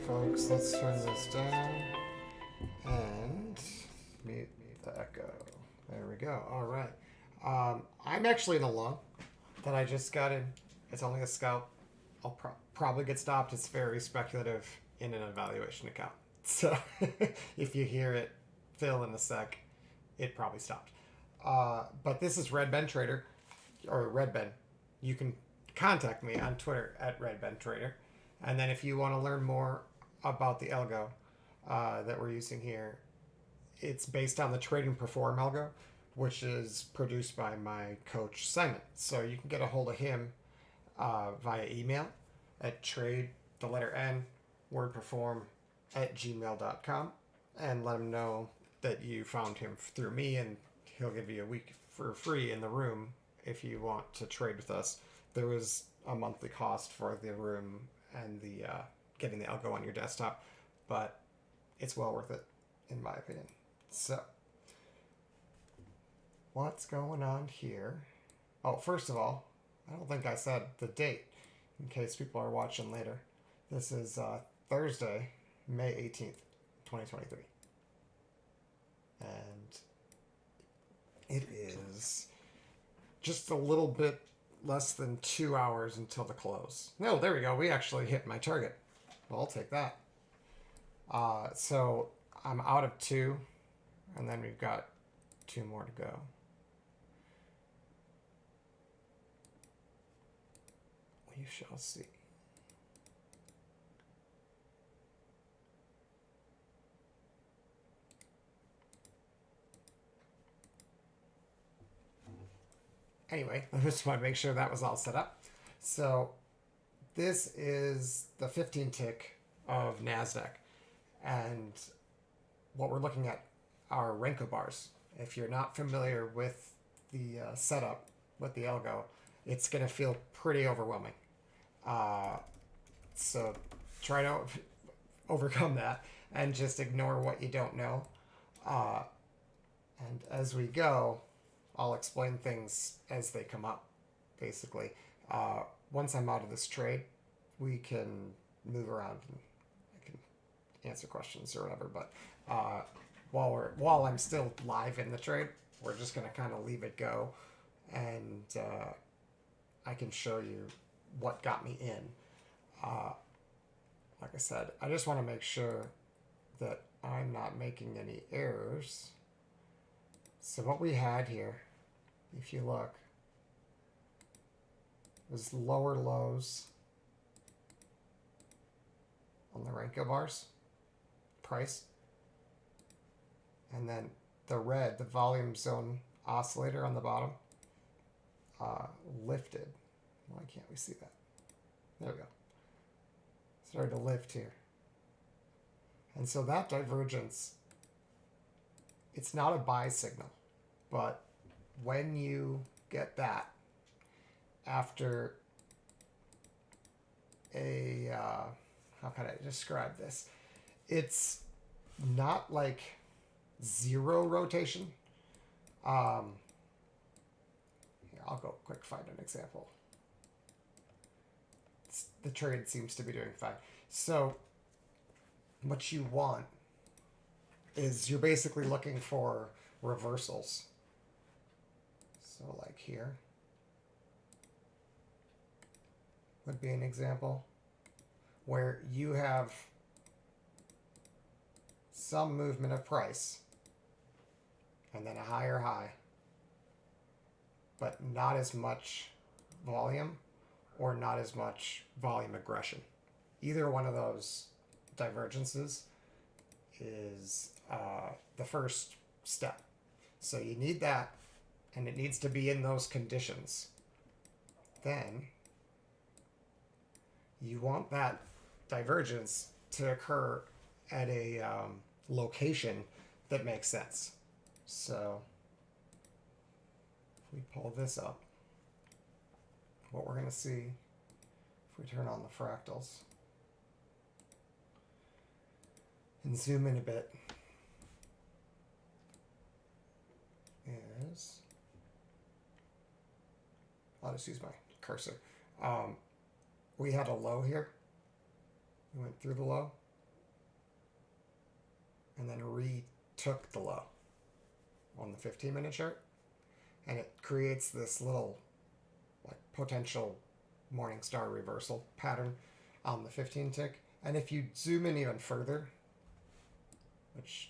folks, let's turn this down and mute the echo. There we go. All right. I'm actually in a lung that I just got in. It's only a scout. I'll probably get stopped. It's very speculative in an evaluation account. So if you hear it fill in a sec, it probably stopped. But this is Red Ben Trader, or Red Ben. You can contact me on Twitter at Red Ben Trader. And then if you want to learn more about the algo that we're using here, it's based on the Trading Perform algo, which is produced by my coach Simon. So you can get a hold of him via email at trade, the letter N, word perform at gmail.com, and let him know that you found him through me, and he'll give you a week for free in the room if you want to trade with us. There was a monthly cost for the room and the getting the algo on your desktop, but it's well worth it in my opinion. So what's going on here? Oh, first of all, I don't think I said the date in case people are watching later. This is Thursday, May 18th, 2023. And it is just a little bit less than 2 hours until the close. No, there we go. We actually hit my target. Well, I'll take that. So I'm out of 2, and then we've got 2 more to go. We shall see. Anyway, I just want to make sure that was all set up. So this is the 15 tick of NASDAQ. And what we're looking at are Renko bars. If you're not familiar with the setup with the algo, it's going to feel pretty overwhelming. So try to overcome that and just ignore what you don't know. And as we go, I'll explain things as they come up, basically. Once I'm out of this trade, we can move around and I can answer questions or whatever. But while I'm still live in the trade, we're just going to kind of leave it go, and I can show you what got me in. Like I said, I just want to make sure that I'm not making any errors. So what we had here, if you look, was lower lows on the Renko bars, price, and then the red, the volume zone oscillator on the bottom, lifted. Why can't we see that? There we go. Started to lift here. And so that divergence, it's not a buy signal, but when you get that after a, how can I describe this? It's not like zero rotation. Here, I'll go quick find an example. The trade seems to be doing fine. So what you want is you're basically looking for reversals. So like here would be an example where you have some movement of price and then a higher high, but not as much volume or not as much volume aggression. Either one of those divergences is the first step. So you need that, and it needs to be in those conditions. Then you want that divergence to occur at a location that makes sense. So if we pull this up, what we're going to see if we turn on the fractals and zoom in a bit is, I'll just use my cursor. We had a low here. We went through the low, and then retook the low on the 15-minute chart, and it creates this little like potential morning star reversal pattern on the 15 tick. And if you zoom in even further, which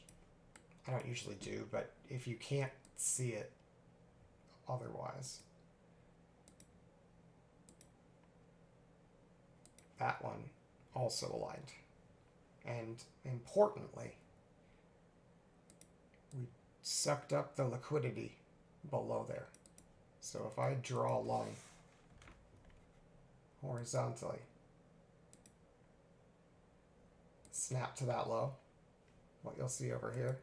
I don't usually do, but if you can't see it otherwise, that one also aligned. And importantly, we sucked up the liquidity below there. So if I draw a line horizontally, snap to that low, what you'll see over here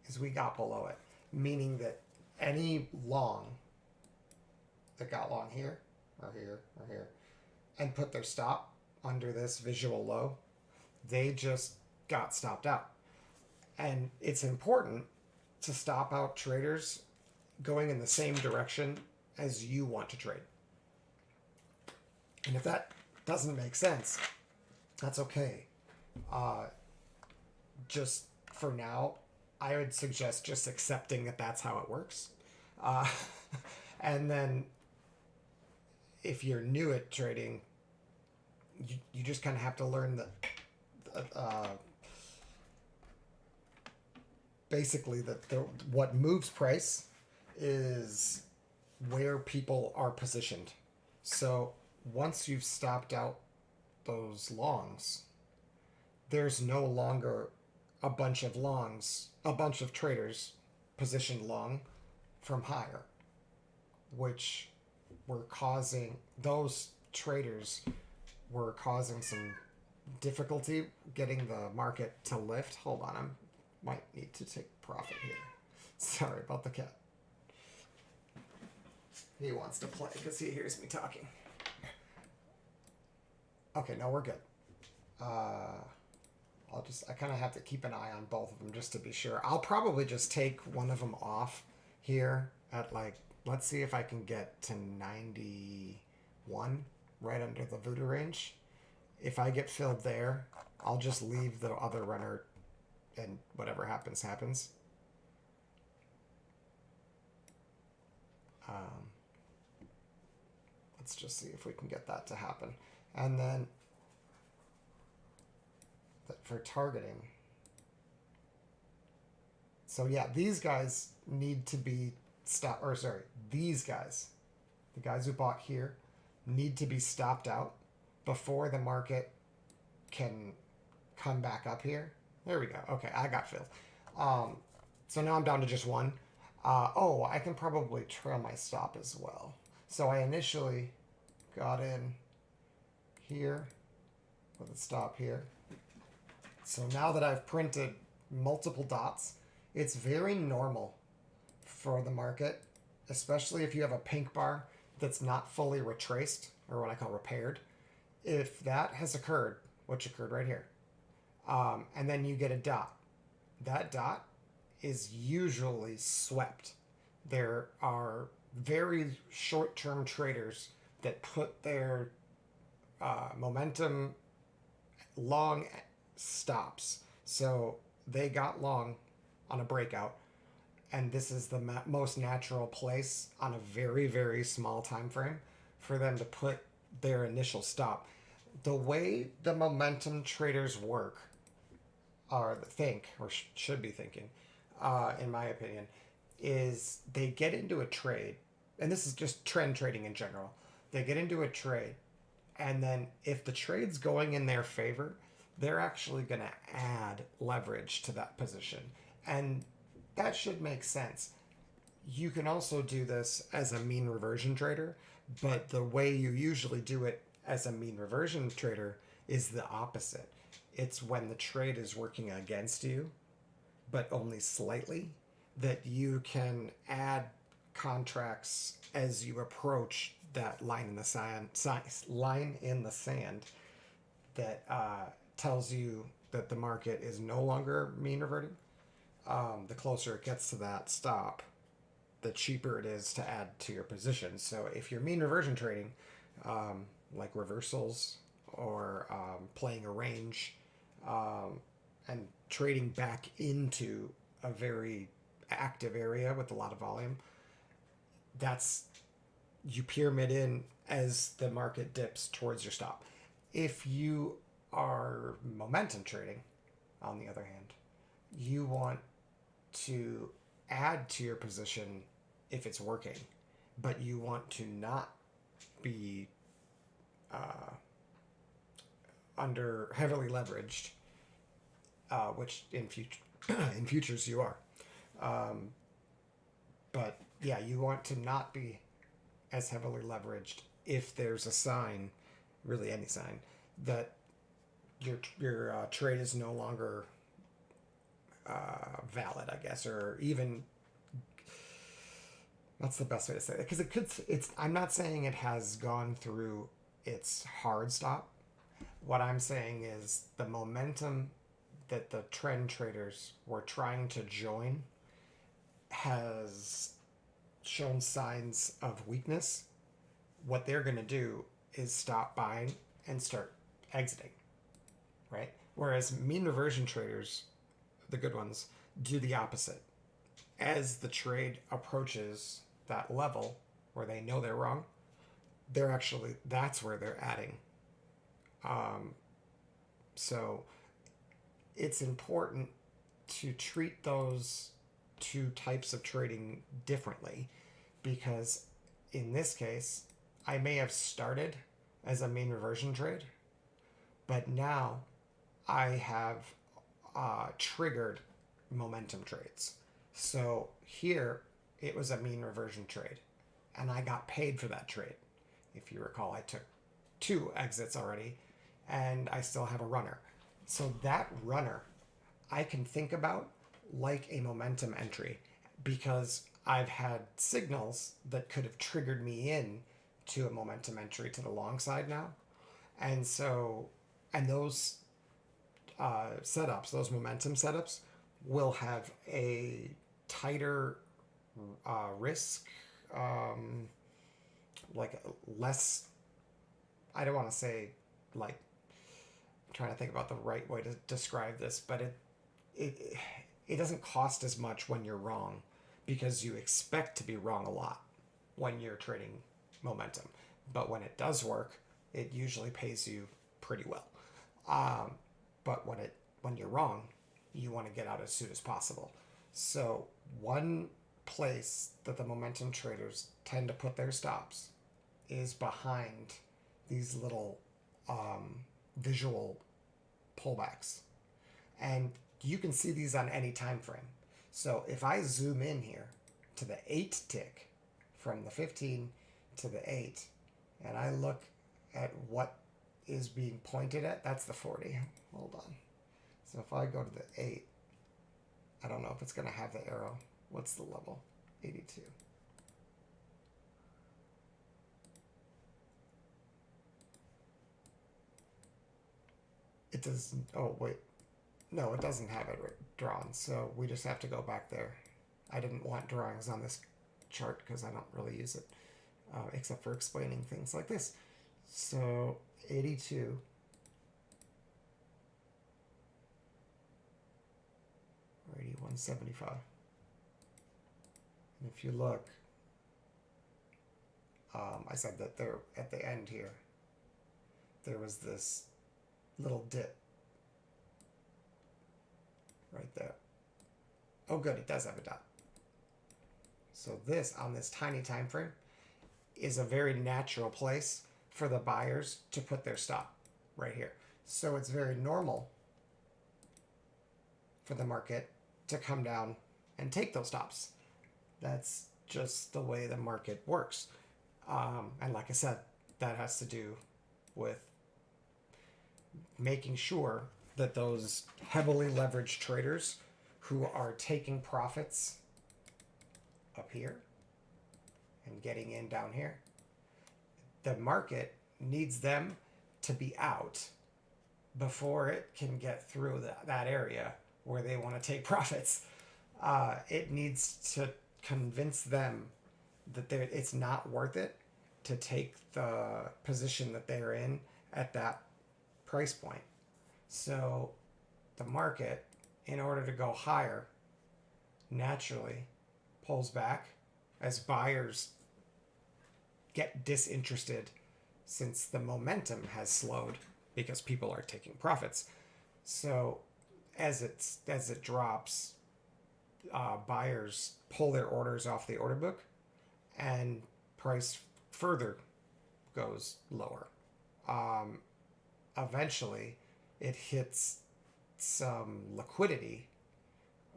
is we got below it, meaning that any long that got long here or here or here and put their stop under this visual low, they just got stopped out. And it's important to stop out traders going in the same direction as you want to trade. And if that doesn't make sense, that's okay. Just for now, I would suggest just accepting that that's how it works. And then if you're new at trading, you just kind of have to learn that basically that what moves price is where people are positioned. So once you've stopped out those longs, there's no longer a bunch of longs, a bunch of traders positioned long from higher, which were causing, those traders were causing some difficulty getting the market to lift. Hold on, I might need to take profit here. Sorry about the cat. He wants to play because he hears me talking. Okay, no, we're good. I kind of have to keep an eye on both of them just to be sure. I'll probably just take one of them off here at like, let's see if I can get to 91, right under the voodoo range. If I get filled there, I'll just leave the other runner and whatever happens, happens. Let's just see if we can get that to happen. And then for targeting. So yeah, these guys need to be stopped, or sorry, these guys, the guys who bought here, need to be stopped out before the market can come back up here. There we go. Okay, I got filled. So now I'm down to just one. I can probably trail my stop as well. So I initially got in here with a stop here. So now that I've printed multiple dots, it's very normal for the market, especially if you have a pink bar that's not fully retraced, or what I call repaired. If that has occurred, which occurred right here, and then you get a dot, that dot is usually swept. There are very short-term traders that put their momentum long stops. So they got long on a breakout, and this is the most natural place on a very, very small time frame for them to put their initial stop. The way the momentum traders work, or think, or should be thinking, in my opinion, is they get into a trade, and this is just trend trading in general. They get into a trade, and then if the trade's going in their favor, they're actually going to add leverage to that position. And that should make sense. You can also do this as a mean reversion trader, but the way you usually do it as a mean reversion trader is the opposite. It's when the trade is working against you, but only slightly, that you can add contracts as you approach that line in the sand, that tells you that the market is no longer mean reverting. The closer it gets to that stop, the cheaper it is to add to your position. So if you're mean reversion trading, like reversals or playing a range, and trading back into a very active area with a lot of volume, that's you pyramid in as the market dips towards your stop. If you are momentum trading, on the other hand, you want to add to your position if it's working, but you want to not be under heavily leveraged, which in future in futures you are. But yeah, you want to not be as heavily leveraged if there's a sign, really any sign, that your trade is no longer valid, I guess, or even that's the best way to say it, because it could. It's. I'm not saying it has gone through its hard stop. What I'm saying is the momentum that the trend traders were trying to join has shown signs of weakness. What they're going to do is stop buying and start exiting, right? Whereas mean reversion traders, the good ones, do the opposite. As the trade approaches that level where they know they're wrong, that's where they're adding. So it's important to treat those two types of trading differently, because in this case, I may have started as a mean reversion trade, but now I have triggered momentum trades. So here it was a mean reversion trade, and I got paid for that trade. If you recall, I took 2 exits already, and I still have a runner. So that runner I can think about like a momentum entry, because I've had signals that could have triggered me in to a momentum entry to the long side now. And so, and those setups, those momentum setups, will have a tighter risk, like less, I don't want to say like, I'm trying to think about the right way to describe this, but it doesn't cost as much when you're wrong, because you expect to be wrong a lot when you're trading momentum. But when it does work, it usually pays you pretty well. But when you're wrong, you want to get out as soon as possible. So one place that the momentum traders tend to put their stops is behind these little visual pullbacks, and you can see these on any time frame. So if I zoom in here to the 8 tick from the 15 to the 8, and I look at what is being pointed at, that's the 40. Hold on. So if I go to the 8, I don't know if it's going to have the arrow. What's the level? 82. It doesn't. Oh, wait. No, it doesn't have it drawn. So we just have to go back there. I didn't want drawings on this chart because I don't really use it, except for explaining things like this. So 82. Or 81.75. And if you look, I said that there at the end here, there was this little dip right there. Oh, good, it does have a dot. So this, on this tiny time frame, is a very natural place for the buyers to put their stop right here. So it's very normal for the market to come down and take those stops. That's just the way the market works. And like I said, that has to do with making sure that those heavily leveraged traders who are taking profits up here and getting in down here, the market needs them to be out before it can get through that area where they want to take profits. It needs to convince them that it's not worth it to take the position that they're in at that price point. So the market, in order to go higher, naturally pulls back as buyers get disinterested since the momentum has slowed because people are taking profits. So as it drops, buyers pull their orders off the order book, and price further goes lower. Eventually, it hits some liquidity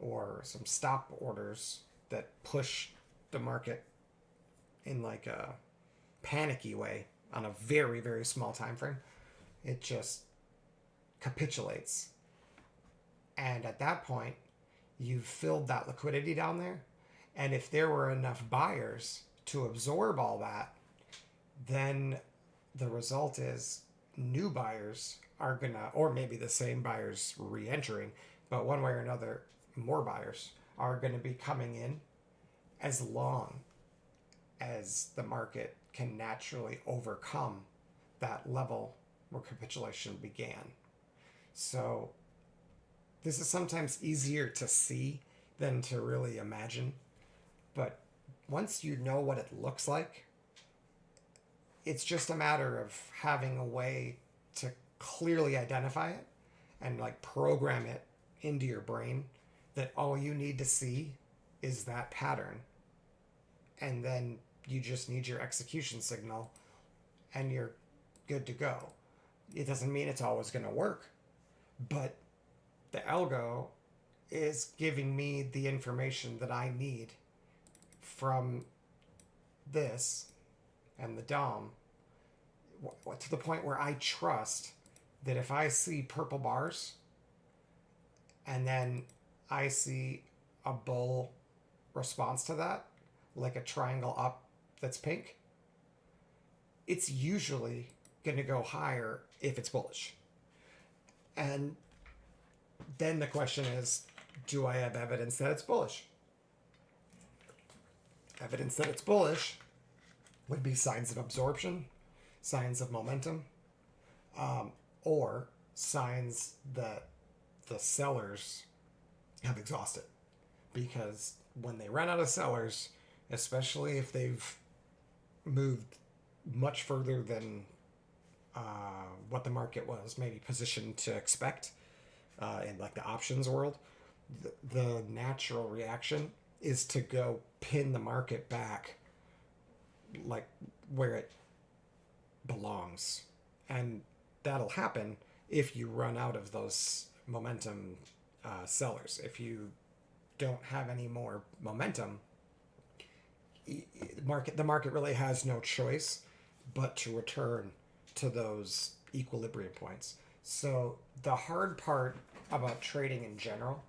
or some stop orders that push the market in like a panicky way on a very, very small time frame. It just capitulates. And at that point, you've filled that liquidity down there. And if there were enough buyers to absorb all that, then the result is new buyers are gonna, or maybe the same buyers re-entering, but one way or another, more buyers are gonna be coming in as long as the market can naturally overcome that level where capitulation began. So this is sometimes easier to see than to really imagine, but once you know what it looks like, it's just a matter of having a way to clearly identify it and like program it into your brain that all you need to see is that pattern. And then you just need your execution signal and you're good to go. It doesn't mean it's always going to work, but the algo is giving me the information that I need from this and the DOM to the point where I trust that if I see purple bars and then I see a bull response to that, like a triangle up that's pink, it's usually going to go higher if it's bullish. And then the question is, do I have evidence that it's bullish? Evidence that it's bullish would be signs of absorption, signs of momentum, or signs that the sellers have exhausted. Because when they run out of sellers, especially if they've moved much further than what the market was maybe positioned to expect in like the options world, the natural reaction is to go pin the market back like where it belongs. And that'll happen if you run out of those momentum sellers. If you don't have any more momentum, the market really has no choice but to return to those equilibrium points. So the hard part about trading in general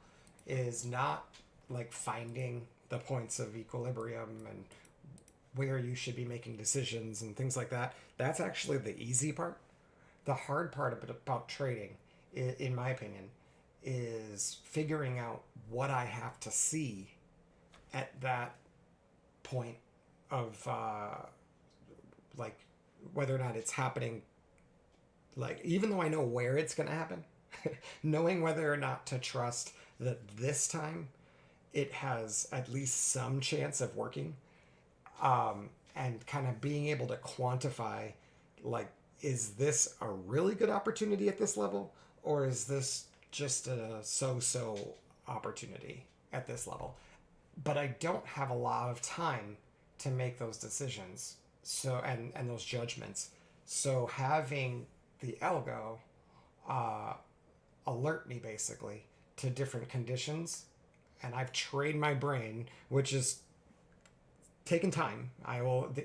is not like finding the points of equilibrium and where you should be making decisions and things like that. That's actually the easy part. The hard part about trading, in my opinion, is figuring out what I have to see at that point of like whether or not it's happening. Like, even though I know where it's going to happen, knowing whether or not to trust that this time it has at least some chance of working, and kind of being able to quantify, like, is this a really good opportunity at this level, or is this just a so-so opportunity at this level? But I don't have a lot of time to make those decisions, so and those judgments. So having the algo alert me basically to different conditions, and I've trained my brain, which is taken time.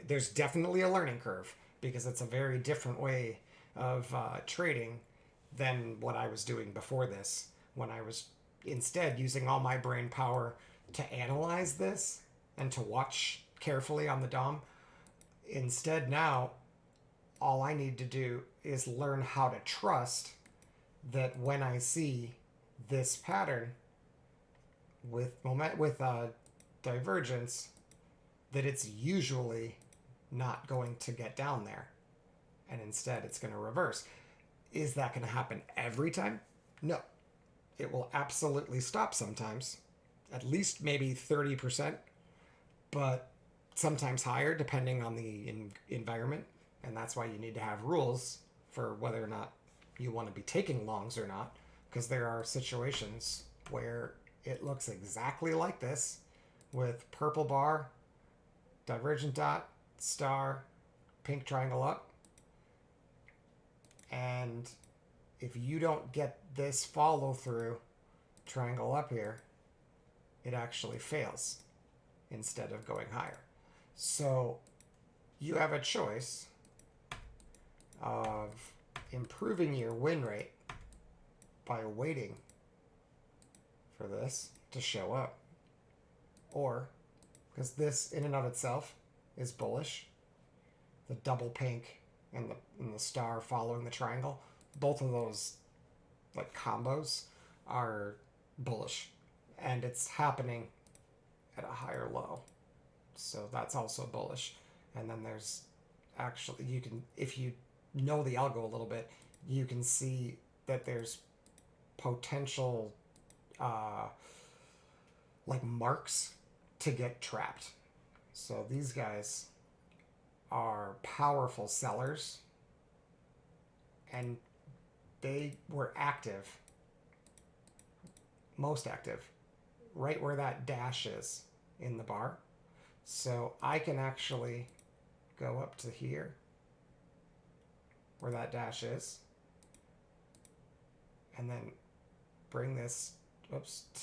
There's definitely a learning curve because it's a very different way of trading than what I was doing before this, when I was instead using all my brain power to analyze this and to watch carefully on the DOM. Instead, now all I need to do is learn how to trust that when I see this pattern with divergence, that it's usually not going to get down there, and instead it's going to reverse. Is that going to happen every time? No. it will absolutely stop sometimes, at least maybe 30%, but sometimes higher depending on the environment. And that's why you need to have rules for whether or not you want to be taking longs or not, because there are situations where it looks exactly like this with purple bar, divergent dot, star, pink triangle up. And if you don't get this follow through triangle up here, it actually fails instead of going higher. So you have a choice of improving your win rate by waiting for this to show up, or because this in and of itself is bullish, the double pink and the star following the triangle, both of those like combos are bullish, and it's happening at a higher low, so that's also bullish. And then there's actually, you can, if you know the algo a little bit, you can see that there's potential like marks to get trapped. So these guys are powerful sellers, and they were active, most active, right where that dash is in the bar. So I can actually go up to here where that dash is, and then bring this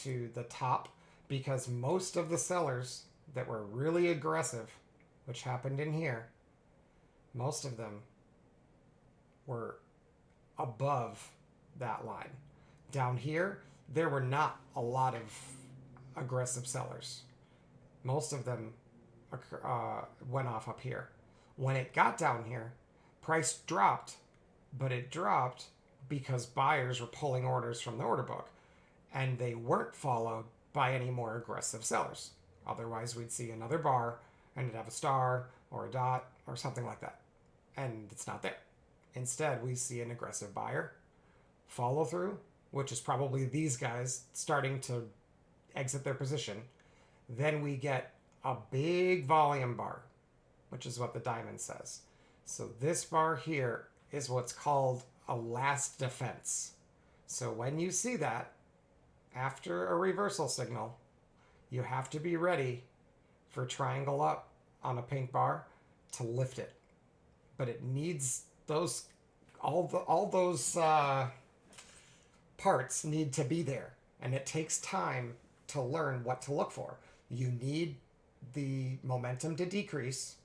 to the top, because most of the sellers that were really aggressive, which happened in here, most of them were above that line. Down here, there were not a lot of aggressive sellers. Most of them went off up here. When it got down here, price dropped, but it dropped because buyers were pulling orders from the order book, and they weren't followed by any more aggressive sellers. Otherwise, we'd see another bar and it'd have a star or a dot or something like that, and it's not there. Instead, we see an aggressive buyer follow through, which is probably these guys starting to exit their position. Then we get a big volume bar, which is what the diamond says. So this bar here is what's called a last defense. So when you see that after a reversal signal, you have to be ready for triangle up on a pink bar to lift it. But it needs those, all those parts need to be there, and it takes time to learn what to look for. You need the momentum to decrease.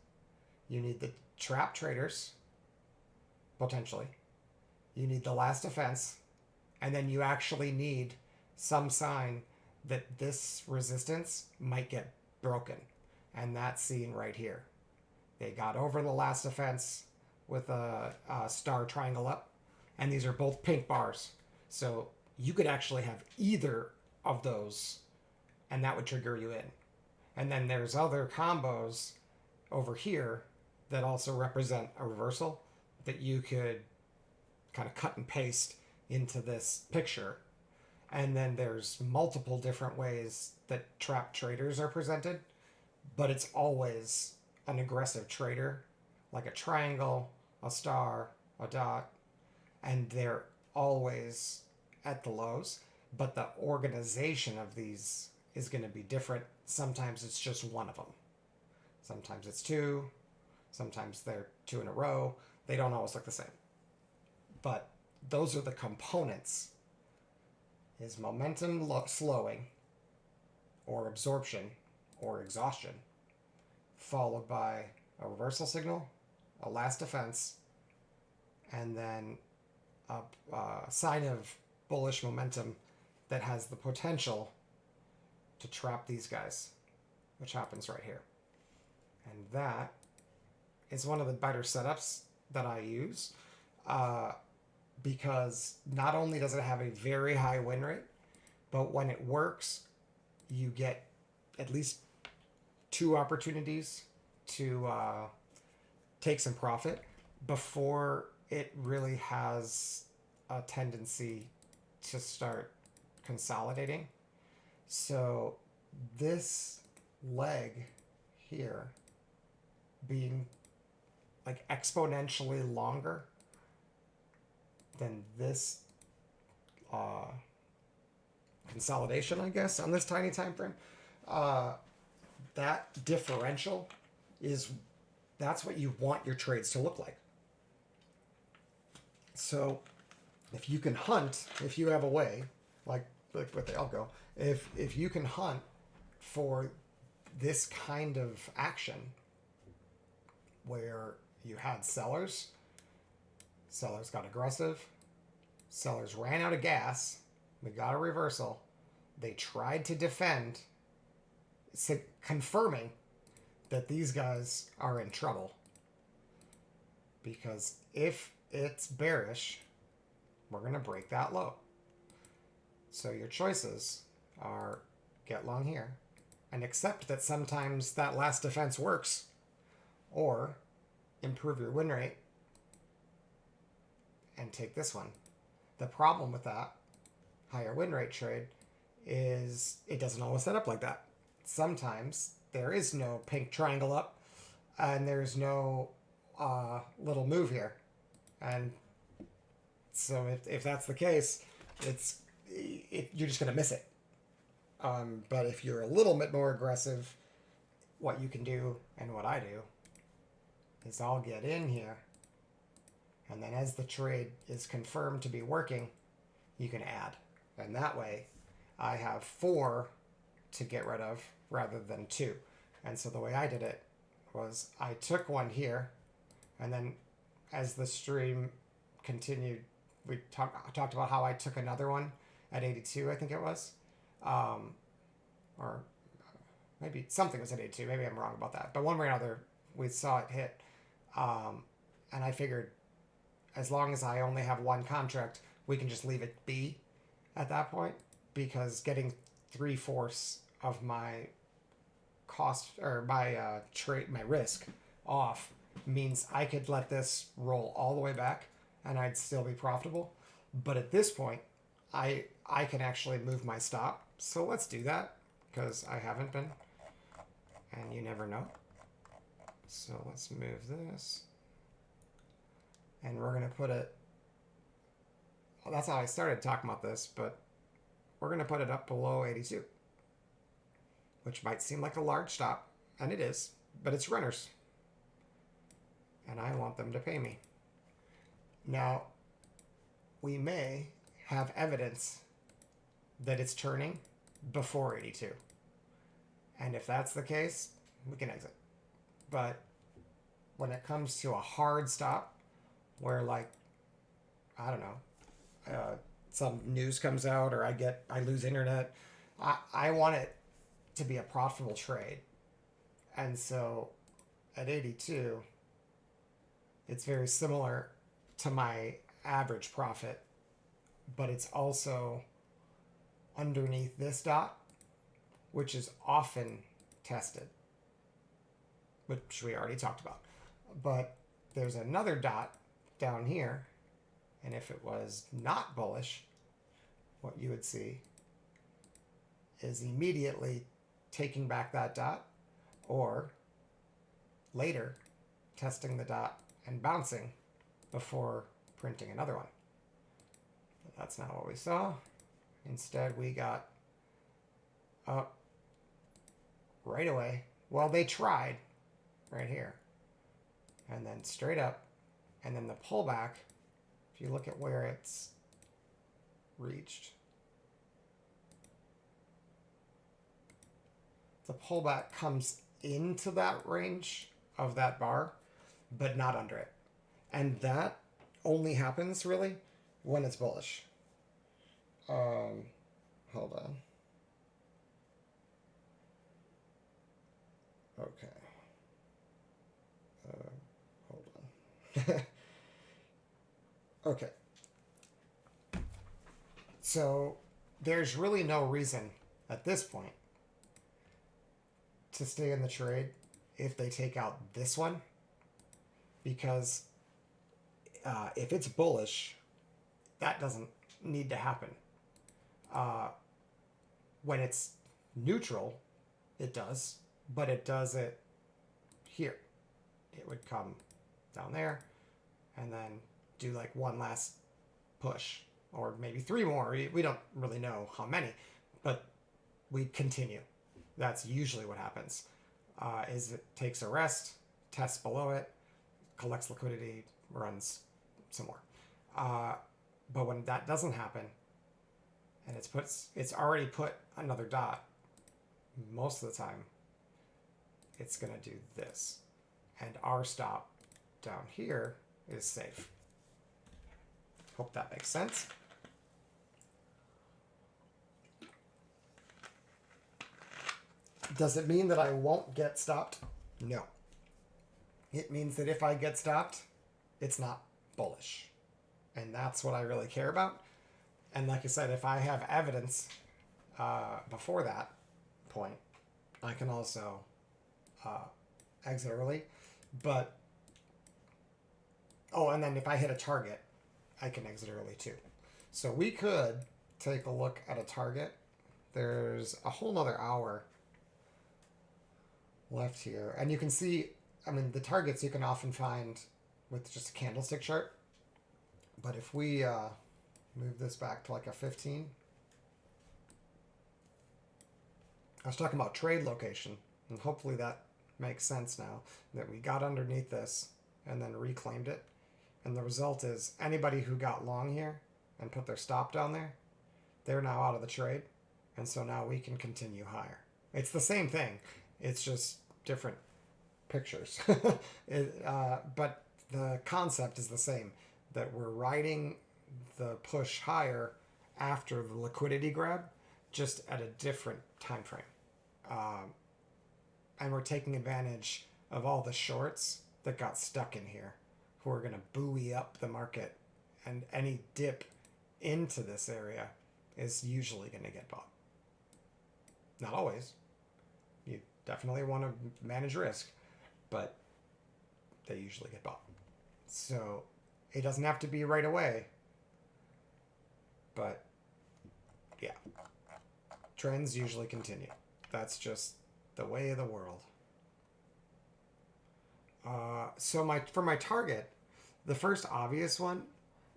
You need the trap traders, potentially. You need the last defense, and then you actually need some sign that this resistance might get broken. And that's seen right here. They got over the last defense with a star triangle up, and these are both pink bars. So you could actually have either of those, and that would trigger you in. And then there's other combos over here that also represent a reversal that you could kind of cut and paste into this picture. And then there's multiple different ways that trap traders are presented, but it's always an aggressive trader, like a triangle, a star, a dot, and they're always at the lows. But the organization of these is going to be different. Sometimes it's just one of them. Sometimes it's two. Sometimes they're two in a row. They don't always look the same. But those are the components. Is momentum slowing, or absorption, or exhaustion, followed by a reversal signal, a last defense, and then a sign of bullish momentum that has the potential to trap these guys, which happens right here. And that is one of the better setups that I use, because not only does it have a very high win rate, but when it works, you get at least 2 opportunities to take some profit before it really has a tendency to start consolidating. So this leg here being like exponentially longer than this consolidation, I guess, on this tiny time frame. That differential that's what you want your trades to look like. So if you can hunt, if you have a way, like with the algo, if you can hunt for this kind of action where you had sellers got aggressive, sellers ran out of gas, we got a reversal, they tried to defend, confirming that these guys are in trouble. Because if it's bearish, we're going to break that low. So your choices are get long here and accept that sometimes that last defense works, or improve your win rate and take this one. The problem with that higher win rate trade is it doesn't always set up like that. Sometimes there is no pink triangle up and there's no little move here. And so if that's the case, you're just going to miss it. But if you're a little bit more aggressive, what you can do and what I do is I'll get in here, and then as the trade is confirmed to be working, you can add. And that way I have 4 to get rid of rather than 2. And so the way I did it was I took one here, and then as the stream continued, we talked about how I took another one at 82, I think it was. Or maybe something was at 82. Maybe I'm wrong about that. But one way or another, we saw it hit. And I figured as long as I only have one contract, we can just leave it be at that point, because getting 3/4 of my cost or my trade, my risk off means I could let this roll all the way back and I'd still be profitable. But at this point, I can actually move my stop. So let's do that, because I haven't been, and you never know. So let's move this, and we're going to put it, well, that's how I started talking about this, but we're going to put it up below 82, which might seem like a large stop, and it is, but it's runners, and I want them to pay me. Now, we may have evidence that it's turning before 82. And if that's the case, we can exit. But when it comes to a hard stop where, like, I don't know, some news comes out or I lose internet, I want it to be a profitable trade. And so at 82, it's very similar to my average profit, but it's also underneath this dot, which is often tested, which we already talked about. But there's another dot down here, and if it was not bullish, what you would see is immediately taking back that dot, or later testing the dot and bouncing before printing another one. But that's not what we saw. Instead, we got up right away. Well, they tried right here, and then straight up, and then the pullback, if you look at where it's reached, the pullback comes into that range of that bar, but not under it. And that only happens really when it's bullish. Hold on. Okay. Hold on. Okay. So there's really no reason at this point to stay in the trade if they take out this one, because if it's bullish, that doesn't need to happen. When it's neutral, it does, but it does it here. It would come down there and then do like one last push or maybe three more. We don't really know how many, but we continue. That's usually what happens. Is it takes a rest, tests below it, collects liquidity, runs some more. But when that doesn't happen, and it's already put another dot, most of the time, it's gonna do this, and our stop down here is safe. Hope that makes sense. Does it mean that I won't get stopped? No. It means that if I get stopped, it's not bullish. And that's what I really care about. And like I said, if I have evidence before that point, I can also exit early. But, oh, and then if I hit a target, I can exit early too. So we could take a look at a target. There's a whole nother hour left here. And you can see, I mean, the targets you can often find with just a candlestick chart. But if we move this back to like a 15, I was talking about trade location, and hopefully that makes sense now, that we got underneath this and then reclaimed it. And the result is anybody who got long here and put their stop down there, they're now out of the trade. And so now we can continue higher. It's the same thing. It's just different pictures. But the concept is the same, that we're riding the push higher after the liquidity grab, just at a different time frame. And we're taking advantage of all the shorts that got stuck in here, who are going to buoy up the market. And any dip into this area is usually going to get bought. Not always. You definitely want to manage risk, but they usually get bought. So it doesn't have to be right away, but yeah, trends usually continue. That's just the way of the world. So for my target, the first obvious one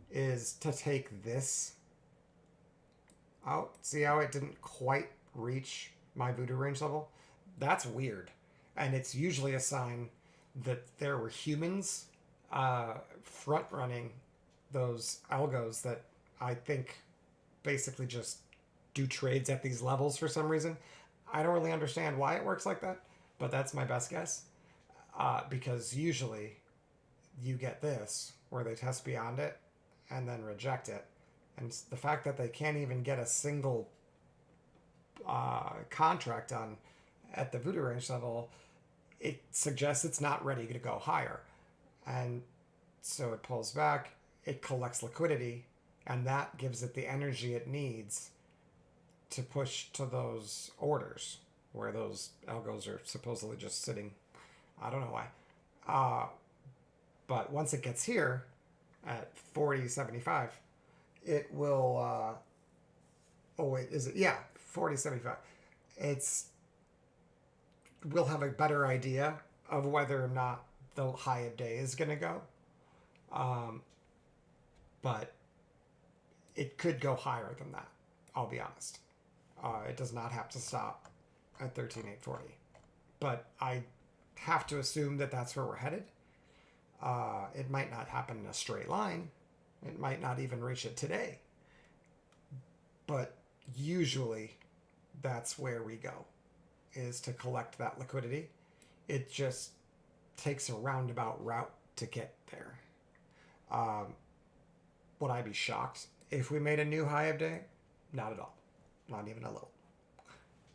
is to take this out. See how it didn't quite reach my voodoo range level? That's weird. And it's usually a sign that there were humans front running those algos that I think basically just do trades at these levels for some reason. I don't really understand why it works like that, but that's my best guess. Because usually you get this where they test beyond it and then reject it. And the fact that they can't even get a single contract done at the voodoo range level, it suggests it's not ready to go higher. And so it pulls back, it collects liquidity, and that gives it the energy it needs to push to those orders where those algos are supposedly just sitting. I don't know why. But once it gets here at 40.75, it will, oh wait, is it? Yeah, 40.75. We'll have a better idea of whether or not the high of day is going to go. But it could go higher than that, I'll be honest. It does not have to stop at 13,840. But I have to assume that that's where we're headed. It might not happen in a straight line. It might not even reach it today. But usually that's where we go, is to collect that liquidity. It just takes a roundabout route to get there. Would I be shocked if we made a new high of day? Not at all. Not even a little.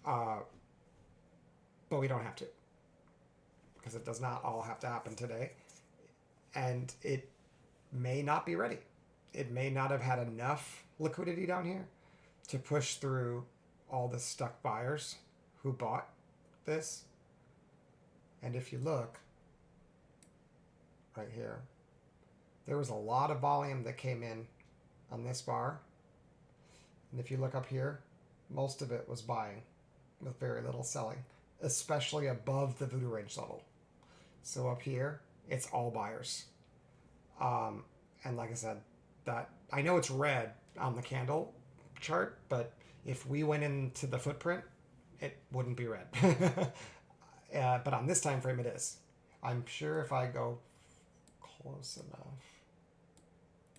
But we don't have to, because it does not all have to happen today. And it may not be ready. It may not have had enough liquidity down here to push through all the stuck buyers who bought this. And if you look right here, there was a lot of volume that came in on this bar. And if you look up here, most of it was buying with very little selling, especially above the voodoo range level. So up here, it's all buyers. And like I said, that I know it's red on the candle chart, but if we went into the footprint, it wouldn't be red. But on this time frame, it is. I'm sure if I go close enough.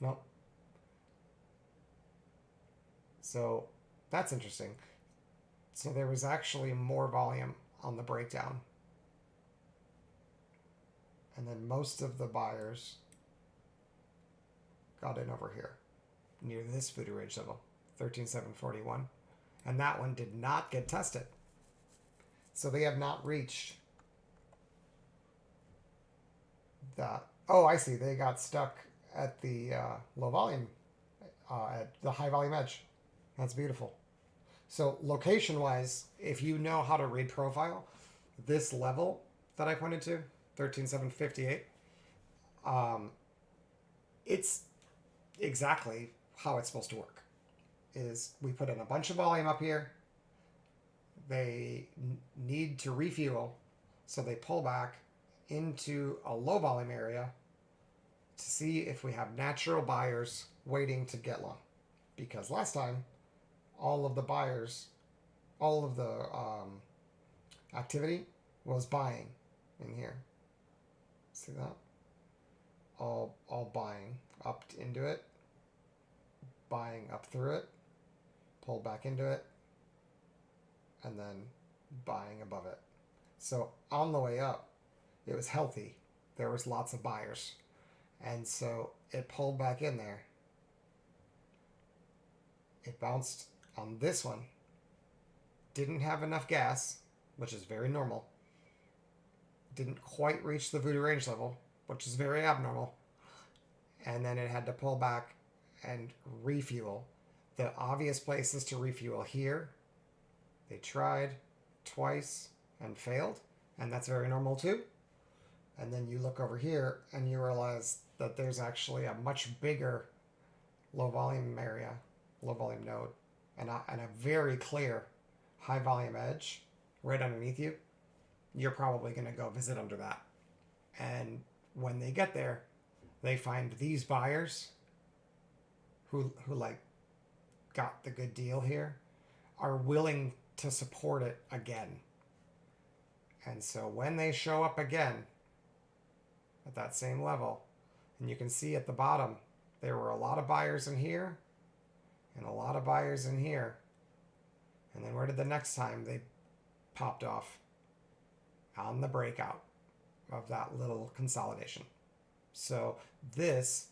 Nope. So that's interesting. So there was actually more volume on the breakdown. And then most of the buyers got in over here near this voodoo range level, 13,741. And that one did not get tested. So they have not reached that. Oh, I see. They got stuck at the low volume, at the high volume edge. That's beautiful. So location wise, if you know how to read profile, this level that I pointed to, 13,758, it's exactly how it's supposed to work. Is we put in a bunch of volume up here. They need to refuel, so they pull back into a low volume area to see if we have natural buyers waiting to get long. Because last time, all of the buyers, all of the activity was buying in here. See that? All buying up into it, buying up through it, pulled back into it, and then buying above it. So on the way up, it was healthy. There was lots of buyers. And so it pulled back in there. It bounced on this one. Didn't have enough gas, which is very normal. Didn't quite reach the voodoo range level, which is very abnormal. And then it had to pull back and refuel. The obvious places to refuel here. They tried twice and failed, and that's very normal too. And then you look over here and you realize that there's actually a much bigger low volume area, low volume node, and a very clear high volume edge right underneath you. You're probably going to go visit under that. And when they get there, they find these buyers who like got the good deal here are willing to support it again. And so when they show up again at that same level, and you can see at the bottom, there were a lot of buyers in here and a lot of buyers in here. And then where did the next time they popped off? On the breakout of that little consolidation. So this,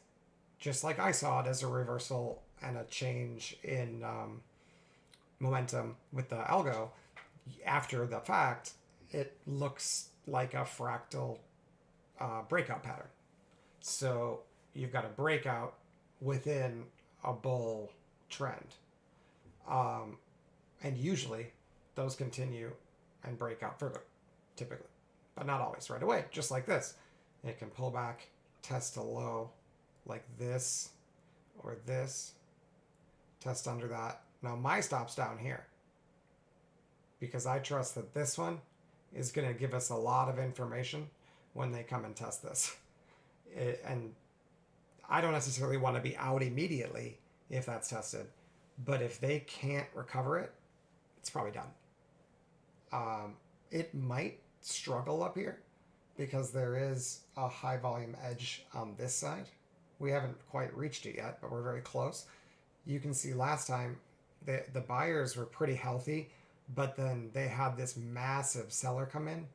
just like I saw it as a reversal and a change in momentum with the algo, after the fact, it looks like a fractal breakout pattern. So you've got a breakout within a bull trend. And usually those continue and break out further, typically, but not always right away, just like this. It can pull back, test a low like this or this, test under that. Now my stop's down here because I trust that this one is going to give us a lot of information when they come and test this. And I don't necessarily want to be out immediately if that's tested, but if they can't recover it, it's probably done. It might struggle up here because there is a high volume edge on this side. We haven't quite reached it yet, but we're very close. You can see last time the buyers were pretty healthy, but then they had this massive seller come in.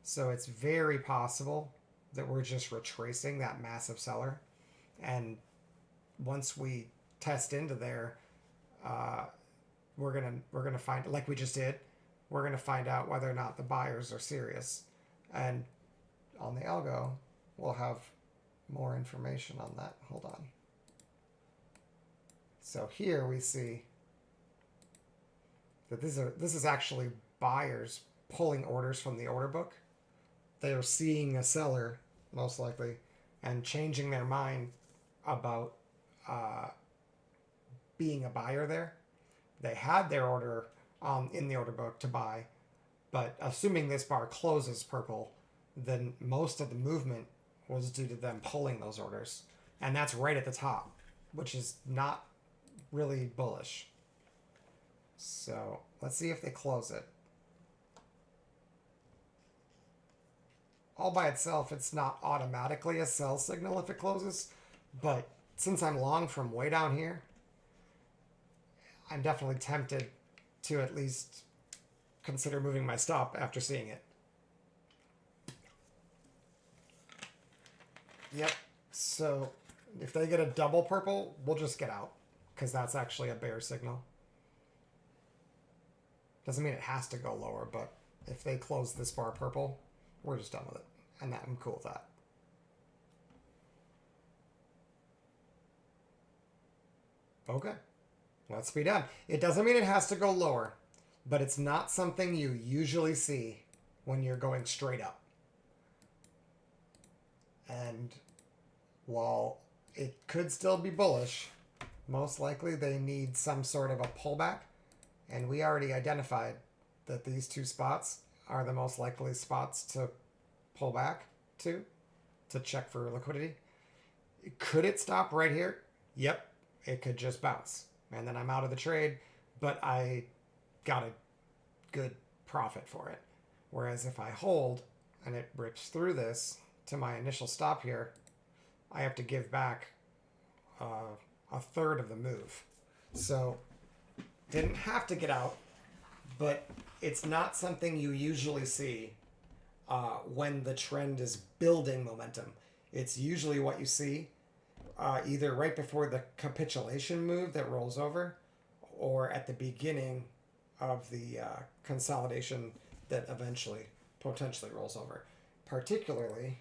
So it's very possible that we're just retracing that massive seller. And once we test into there, we're gonna find, like we just did, we're gonna find out whether or not the buyers are serious. And on the algo, we'll have more information on that. Hold on. So here we see that this is actually buyers pulling orders from the order book. They are seeing a seller, most likely, and changing their mind about being a buyer there. They had their order in the order book to buy, but assuming this bar closes purple, then most of the movement was due to them pulling those orders. And that's right at the top, which is not really bullish. So let's see if they close it. All by itself, it's not automatically a sell signal if it closes, but since I'm long from way down here, I'm definitely tempted to at least consider moving my stop after seeing it. Yep, so if they get a double purple, we'll just get out, because that's actually a bear signal. Doesn't mean it has to go lower, but if they close this bar purple, we're just done with it. And I'm cool with that. Okay, let's be done. It doesn't mean it has to go lower, but it's not something you usually see when you're going straight up. And while it could still be bullish, most likely they need some sort of a pullback. And we already identified that these two spots are the most likely spots to pull back to check for liquidity. Could it stop right here? Yep. It could just bounce. And then I'm out of the trade, but I got a good profit for it. Whereas if I hold and it rips through this to my initial stop here, I have to give back a third of the move. So didn't have to get out, but it's not something you usually see when the trend is building momentum. It's usually what you see either right before the capitulation move that rolls over or at the beginning of the consolidation that eventually potentially rolls over. Particularly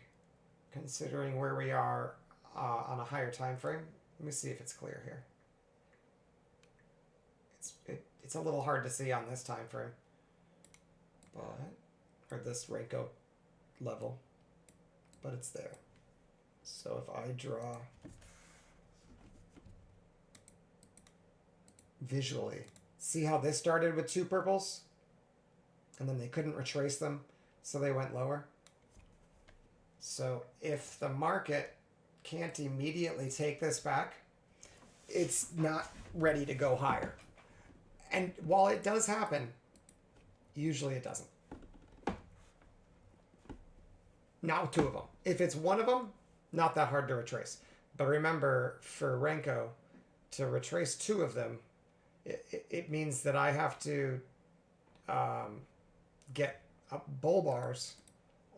considering where we are on a higher time frame. Let me see if it's clear here. It's a little hard to see on this time frame, or this Renko level, but it's there. So if I draw visually, see how this started with two purples, and then they couldn't retrace them, so they went lower. So if the market can't immediately take this back, it's not ready to go higher. And while it does happen, usually it doesn't. Now two of them. If it's one of them, not that hard to retrace. But remember, for Renko, to retrace two of them, it means that I have to get up bull bars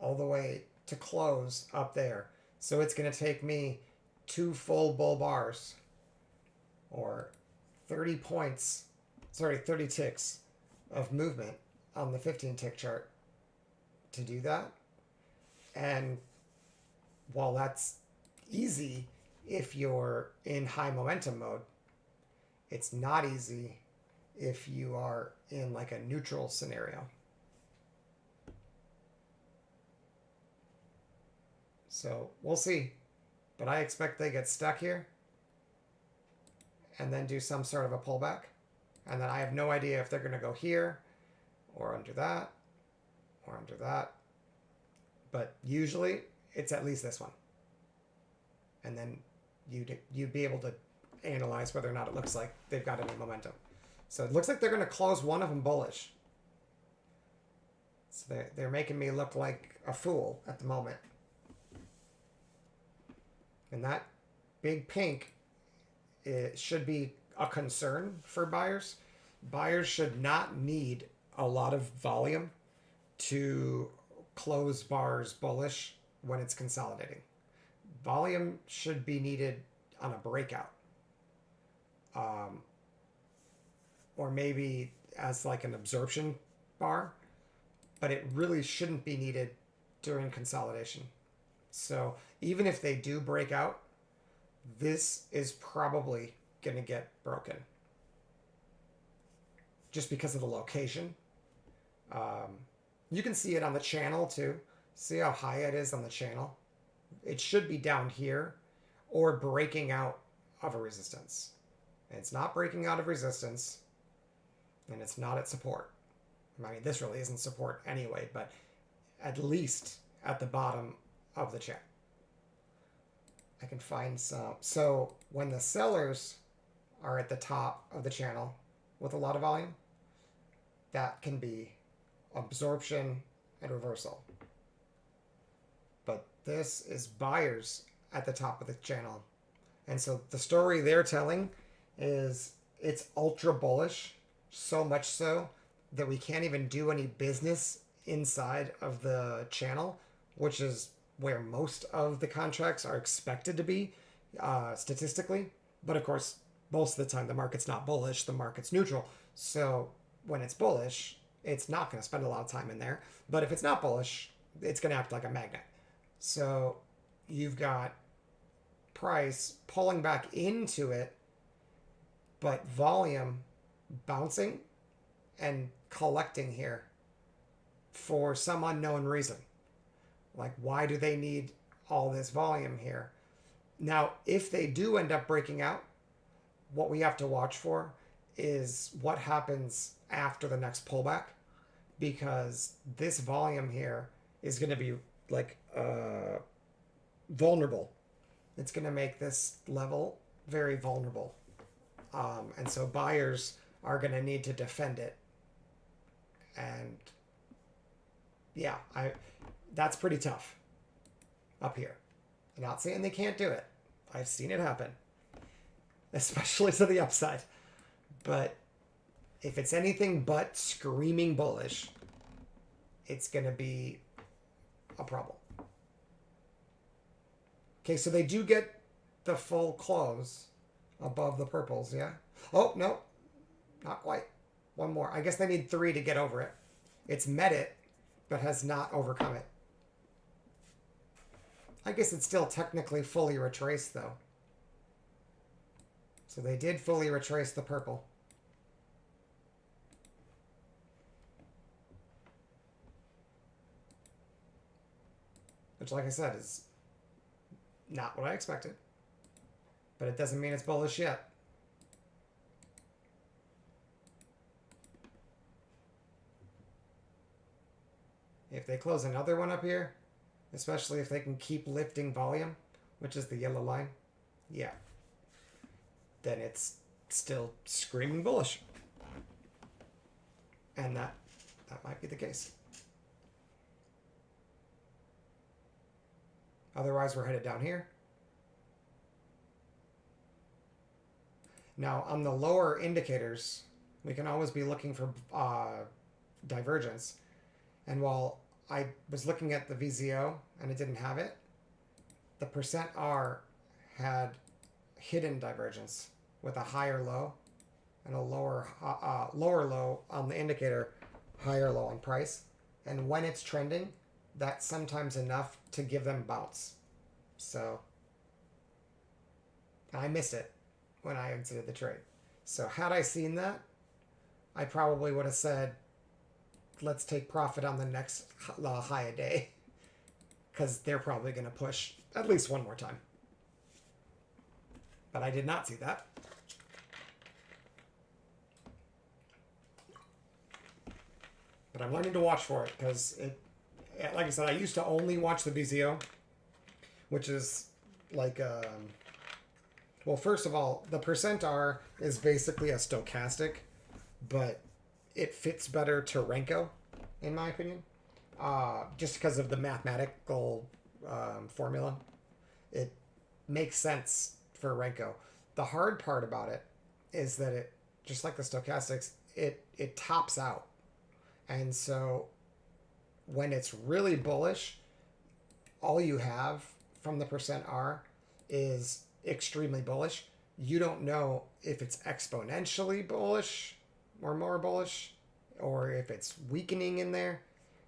all the way to close up there. So it's going to take me 2 full bull bars or 30 ticks of movement on the 15 tick chart to do that. And while that's easy if you're in high momentum mode, it's not easy if you are in like a neutral scenario. So we'll see. But I expect they get stuck here and then do some sort of a pullback. And then I have no idea if they're going to go here or under that or under that. But usually it's at least this one. And then you'd be able to analyze whether or not it looks like they've got any momentum. So it looks like they're going to close one of them bullish. So they're making me look like a fool at the moment. And that big pink, it should be a concern for buyers. Buyers should not need a lot of volume to close bars bullish when it's consolidating. Volume should be needed on a breakout. Or maybe as like an absorption bar, but it really shouldn't be needed during consolidation. So even if they do break out, this is probably going to get broken just because of the location. You can see it on the channel too. See how high it is on the channel? It should be down here or breaking out of a resistance. And it's not breaking out of resistance. and it's not at support. I mean, this really isn't support anyway, but at least at the bottom of the channel. I can find some. So when the sellers are at the top of the channel with a lot of volume, that can be absorption and reversal. But this is buyers at the top of the channel. And so the story they're telling is it's ultra bullish, so much so that we can't even do any business inside of the channel, which is where most of the contracts are expected to be statistically. But of course, most of the time the market's not bullish, the market's neutral. So when it's bullish, it's not going to spend a lot of time in there. But if it's not bullish, it's going to act like a magnet. So you've got price pulling back into it, but volume bouncing and collecting here for some unknown reason. Like, why do they need all this volume here? Now, if they do end up breaking out, what we have to watch for is what happens after the next pullback, because this volume here is going to be like vulnerable. It's going to make this level very vulnerable. And so buyers are going to need to defend it. And yeah, that's pretty tough up here. I'm not saying they can't do it. I've seen it happen, especially to the upside. But if it's anything but screaming bullish, it's going to be a problem. Okay, so they do get the full close above the purples, yeah? Oh, no, not quite. One more. I guess they need 3 to get over it. It's met it, but has not overcome it. I guess it's still technically fully retraced, though. So they did fully retrace the purple. Which, like I said, is not what I expected. But it doesn't mean it's bullish yet. If they close another one up here, especially if they can keep lifting volume, which is the yellow line, yeah, then it's still screaming bullish. And that might be the case. Otherwise, we're headed down here. Now, on the lower indicators, we can always be looking for divergence. And while I was looking at the VZO and it didn't have it, the percent R had hidden divergence with a higher low and a lower low on the indicator, higher low on price. And when it's trending, that's sometimes enough to give them bounce. So I missed it when I exited the trade. So had I seen that, I probably would have said, let's take profit on the next high a day, because they're probably going to push at least one more time. But I did not see that. But I'm learning to watch for it, because it, like I said, I used to only watch the VZO, which is like, well, first of all, the percent R is basically a stochastic, but it fits better to Renko, in my opinion, just because of the mathematical formula. It makes sense for Renko. The hard part about it is that it, just like the stochastics, it tops out. And so when it's really bullish, all you have from the percent R is extremely bullish. You don't know if it's exponentially bullish or more bullish, or if it's weakening in there.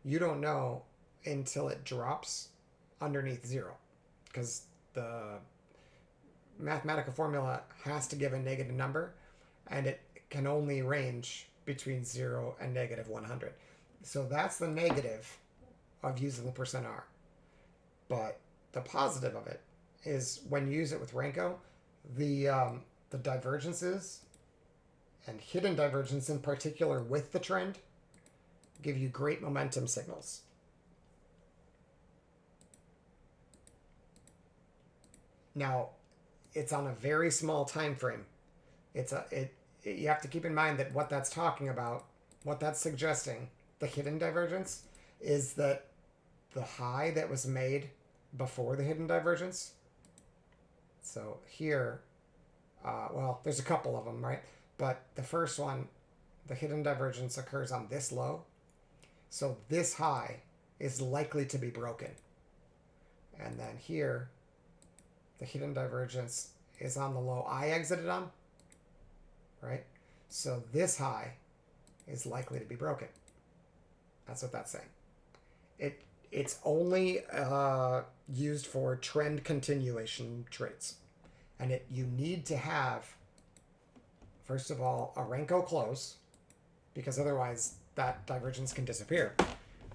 You don't know until it drops underneath 0, because the mathematical formula has to give a negative number, and it can only range between 0 and negative 100. So that's the negative of using the percent R. But the positive of it is when you use it with Renko, the divergences and hidden divergence in particular with the trend give you great momentum signals. Now, it's on a very small time frame. You have to keep in mind that what that's talking about, what that's suggesting, the hidden divergence, is that the high that was made before the hidden divergence. So here, well, there's a couple of them, right? But the first one, the hidden divergence occurs on this low. So this high is likely to be broken. And then here, the hidden divergence is on the low I exited on, right? So this high is likely to be broken. That's what that's saying. It's only used for trend continuation trades. And you need to have, first of all, a Renko close, because otherwise that divergence can disappear.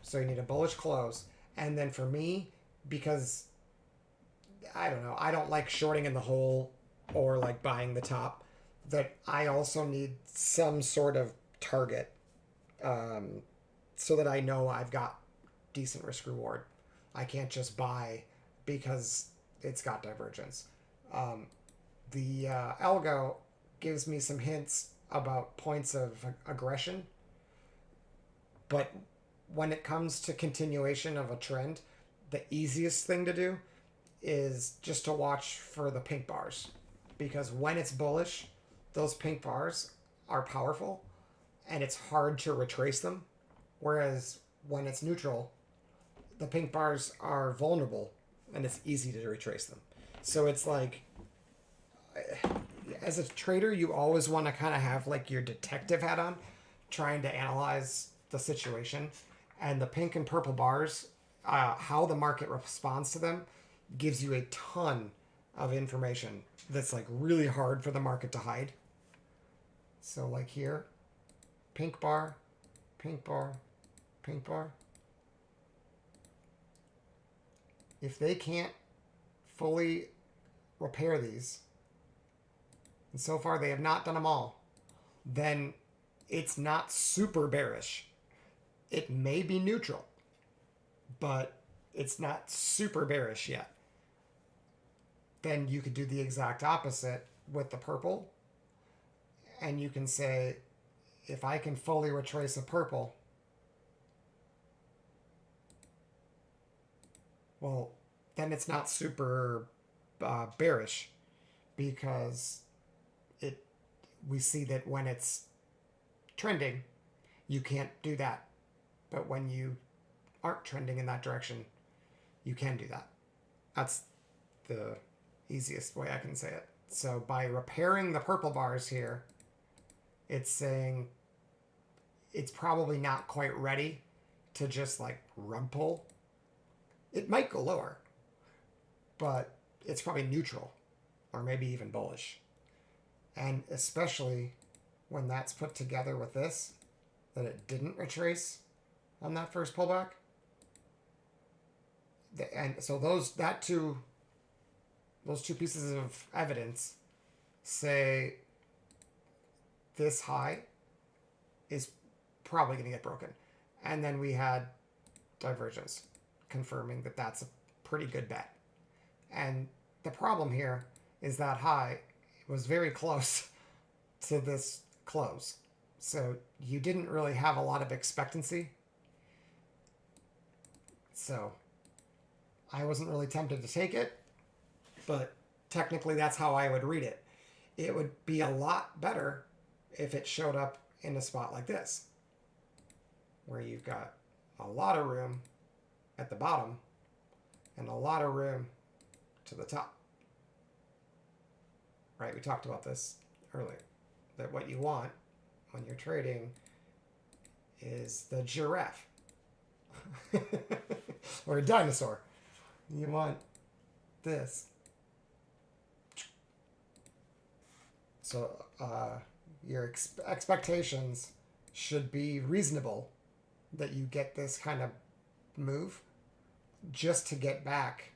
So you need a bullish close. And then for me, because I don't know, I don't like shorting in the hole or like buying the top, that I also need some sort of target so that I know I've got decent risk reward. I can't just buy because it's got divergence. The algo gives me some hints about points of aggression, but when it comes to continuation of a trend, the easiest thing to do is just to watch for the pink bars, because when it's bullish, those pink bars are powerful and it's hard to retrace them, whereas when it's neutral, the pink bars are vulnerable and it's easy to retrace them. So it's like, as a trader, you always want to kind of have like your detective hat on, trying to analyze the situation. And the pink and purple bars, how the market responds to them, gives you a ton of information that's like really hard for the market to hide. So like here, pink bar, pink bar, pink bar. If they can't fully repair these, and so far they have not done them all, then it's not super bearish. It may be neutral, but it's not super bearish yet. Then you could do the exact opposite with the purple. And you can say, if I can fully retrace a purple, well, then it's not super bearish, because we see that when it's trending, you can't do that. But when you aren't trending in that direction, you can do that. That's the easiest way I can say it. So by repairing the purple bars here, it's saying it's probably not quite ready to just like rumple. It might go lower, but it's probably neutral or maybe even bullish. And especially when that's put together with this, that it didn't retrace on that first pullback. And so those two pieces of evidence say this high is probably going to get broken. And then we had divergence confirming that that's a pretty good bet. And the problem here is that high was very close to this close. So you didn't really have a lot of expectancy. So I wasn't really tempted to take it, but technically that's how I would read it. It would be a lot better if it showed up in a spot like this, where you've got a lot of room at the bottom and a lot of room to the top. Right? We talked about this earlier, that what you want when you're trading is the giraffe or a dinosaur. You want this. So your expectations should be reasonable that you get this kind of move just to get back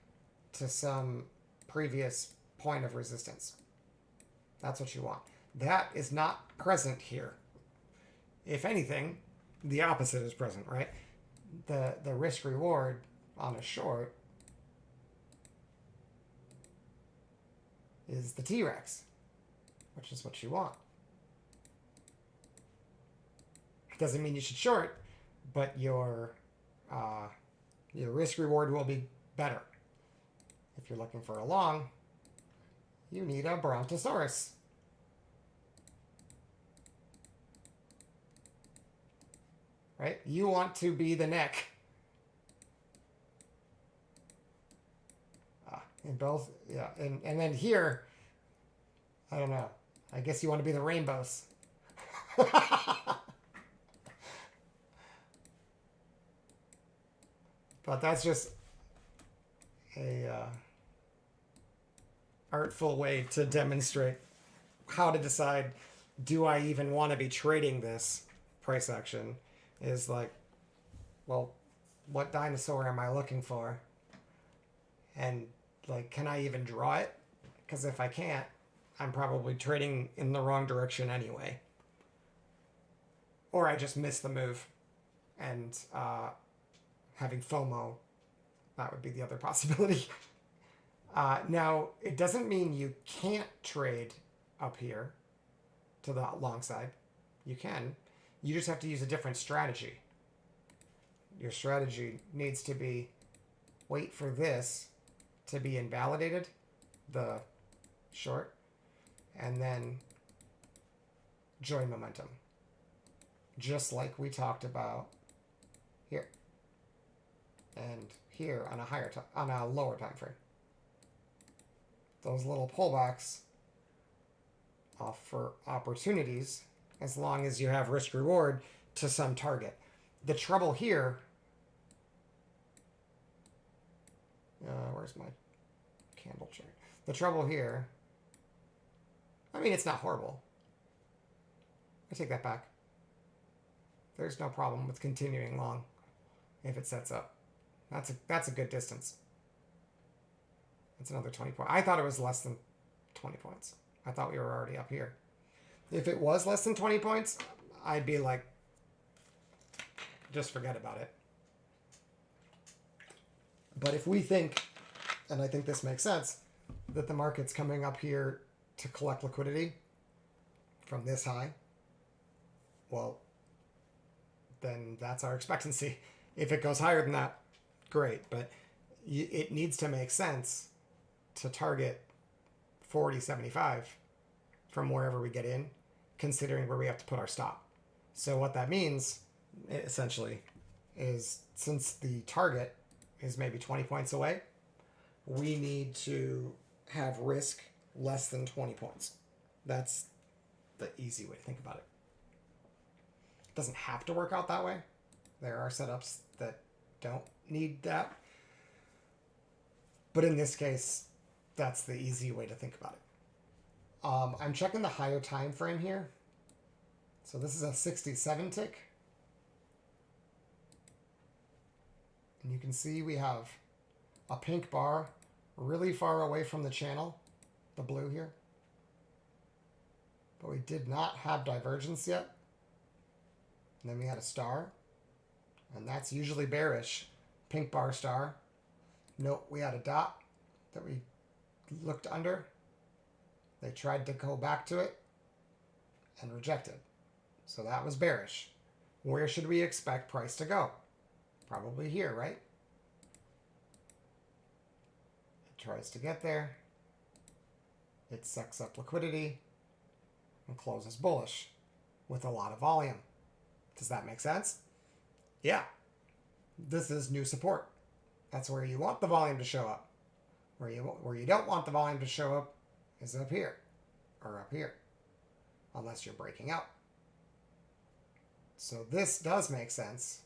to some previous point of resistance. That's what you want. That is not present here. If anything, the opposite is present, right? The risk reward on a short is the T-Rex, which is what you want. It doesn't mean you should short, but your risk reward will be better. If you're looking for a long, you need a Brontosaurus. Right? You want to be the neck. In both, yeah. And then here, I don't know. I guess you want to be the rainbows. But that's just a artful way to demonstrate how to decide, do I even want to be trading this price action? Is like, well, what dinosaur am I looking for? And like, can I even draw it? Because if I can't, I'm probably trading in the wrong direction anyway. Or I just miss the move. And having FOMO, that would be the other possibility. Now, it doesn't mean you can't trade up here to the long side. You can. You just have to use a different strategy. Your strategy needs to be wait for this to be invalidated, the short, and then join momentum. Just like we talked about here. And here on a lower time frame. Those little pullbacks offer opportunities as long as you have risk reward to some target. The trouble here, where's my candle chart? The trouble here, I mean, it's not horrible. I take that back. There's no problem with continuing long if it sets up. That's a good distance. That's another 20 points. I thought it was less than 20 points. I thought we were already up here. If it was less than 20 points, I'd be like, just forget about it. But if we think, and I think this makes sense, that the market's coming up here to collect liquidity from this high, well, then that's our expectancy. If it goes higher than that, great. But it needs to make sense to target 40.75 from wherever we get in, considering where we have to put our stop. So what that means, essentially, is since the target is maybe 20 points away, we need to have risk less than 20 points. That's the easy way to think about it. It doesn't have to work out that way. There are setups that don't need that. But in this case, that's the easy way to think about it. I'm checking the higher time frame here. So this is a 67 tick. And you can see we have a pink bar really far away from the channel, the blue here. But we did not have divergence yet. And then we had a star. And that's usually bearish. Pink bar star. Note we had a dot that we looked under. They tried to go back to it and rejected. So that was bearish. Where should we expect price to go? Probably here, right? It tries to get there. It sucks up liquidity and closes bullish with a lot of volume. Does that make sense? Yeah. This is new support. That's where you want the volume to show up. Where you don't want the volume to show up is up here or up here, unless you're breaking out. So this does make sense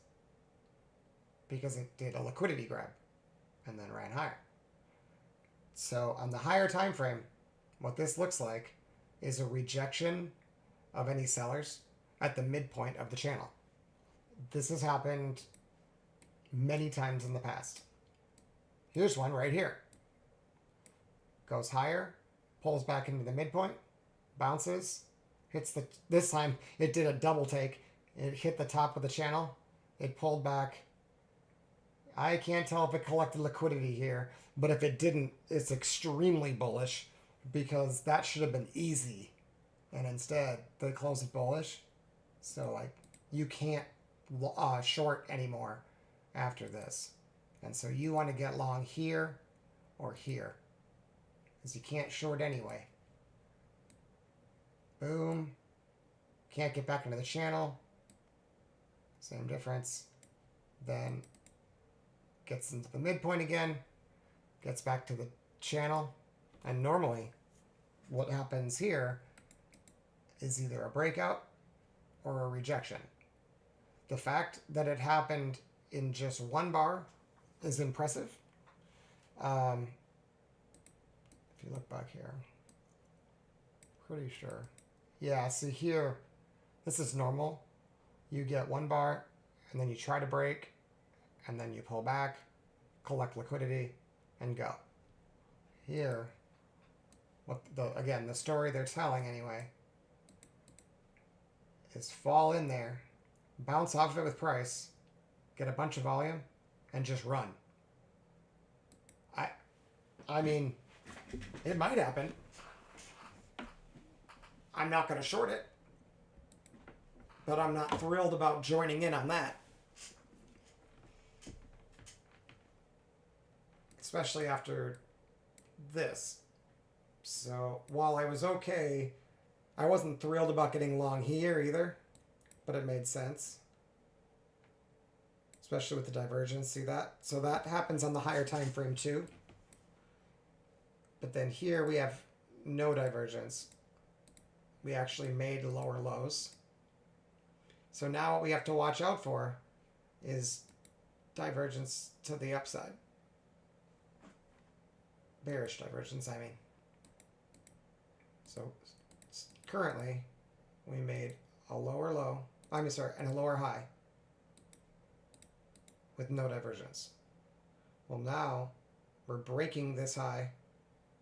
because it did a liquidity grab and then ran higher. So on the higher time frame, what this looks like is a rejection of any sellers at the midpoint of the channel. This has happened many times in the past. Here's one right here. Goes higher, pulls back into the midpoint, bounces, hits the, this time it did a double take. It hit the top of the channel. It pulled back. I can't tell if it collected liquidity here, but if it didn't, it's extremely bullish because that should have been easy. And instead, they closed it bullish. So, like, you can't short anymore after this. And so you want to get long here or here because you can't short anyway. Boom. Can't get back into the channel. Same difference. Then gets into the midpoint again. Gets back to the channel. And normally what happens here is either a breakout or a rejection. The fact that it happened in just one bar is impressive. If you look back here, pretty sure. Yeah, see here, this is normal. You get one bar, and then you try to break, and then you pull back, collect liquidity, and go. Here, again, the story they're telling anyway, is fall in there, bounce off of it with price, get a bunch of volume, and just run. I mean, it might happen. I'm not going to short it, but I'm not thrilled about joining in on that. Especially after this. So while I was okay, I wasn't thrilled about getting long here either, but it made sense. Especially with the divergence, see that? So that happens on the higher time frame too. But then here we have no divergence. We actually made lower lows. So now what we have to watch out for is divergence to the upside. Bearish divergence, I mean. So currently we made a lower low, and a lower high with no divergence. Well, now we're breaking this high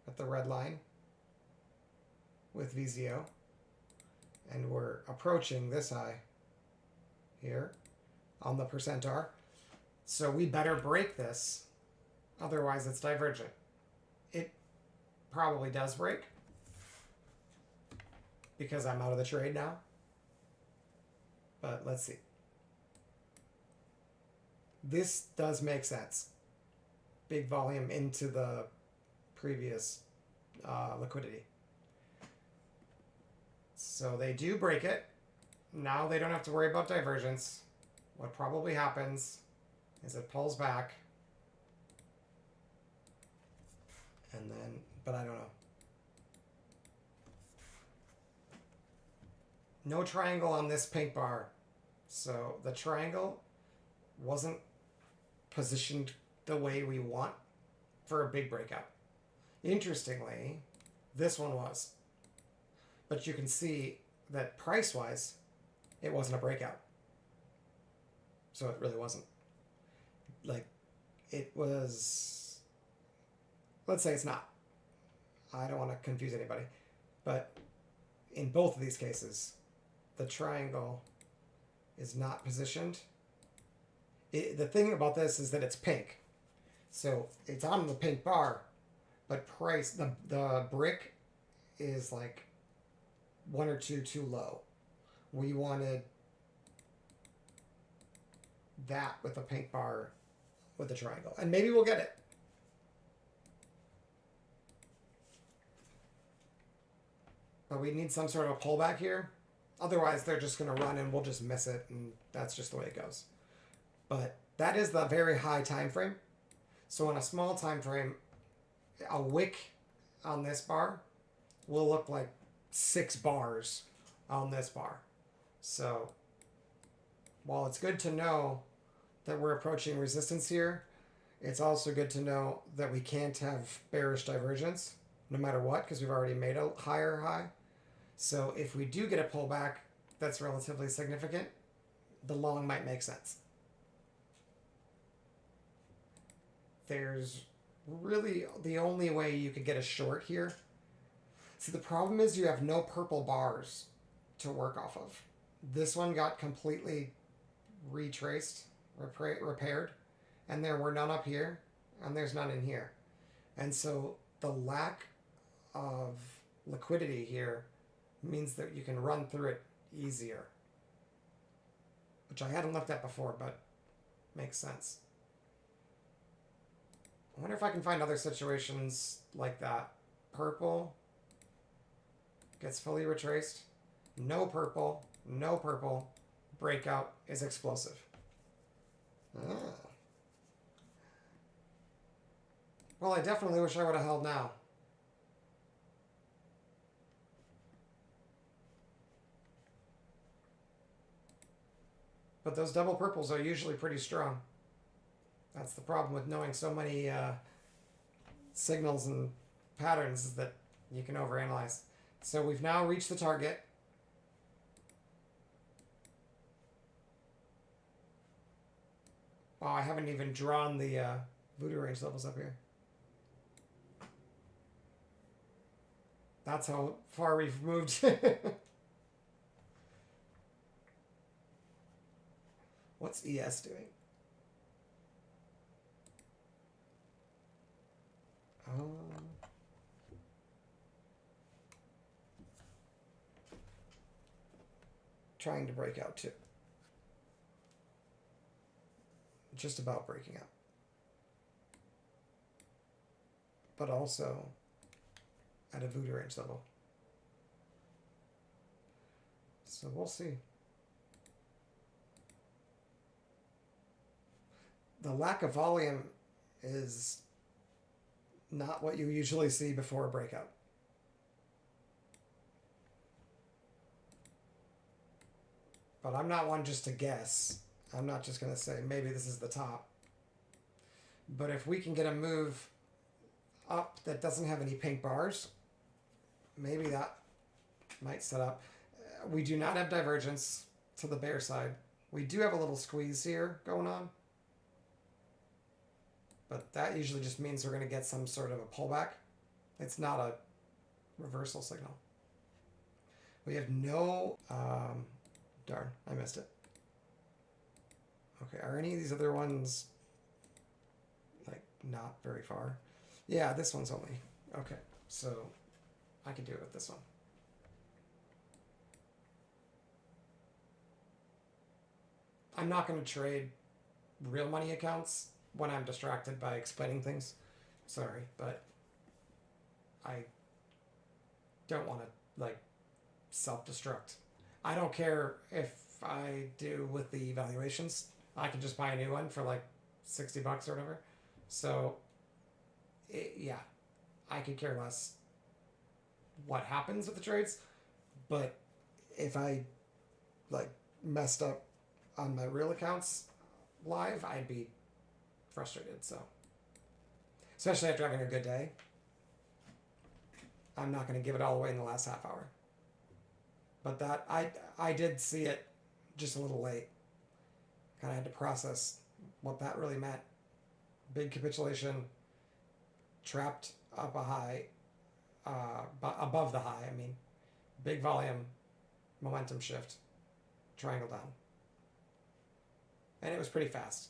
at the red line with VZO, and we're approaching this high here on the percent R. So we better break this, otherwise it's divergent. It probably does break because I'm out of the trade now, but let's see. This does make sense. Big volume into the previous liquidity. So they do break it. Now they don't have to worry about divergence. What probably happens is it pulls back. And then, but I don't know. No triangle on this pink bar. So the triangle wasn't positioned the way we want for a big breakout. Interestingly, this one was. But you can see that price-wise, it wasn't a breakout. So it really wasn't. Like, it was... Let's say it's not. I don't want to confuse anybody. But in both of these cases, the triangle is not positioned. The thing about this is that it's pink. So it's on the pink bar, but price, the brick is like one or two too low. We wanted that with a pink bar with a triangle. And maybe we'll get it. But we need some sort of a pullback here. Otherwise, they're just going to run and we'll just miss it. And that's just the way it goes. But that is the very high time frame. So on a small time frame, a wick on this bar will look like 6 bars on this bar. So while it's good to know that we're approaching resistance here, it's also good to know that we can't have bearish divergence no matter what, because we've already made a higher high. So if we do get a pullback that's relatively significant, the long might make sense. There's really the only way you could get a short here. See, the problem is you have no purple bars to work off of. This one got completely retraced, repaired, and there were none up here, and there's none in here. And so the lack of liquidity here means that you can run through it easier, which I hadn't looked at before, but makes sense. I wonder if I can find other situations like that. Purple gets fully retraced. No purple. No purple. Breakout is explosive. Ah. Well, I definitely wish I would have held now. But those double purples are usually pretty strong. That's the problem with knowing so many signals and patterns, is that you can overanalyze. So we've now reached the target. Oh, I haven't even drawn the voodoo range levels up here. That's how far we've moved. What's ES doing? Trying to break out too. Just about breaking out. But also at a voodoo range level. So we'll see. The lack of volume is not what you usually see before a breakout. But I'm not one just to guess. I'm not just going to say maybe this is the top. But if we can get a move up that doesn't have any pink bars, maybe that might set up. We do not have divergence to the bear side. We do have a little squeeze here going on. But that usually just means we're going to get some sort of a pullback. It's not a reversal signal. We have no... darn, I missed it. Okay, are any of these other ones like not very far? Yeah, this one's only... Okay, so I can do it with this one. I'm not going to trade real money accounts when I'm distracted by explaining things. Sorry, but I don't want to, like, self-destruct. I don't care if I do with the evaluations. I can just buy a new one for like $60 or whatever. So, yeah, I could care less what happens with the trades. But if I, like, messed up on my real accounts live, I'd be frustrated. So, especially after having a good day, I'm not going to give it all away in the last half hour. But that, I did see it just a little late. Kind of had to process what that really meant. Big capitulation, trapped up a high, above the high, I mean. Big volume, momentum shift, triangle down. And it was pretty fast.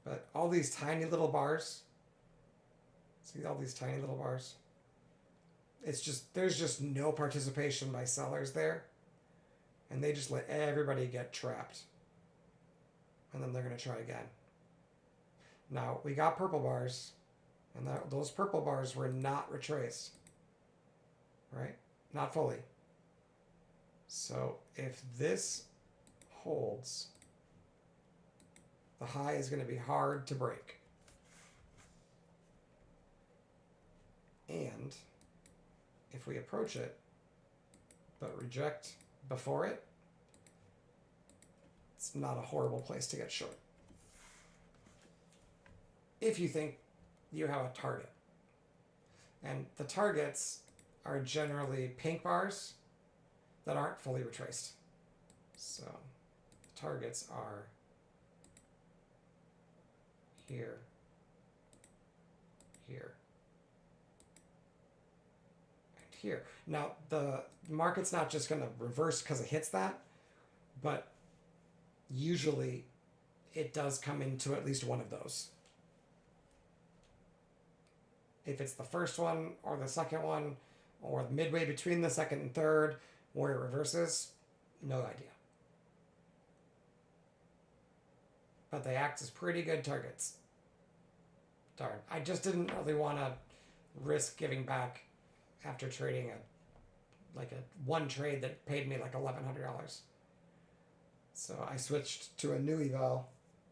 But all these tiny little bars, see all these tiny little bars? It's just, there's just no participation by sellers there. And they just let everybody get trapped. And then they're going to try again. Now, we got purple bars. And those purple bars were not retraced. Right? Not fully. So, if this holds, the high is going to be hard to break. And if we approach it, but reject before it, it's not a horrible place to get short. If you think you have a target. And the targets are generally pink bars that aren't fully retraced. So the targets are here, here, here. Now, the market's not just going to reverse because it hits that, but usually it does come into at least one of those. If it's the first one or the second one or midway between the second and third where it reverses, no idea. But they act as pretty good targets. Darn. I just didn't really want to risk giving back after trading a one trade that paid me like $1,100. So I switched to a new eval,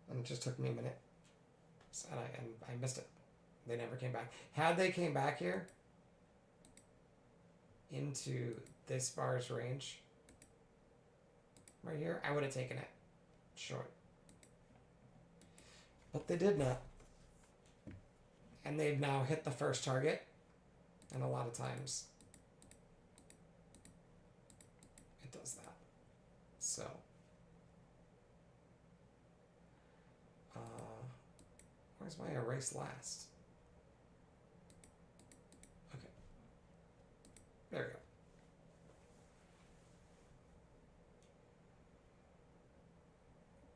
and it just took me a minute. And I missed it. They never came back. Had they came back here into this bar's range right here, I would have taken it short. But they did not. And they've now hit the first target. And a lot of times it does that. So where's my erase last? Okay. There we go.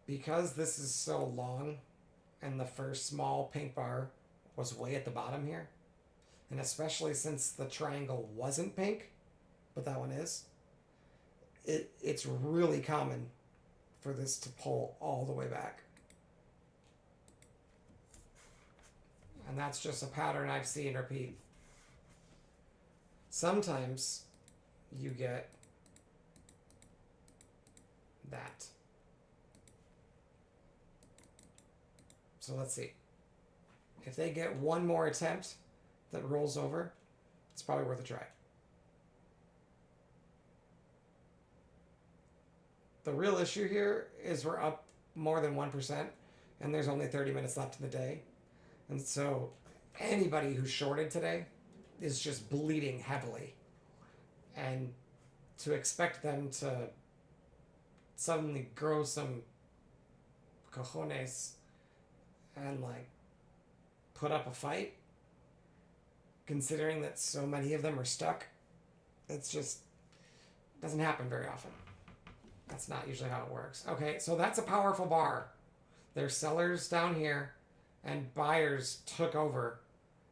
Because this is so long and the first small pink bar was way at the bottom here, and especially since the triangle wasn't pink, but that one is, it's really common for this to pull all the way back. And that's just a pattern I've seen repeat. Sometimes you get that. So let's see. If they get one more attempt that rolls over, it's probably worth a try. The real issue here is we're up more than 1%, and there's only 30 minutes left in the day. And so anybody who shorted today is just bleeding heavily. And to expect them to suddenly grow some cojones and like put up a fight, considering that so many of them are stuck, it's just doesn't happen very often. That's not usually how it works. Okay, so that's a powerful bar. There's sellers down here and buyers took over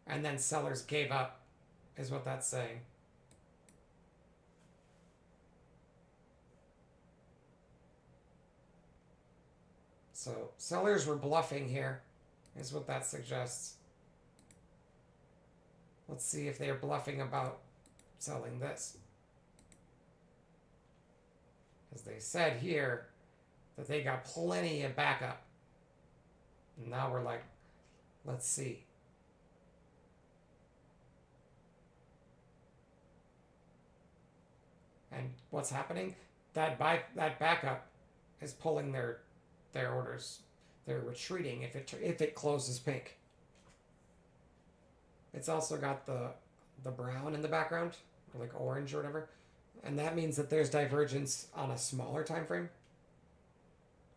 and then sellers gave up, is what that's saying. So sellers were bluffing here, is what that suggests. Let's see if they're bluffing about selling this. Because they said here that they got plenty of backup. And now we're like, let's see. And what's happening? That backup is pulling their orders. They're retreating if it closes pink. It's also got the brown in the background, or like orange or whatever, and that means that there's divergence on a smaller time frame.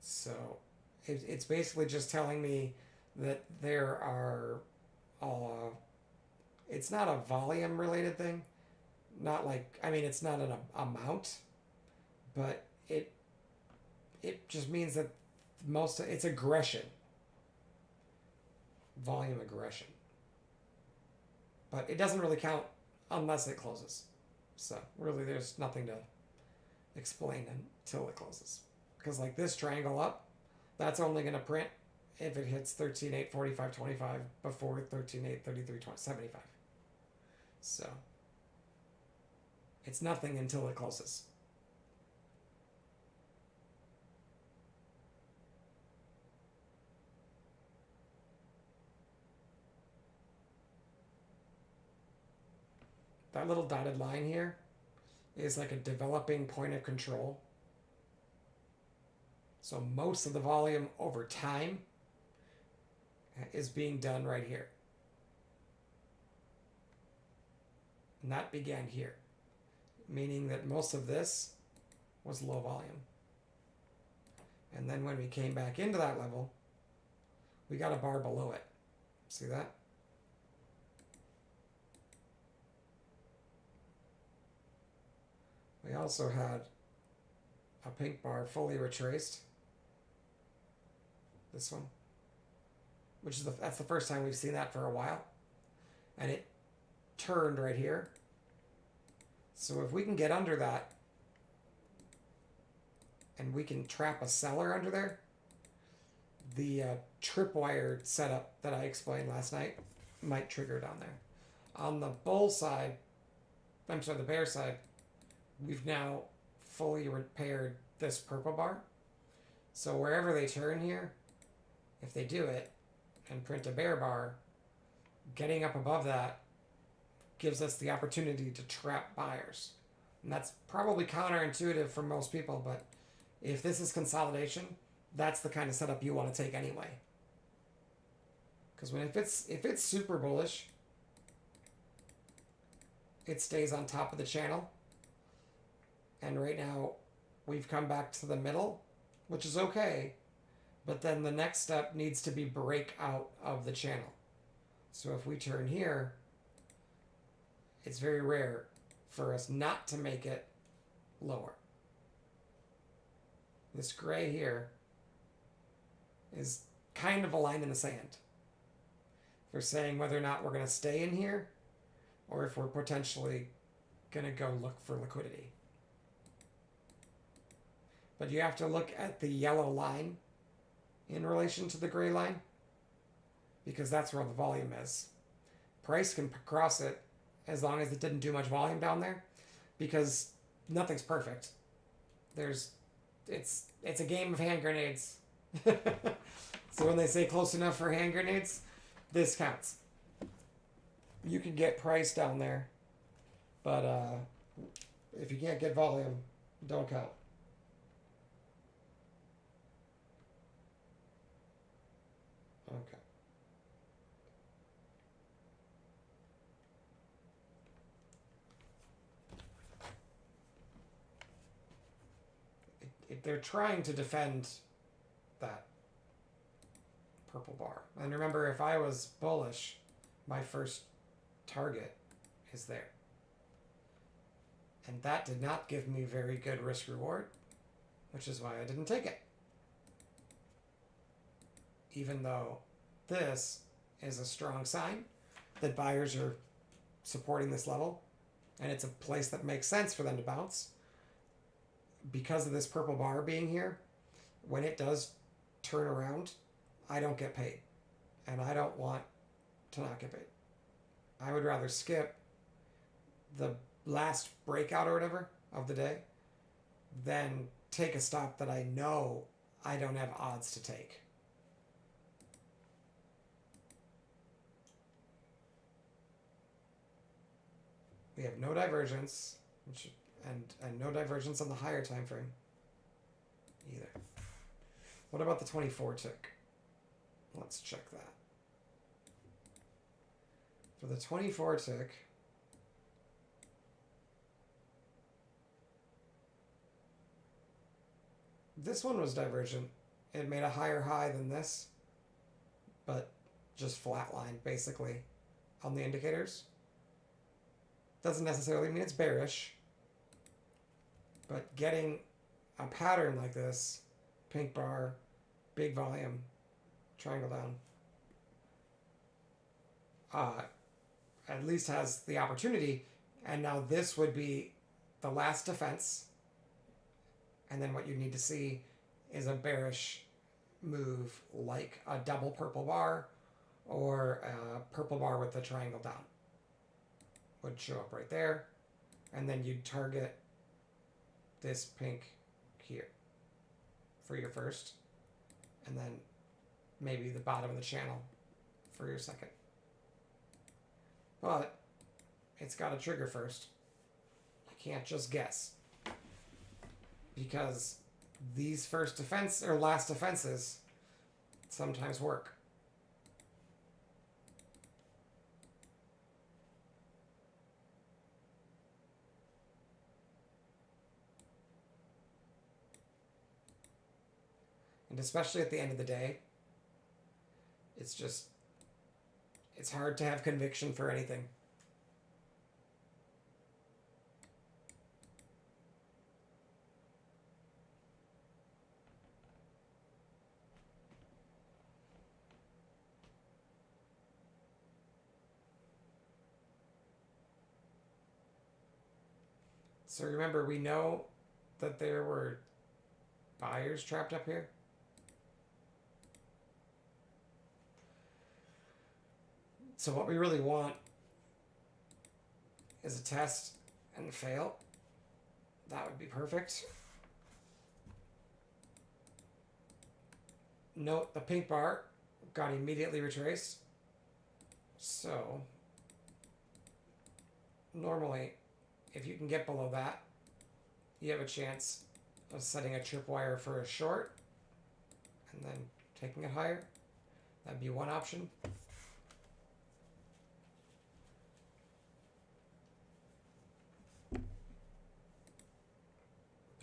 So it's basically just telling me that there are it's not a volume related thing, not like, I mean, it's not an amount, but it just means that it's aggression, volume aggression, but it doesn't really count unless it closes. So really there's nothing to explain until it closes, because like this triangle up, that's only going to print if it hits 13.8 45.25 before 13.8 33.75. So it's nothing until it closes. That little dotted line here is like a developing point of control. So most of the volume over time is being done right here. And that began here, meaning that most of this was low volume. And then when we came back into that level, we got a bar below it. See that? We also had a pink bar fully retraced. This one, which is that's the first time we've seen that for a while, and it turned right here. So if we can get under that, and we can trap a seller under there, the tripwire setup that I explained last night might trigger down there. On the bull side, I'm sorry, the bear side, we've now fully repaired this purple bar. So wherever they turn here, if they do it and print a bear bar, getting up above that gives us the opportunity to trap buyers. And that's probably counterintuitive for most people, but if this is consolidation, that's the kind of setup you want to take anyway. Because if it's super bullish, it stays on top of the channel. And right now, we've come back to the middle, which is okay. But then the next step needs to be break out of the channel. So if we turn here, it's very rare for us not to make it lower. This gray here is kind of a line in the sand. We're saying whether or not we're going to stay in here or if we're potentially going to go look for liquidity. But you have to look at the yellow line in relation to the gray line because that's where the volume is. Price can cross it as long as it didn't do much volume down there because nothing's perfect. It's a game of hand grenades. So when they say close enough for hand grenades, this counts. You can get price down there, but if you can't get volume, don't count. Okay. They're trying to defend that purple bar. And remember, if I was bullish, my first target is there. And that did not give me very good risk reward, which is why I didn't take it. Even though this is a strong sign that buyers are supporting this level, and it's a place that makes sense for them to bounce. Because of this purple bar being here, when it does turn around, I don't get paid. And I don't want to not get paid. I would rather skip the last breakout or whatever of the day than take a stop that I know I don't have odds to take. We have no divergence, and no divergence on the higher time frame either. What about the 24 tick? Let's check that. For the 24 tick, this one was divergent. It made a higher high than this, but just flatlined basically on the indicators. Doesn't necessarily mean it's bearish, but getting a pattern like this, pink bar, big volume, triangle down, at least has the opportunity. And now this would be the last defense. And then what you need to see is a bearish move like a double purple bar or a purple bar with the triangle down. Would show up right there. And then you'd target this pink here for your first. And then maybe the bottom of the channel for your second. But it's got to trigger first. I can't just guess. Because these first defense or last defenses sometimes work. And especially at the end of the day, it's hard to have conviction for anything. So remember, we know that there were buyers trapped up here. So what we really want is a test and fail. That would be perfect. Note the pink bar got immediately retraced. So normally, if you can get below that, you have a chance of setting a tripwire for a short and then taking it higher. That'd be one option. But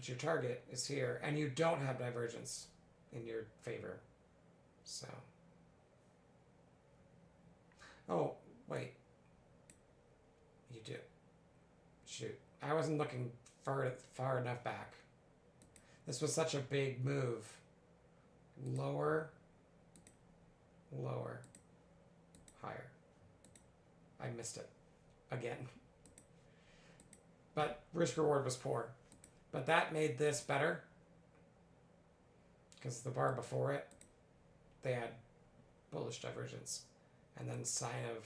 your target is here, and you don't have divergence in your favor. So. Oh, wait. You do. Shoot. I wasn't looking far enough back. This was such a big move. Lower. Lower. Higher. I missed it. Again. But risk reward was poor. But that made this better. Because the bar before it, they had bullish divergence. And then sign of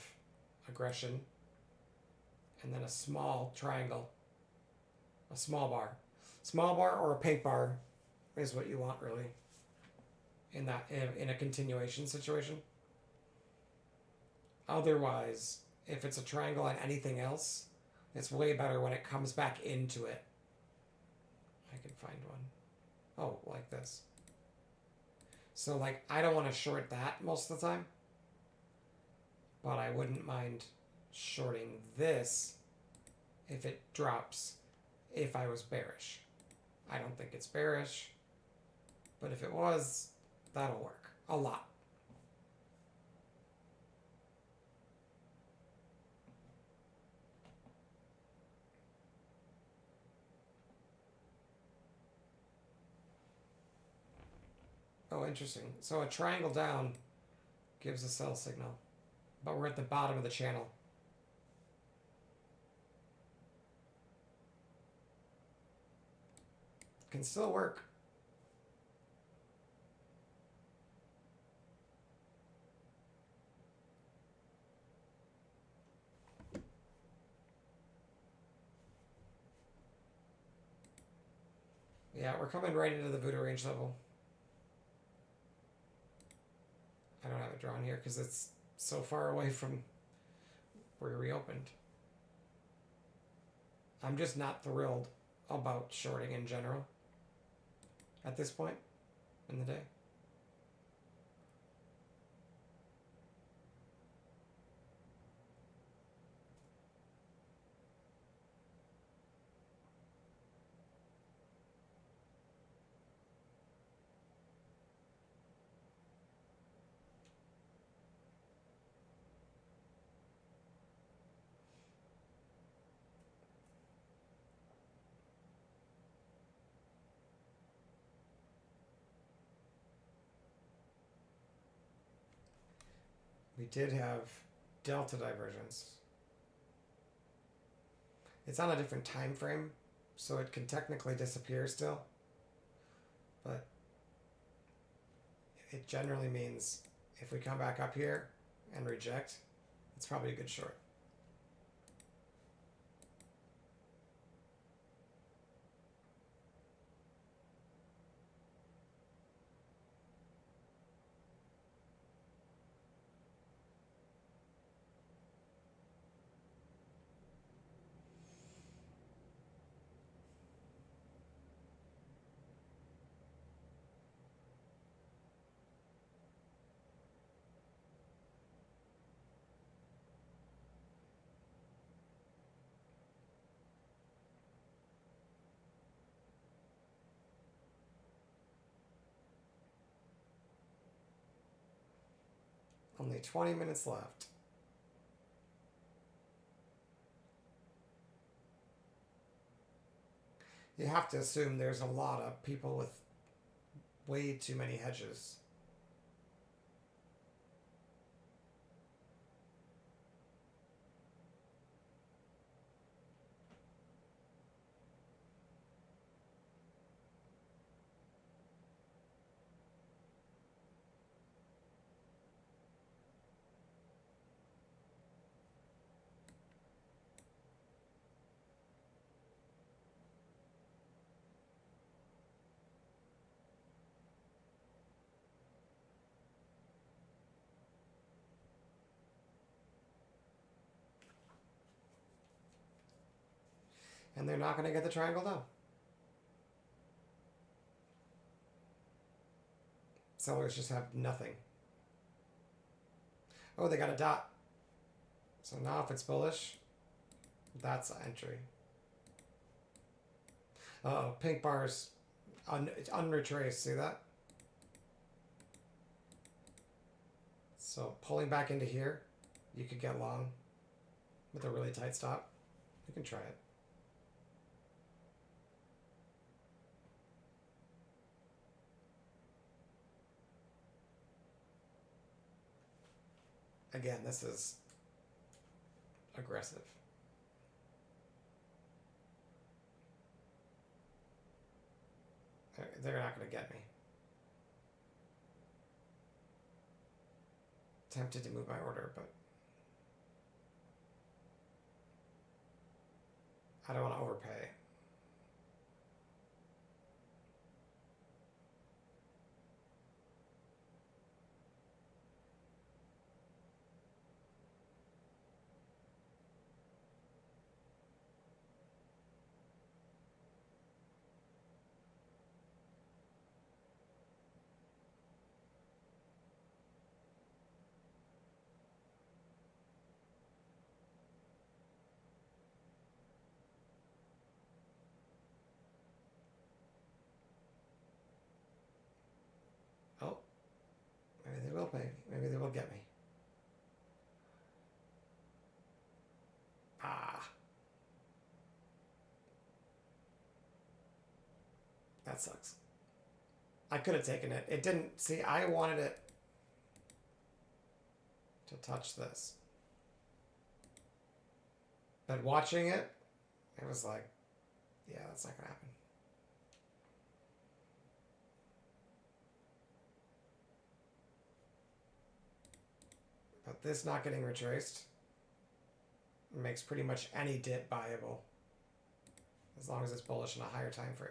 aggression. And then a small triangle. A small bar. Small bar or a pink bar is what you want, really. In a continuation situation. Otherwise, if it's a triangle on anything else, it's way better when it comes back into it. I can find one. Oh, like this. So, like, I don't want to short that most of the time. But I wouldn't mind shorting this if it drops if I was bearish. I don't think it's bearish. But if it was, that'll work. A lot. Oh, interesting. So a triangle down gives a sell signal. But we're at the bottom of the channel. Can still work. Yeah, we're coming right into the Voodoo range level. I don't have it drawn here because it's so far away from where we reopened. I'm just not thrilled about shorting in general at this point in the day. We did have delta divergence. It's on a different time frame, so it can technically disappear still. But it generally means if we come back up here and reject, it's probably a good short. Only 20 minutes left. You have to assume there's a lot of people with way too many hedges. And they're not going to get the triangle down. Sellers just have nothing. Oh, they got a dot. So now if it's bullish, that's an entry. Uh-oh, pink bars, it's unretraced, see that? So pulling back into here, you could get long with a really tight stop. You can try it. Again, this is aggressive. They're not going to get me. Tempted to move my order, but I don't want to overpay. Oh, maybe they will pay me. Maybe they will get me. Ah. That sucks. I could have taken it. It didn't. See, I wanted it to touch this. But watching it, it was like, yeah, that's not going to happen. But this not getting retraced makes pretty much any dip viable as long as it's bullish in a higher time frame.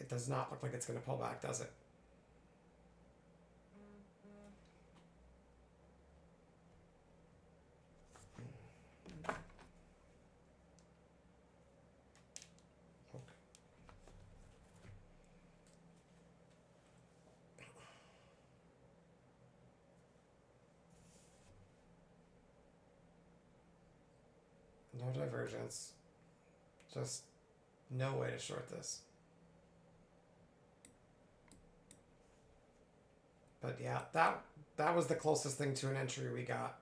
It does not look like it's going to pull back, does it? No divergence. Just no way to short this. But yeah, that was the closest thing to an entry we got.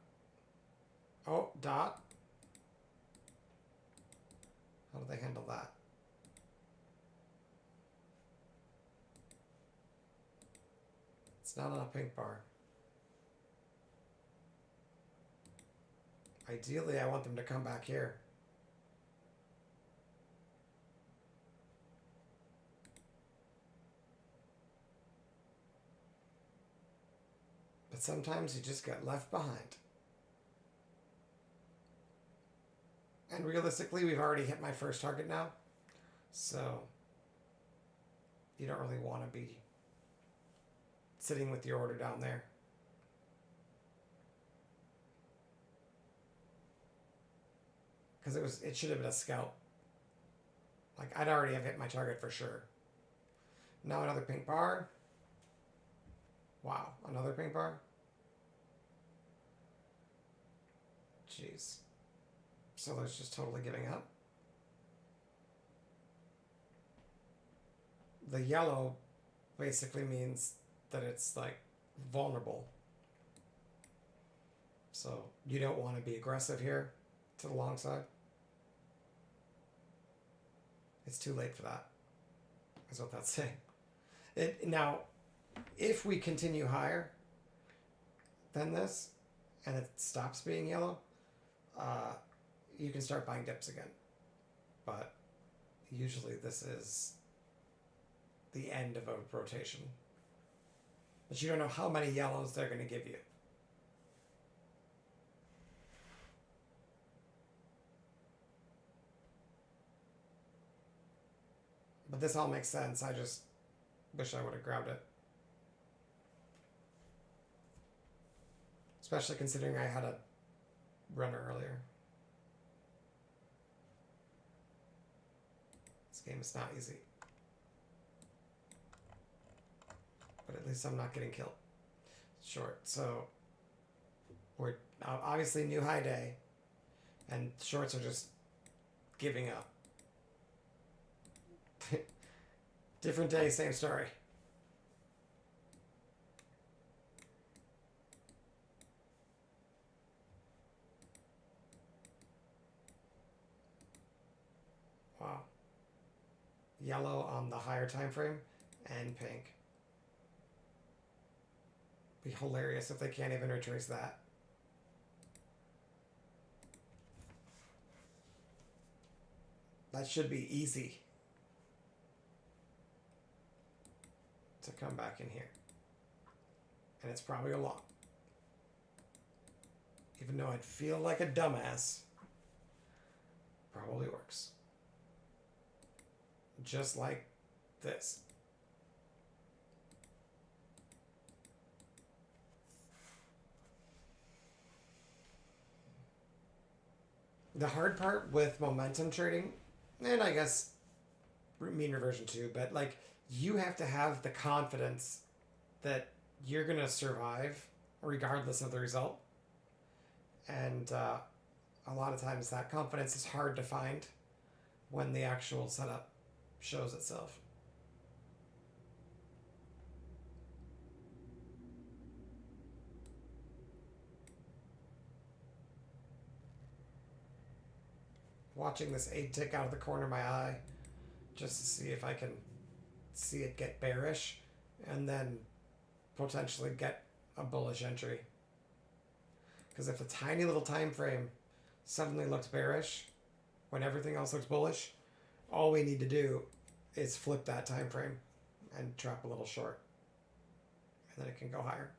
Oh, dot. How do they handle that? It's not on a pink bar. Ideally, I want them to come back here. But sometimes you just get left behind. And realistically, we've already hit my first target now. So you don't really want to be sitting with your order down there. Because it should have been a scalp. Like, I'd already have hit my target for sure. Now another pink bar. Wow, another pink bar? Jeez. Seller's just totally giving up. The yellow basically means that it's like vulnerable. So you don't want to be aggressive here to the long side. It's too late for that, is what that's saying. Now, if we continue higher than this, and it stops being yellow, you can start buying dips again. But usually this is the end of a rotation. but you don't know how many yellows they're going to give you. But this all makes sense. I just wish I would have grabbed it. Especially considering I had a runner earlier. This game is not easy. But at least I'm not getting killed. Short. So we're obviously new high day. And shorts are just giving up. Different day, same story. Wow. Yellow on the higher time frame and pink. Be hilarious if they can't even retrace that. That should be easy to come back in here. And it's probably a long. Even though I'd feel like a dumbass, probably works. Just like this. The hard part with momentum trading, and I guess mean reversion too, but like you have to have the confidence that you're going to survive regardless of the result. And a lot of times that confidence is hard to find when the actual setup shows itself. Watching this 8 tick out of the corner of my eye just to see if I can see it get bearish and then potentially get a bullish entry. Because if a tiny little time frame suddenly looks bearish when everything else looks bullish, all we need to do is flip that time frame and trap a little short. And then it can go higher.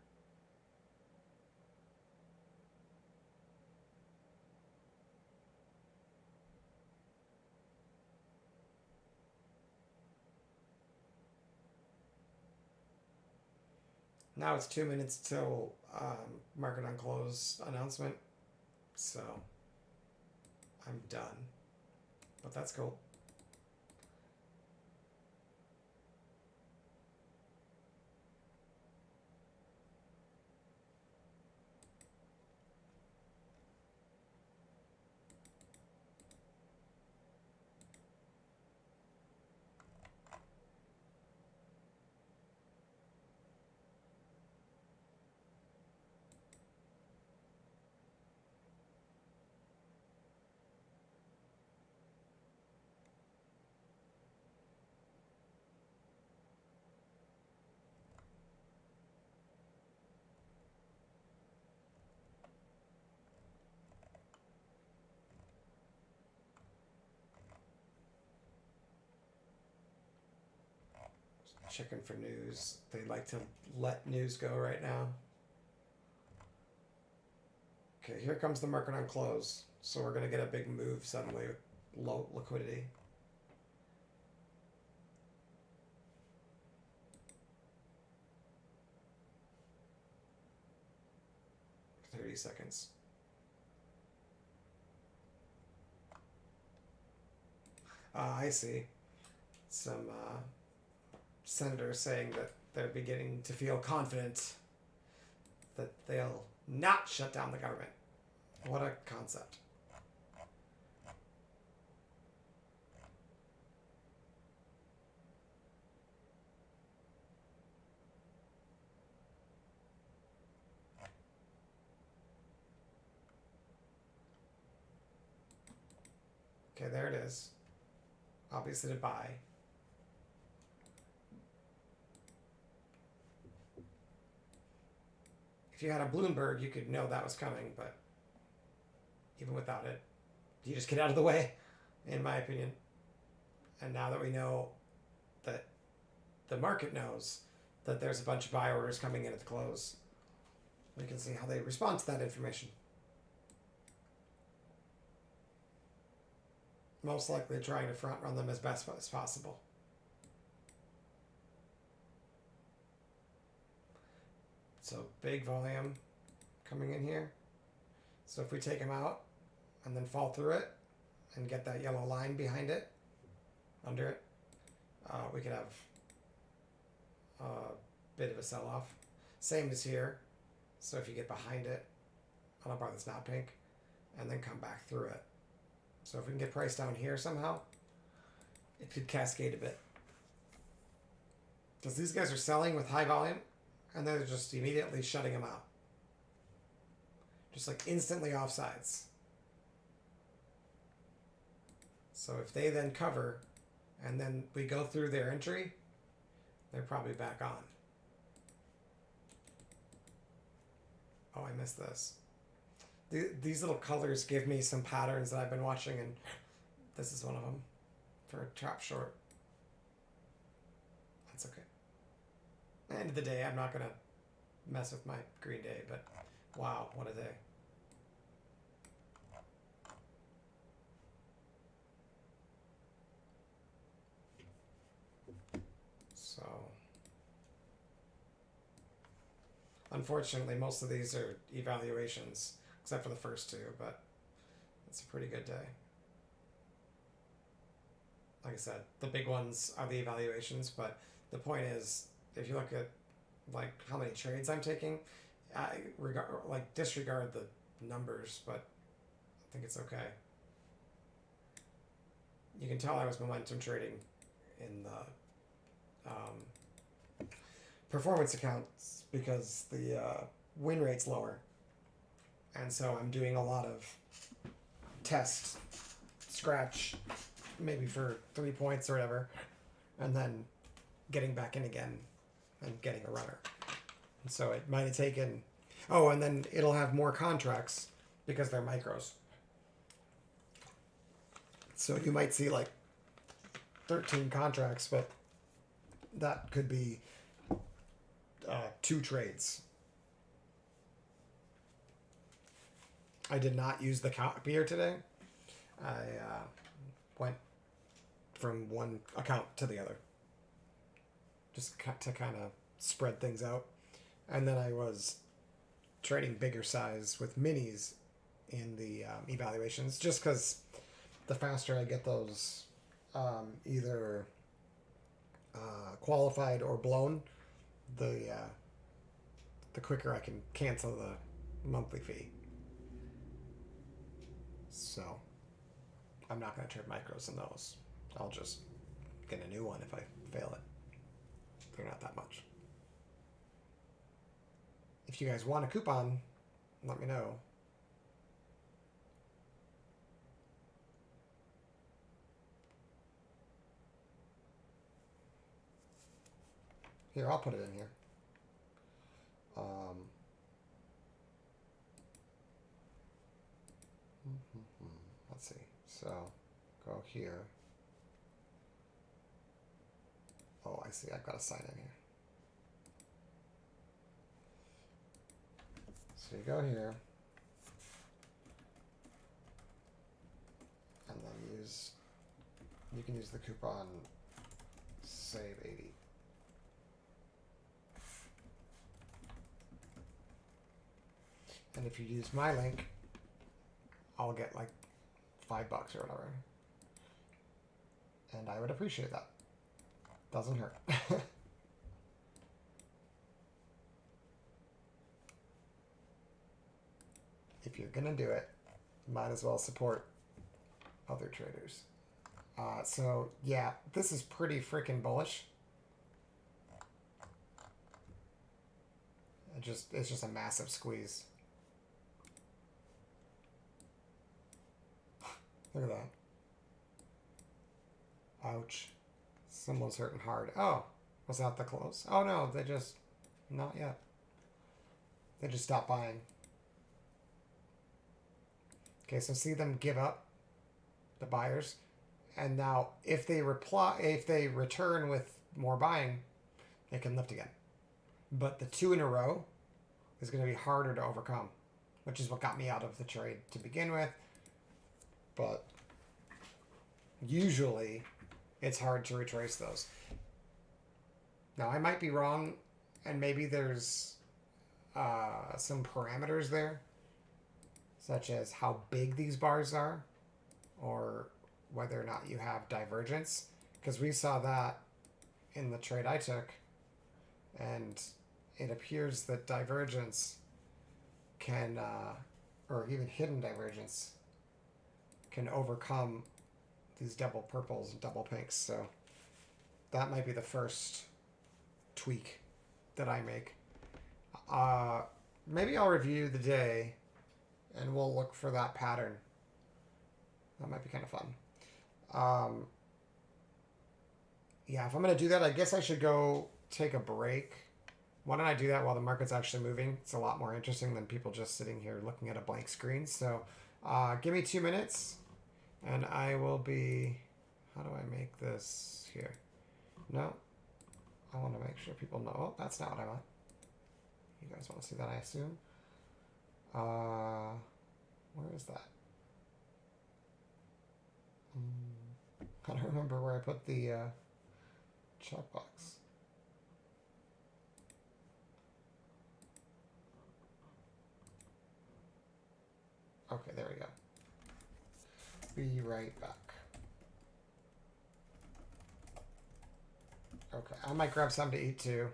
Now it's 2 minutes till market on close announcement. So I'm done. But that's cool. Checking for news. They like to let news go right now. Okay, here comes the market on close. So we're going to get a big move suddenly with low liquidity. For 30 seconds. I see. Some senators saying that they're beginning to feel confident that they'll not shut down the government. What a concept. Okay, there it is. Obviously to buy. If you had a Bloomberg, you could know that was coming, but even without it, you just get out of the way, in my opinion. And now that we know that the market knows that there's a bunch of buy orders coming in at the close. We can see how they respond to that information. Most likely trying to front run them as best as possible. So big volume coming in here. So if we take them out and then fall through it and get that yellow line behind it, under it, we could have a bit of a sell-off. Same as here. So if you get behind it on a bar that's not pink and then come back through it. So if we can get price down here somehow, it could cascade a bit. Because these guys are selling with high volume and they're just immediately shutting them out. Just like instantly offsides. So if they then cover and then we go through their entry, they're probably back on. Oh, I missed this. These little colors give me some patterns that I've been watching, and this is one of them for a trap short. That's okay. At the end of the day, I'm not going to mess with my green day, but wow, what a day. So, unfortunately, most of these are evaluations, except for the first two, but it's a pretty good day. Like I said, the big ones are the evaluations, but the point is, if you look at like how many trades I'm taking, I disregard the numbers, but I think it's okay. You can tell I was momentum trading in the performance accounts because the win rate's lower. And so I'm doing a lot of test, scratch, maybe for 3 points or whatever, and then getting back in again and getting a runner. And so it might have taken... Oh, and then it'll have more contracts because they're micros. So you might see like 13 contracts, but that could be 2 trades. I did not use the copier today. I went from one account to the other. Just to kind of spread things out. And then I was trading bigger size with minis in the evaluations, just because the faster I get those either qualified or blown, the quicker I can cancel the monthly fee. So I'm not going to trade micros in those. I'll just get a new one if I fail it. They're not that much. If you guys want a coupon, let me know. Here, I'll put it in here. Let's see. So, go here. Oh, I see. I've got to sign in here. So you go here. And then you can use the coupon save 80. And if you use my link, I'll get like $5 or whatever. And I would appreciate that. Doesn't hurt. If you're gonna do it, might as well support other traders. So yeah, this is pretty freaking bullish. It's just a massive squeeze. Look at that. Ouch. Someone's hurting hard. Oh, was that the close? Oh no, they just... Not yet. They just stopped buying. Okay, so see them give up, the buyers. And now, if they return with more buying, it can lift again. but the two in a row is going to be harder to overcome, which is what got me out of the trade to begin with. But usually it's hard to retrace those. Now, I might be wrong, and maybe there's some parameters there, such as how big these bars are, or whether or not you have divergence, because we saw that in the trade I took, and it appears that divergence can, or even hidden divergence, can overcome these double purples and double pinks. So that might be the first tweak that I make. Maybe I'll review the day and we'll look for that pattern. That might be kind of fun. Yeah, if I'm going to do that, I guess I should go take a break. Why don't I do that while the market's actually moving? It's a lot more interesting than people just sitting here looking at a blank screen. So give me 2 minutes and I will be... How do I make this here? No. I want to make sure people know. Oh, that's not what I want. You guys want to see that, I assume? Where is that? I don't remember where I put the chat box. Okay, there we go. Be right back. Okay, I might grab something to eat too,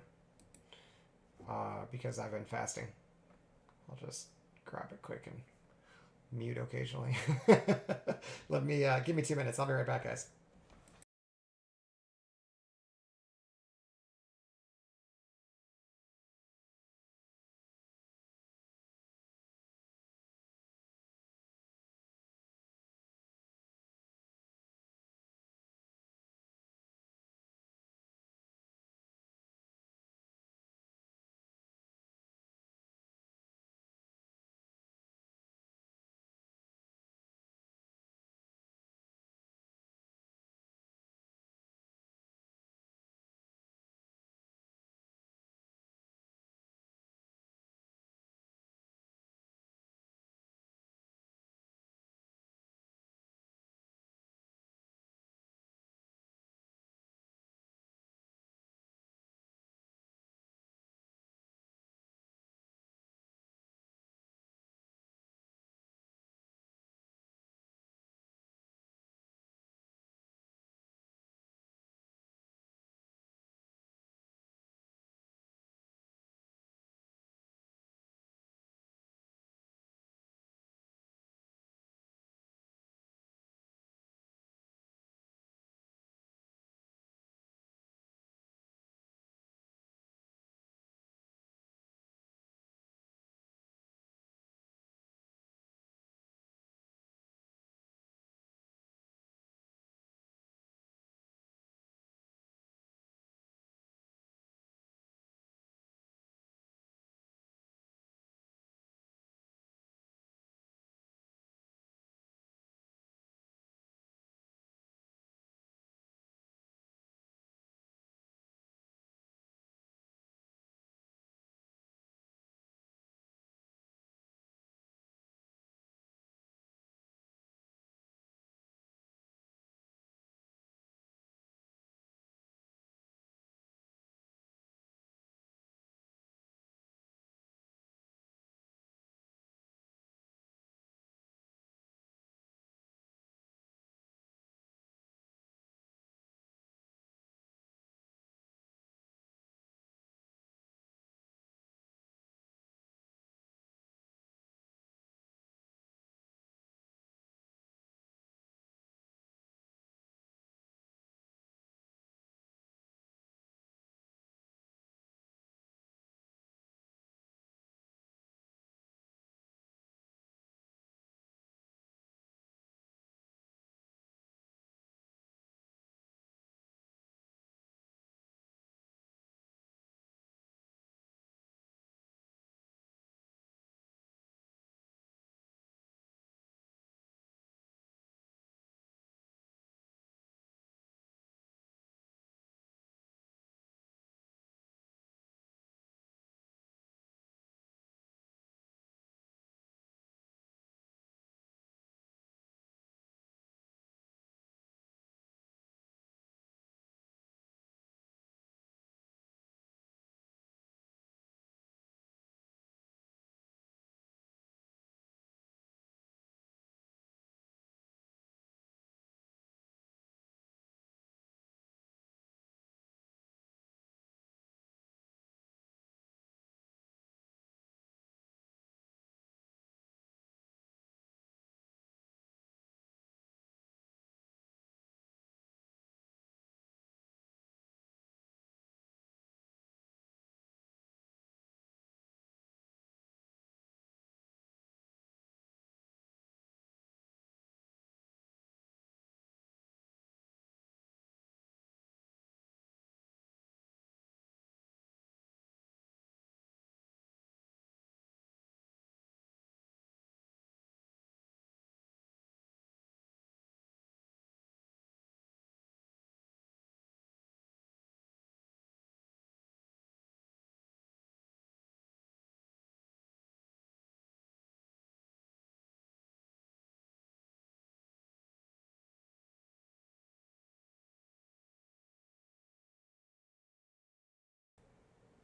because I've been fasting. I'll just grab it quick and mute occasionally. Let me give me 2 minutes. I'll be right back, guys.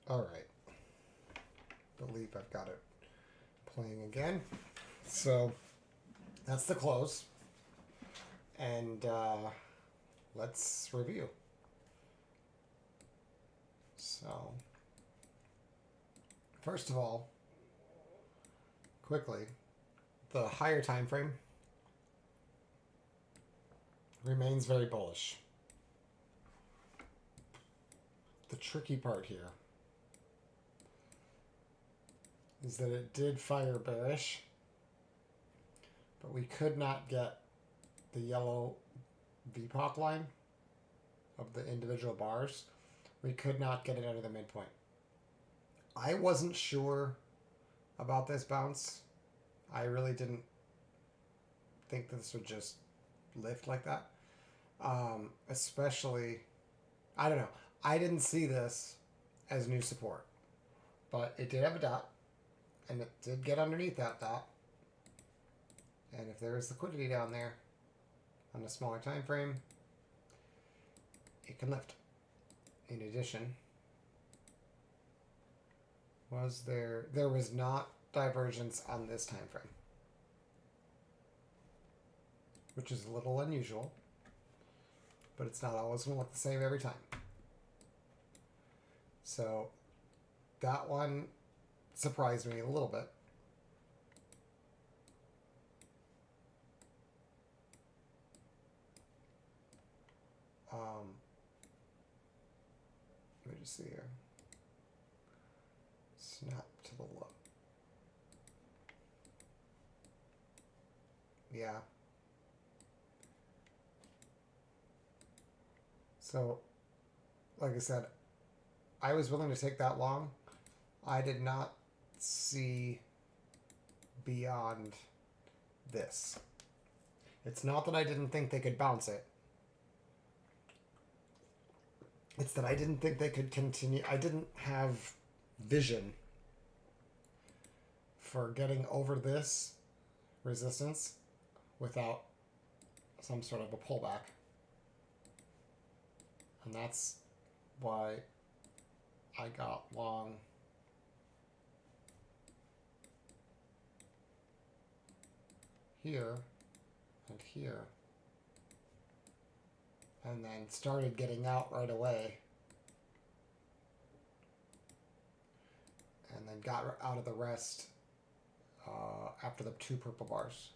All right. Believe I've got it playing again. So that's the close. And let's review. So, first of all, quickly, the higher time frame remains very bullish. The tricky part here is that it did fire bearish, but we could not get the yellow VPOC line of the individual bars. We could not get it under the midpoint. I wasn't sure about this bounce. I really didn't think this would just lift like that. Especially, I don't know. I didn't see this as new support, but it did have a dot, and it did get underneath that dot. And if there is liquidity down there on a smaller time frame, it can lift. In addition, there was not divergence on this time frame, which is a little unusual, but it's not always going to look the same every time. So that one surprised me a little bit. Let me just see here. Snap to the low. Yeah. So, like I said, I was willing to take that long. I did not see beyond this. It's not that I didn't think they could bounce it. It's that I didn't think they could continue. I didn't have vision for getting over this resistance without some sort of a pullback. And that's why I got long here and here, and then started getting out right away, and then got out of the rest after the two purple bars.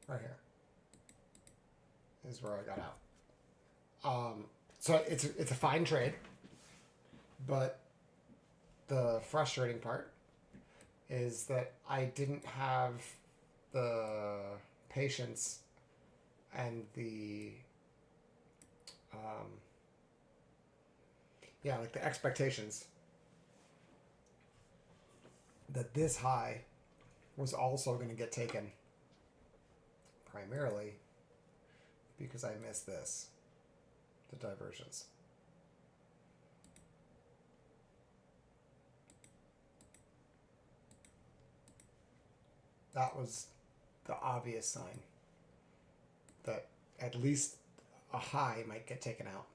Right here is where I got out. So it's a fine trade, but the frustrating part is that I didn't have the patience and the like the expectations that this high was also going to get taken, primarily because I missed this, the divergence. That was the obvious sign that at least a high might get taken out.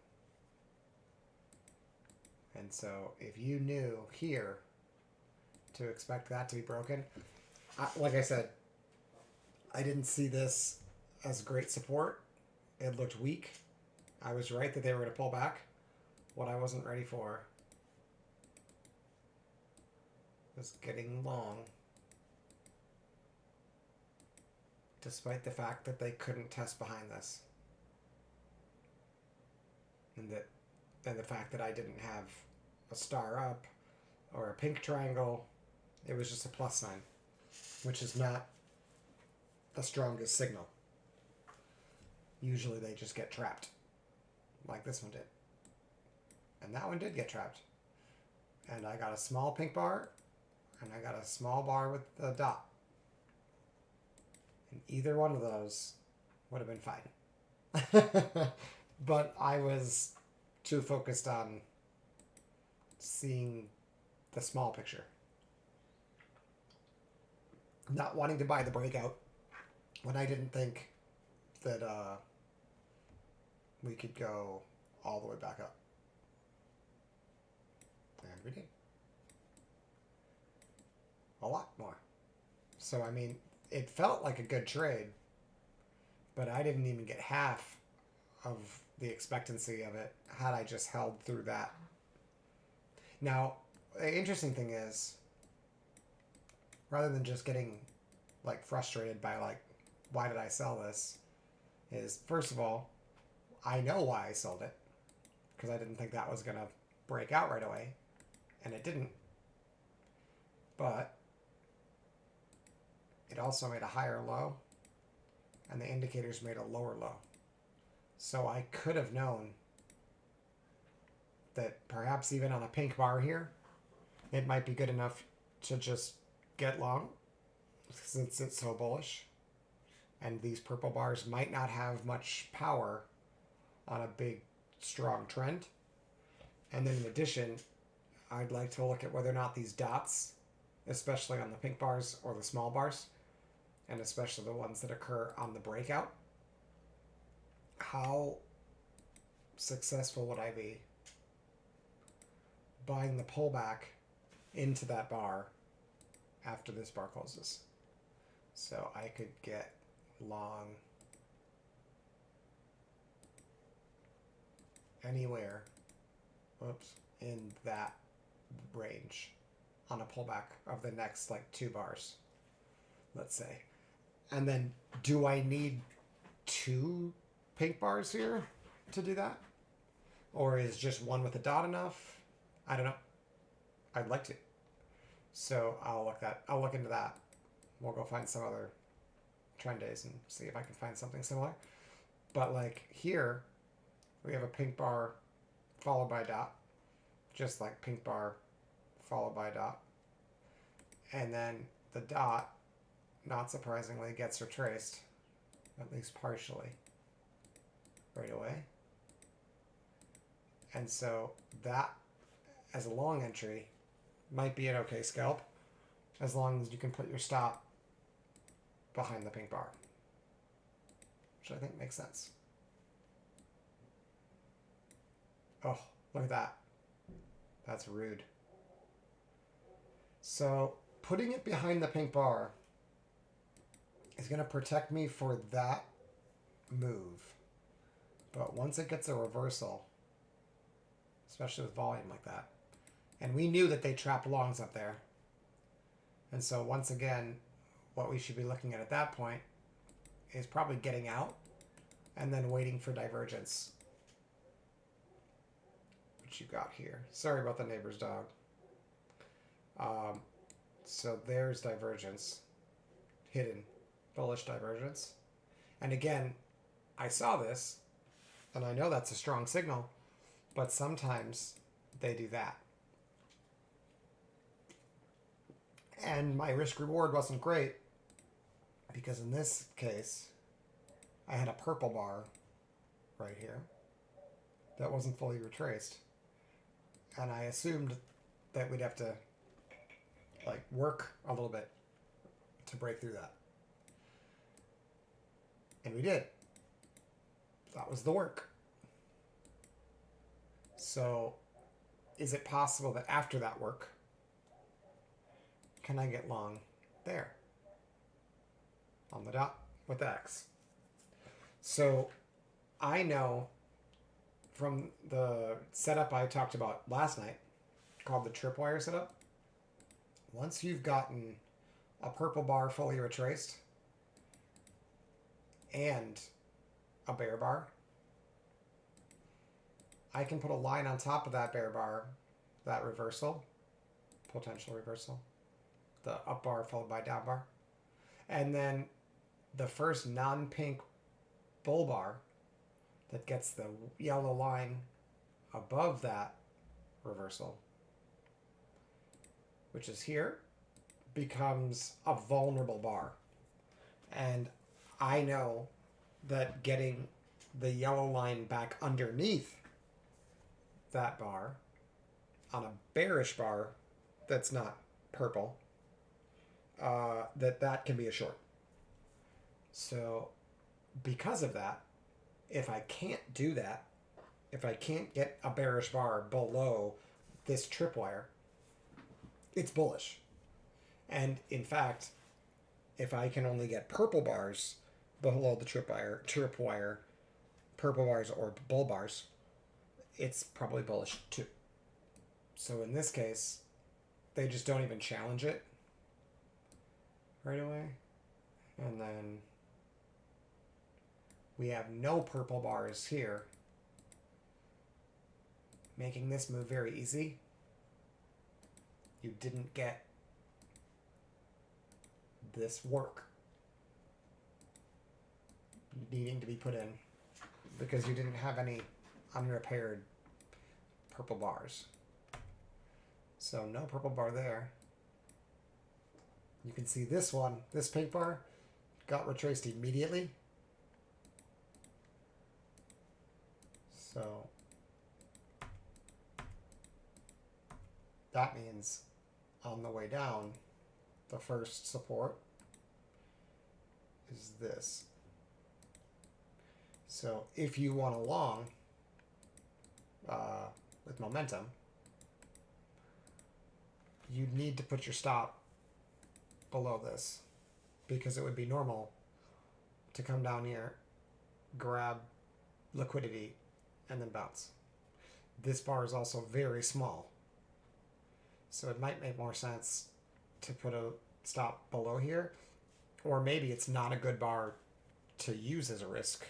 And so if you knew here to expect that to be broken, like I said, I didn't see this as great support. It looked weak. I was right that they were going to pull back. What I wasn't ready for was getting long, despite the fact that they couldn't test behind this. And the fact that I didn't have a star up or a pink triangle, it was just a plus sign, which is not the strongest signal. Usually they just get trapped, like this one did. And that one did get trapped. And I got a small pink bar, and I got a small bar with a dot. And either one of those would have been fine. But I was too focused on seeing the small picture. Not wanting to buy the breakout when I didn't think that we could go all the way back up. And we did. a lot more. So, I mean, it felt like a good trade, but I didn't even get half of the expectancy of it had I just held through that. Now, the interesting thing is, rather than just getting like frustrated by like, why did I sell this? Is first of all, I know why I sold it because I didn't think that was gonna break out right away, and it didn't. But it also made a higher low, and the indicators made a lower low. So I could have known that perhaps even on a pink bar here, it might be good enough to just get long since it's so bullish. And these purple bars might not have much power on a big, strong trend. And then in addition, I'd like to look at whether or not these dots, especially on the pink bars or the small bars, and especially the ones that occur on the breakout, how successful would I be buying the pullback into that bar after this bar closes? So I could get long anywhere, in that range on a pullback of the next like 2 bars, let's say. And then do I need 2 pink bars here to do that? Or is just one with a dot enough? I don't know. I'd like to. So I'll look into that. We'll go find some other trend days and see if I can find something similar. But like here, we have a pink bar followed by a dot, just like pink bar followed by a dot. And then the dot, not surprisingly, gets retraced, at least partially, right away. And so that, as a long entry, might be an okay scalp, as long as you can put your stop behind the pink bar, which I think makes sense. Oh, look at that. That's rude. So putting it behind the pink bar is going to protect me for that move. But once it gets a reversal, especially with volume like that, and we knew that they trapped longs up there. And so once again, what we should be looking at that point is probably getting out and then waiting for divergence, which you got here. Sorry about the neighbor's dog. So there's divergence, hidden bullish divergence. And again, I saw this, and I know that's a strong signal, but sometimes they do that. And my risk reward wasn't great because in this case, I had a purple bar right here that wasn't fully retraced. And I assumed that we'd have to like work a little bit to break through that. And we did. That was the work. So is it possible that after that work, can I get long there on the dot with X? So I know from the setup I talked about last night called the tripwire setup, once you've gotten a purple bar fully retraced and a bear bar, I can put a line on top of that bear bar, that reversal, potential reversal, the up bar followed by down bar, and then the first non-pink bull bar that gets the yellow line above that reversal, which is here, becomes a vulnerable bar. And I know that getting the yellow line back underneath that bar on a bearish bar that's not purple, that can be a short. So because of that, if I can't do that, if I can't get a bearish bar below this tripwire, it's bullish. And in fact, if I can only get purple bars below the tripwire, purple bars or bull bars, it's probably bullish too. So in this case, they just don't even challenge it right away. And then we have no purple bars here, making this move very easy. You didn't get this work needing to be put in because you didn't have any unrepaired purple bars. So no purple bar there. You can see this one, this pink bar, got retraced immediately. So that means on the way down, the first support is this. So if you want a long with momentum, you need to put your stop below this because it would be normal to come down here, grab liquidity, and then bounce. This bar is also very small, so it might make more sense to put a stop below here, or maybe it's not a good bar to use as a risk.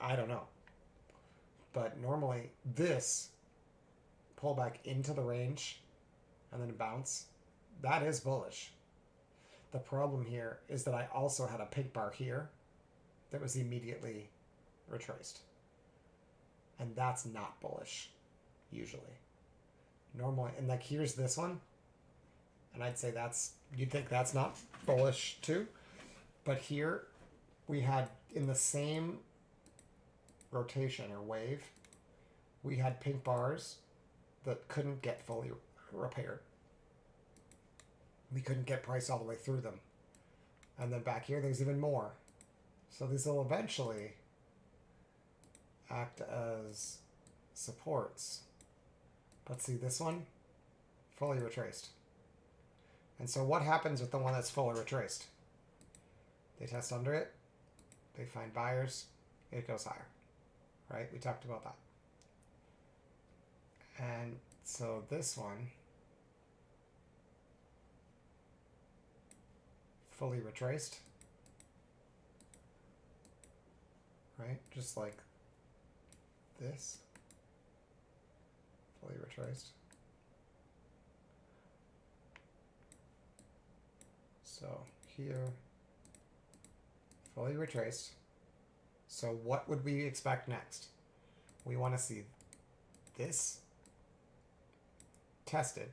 I don't know. But normally this pull back into the range and then bounce, that is bullish. The problem here is that I also had a pink bar here that was immediately retraced. And that's not bullish, usually. Normally, and like here's this one, and I'd say that's, you'd think that's not bullish too. But here we had in the same rotation or wave, we had pink bars that couldn't get fully repaired. We couldn't get price all the way through them. And then back here, there's even more. So these will eventually act as supports. But see this one? Fully retraced. And so what happens with the one that's fully retraced? They test under it. They find buyers. It goes higher. Right? We talked about that. And so this one, fully retraced, right? Just like this, fully retraced. So here, fully retraced. So what would we expect next? We want to see this tested.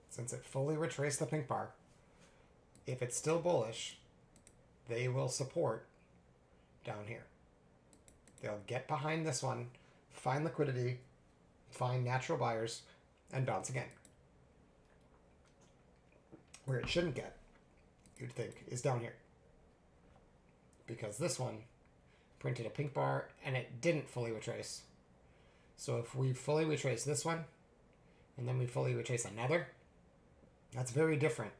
Since it fully retraced the pink bar, if it's still bullish, they will support down here. They'll get behind this one, find liquidity, find natural buyers, and bounce again. Where it shouldn't get, you'd think, is down here. Because this one printed a pink bar and it didn't fully retrace. So if we fully retrace this one, and then we fully retrace another, that's very different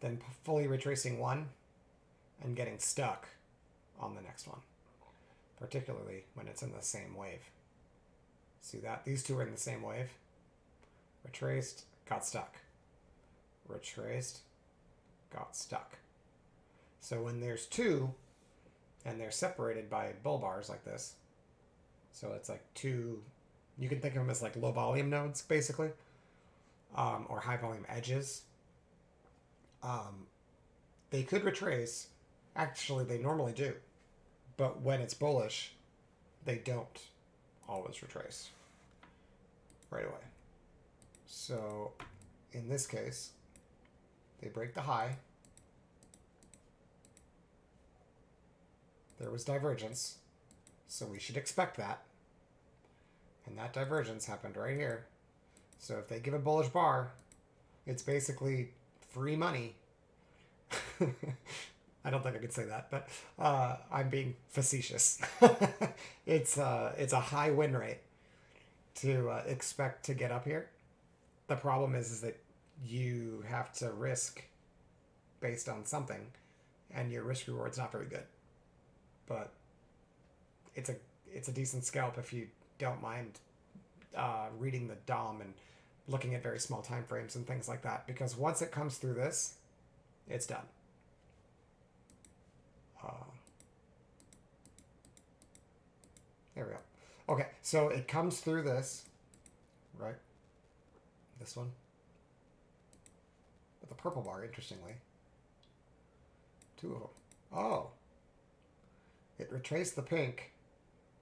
than fully retracing one and getting stuck on the next one, particularly when it's in the same wave. See that? These two are in the same wave. Retraced, got stuck. Retraced, got stuck. So when there's two, and they're separated by bull bars like this, so it's like two, you can think of them as like low volume nodes, basically, or high volume edges. They could retrace. Actually, they normally do. But when it's bullish, they don't always retrace right away. So in this case, they break the high. There was divergence, so we should expect that. And that divergence happened right here. So if they give a bullish bar, it's basically free money. I don't think I could say that, but I'm being facetious. It's a high win rate to expect to get up here. The problem is that you have to risk based on something, and your risk reward's not very good. But it's a decent scalp if you don't mind reading the DOM and looking at very small time frames and things like that. Because once it comes through this, it's done. There we go. Okay, so it comes through this, right? This one. With the purple bar, interestingly. Two of them. Oh. It retraced the pink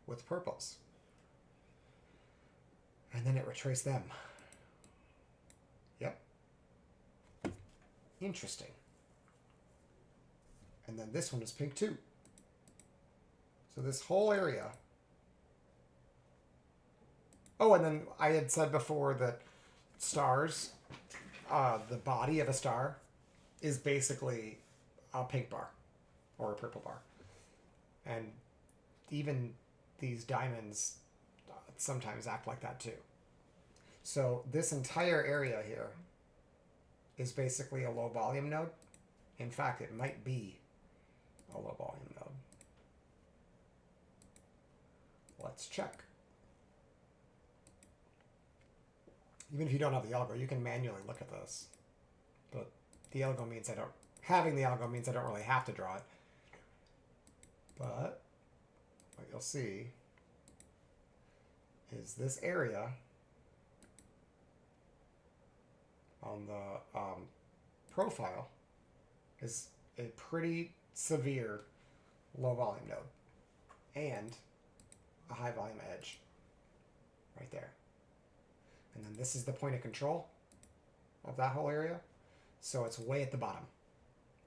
with purples. And then it retraced them. Yep. Interesting. And then this one is pink too. So this whole area. Oh, and then I had said before that stars, the body of a star is basically a pink bar or a purple bar. And even these diamonds sometimes act like that too. So this entire area here is basically a low volume node. In fact, it might be a low volume node. Let's check. Even if you don't have the algo, you can manually look at this. But the algo means having the algo means I don't really have to draw it. But what you'll see is this area on the profile is a pretty severe low volume node and a high volume edge right there. And then this is the point of control of that whole area. So it's way at the bottom.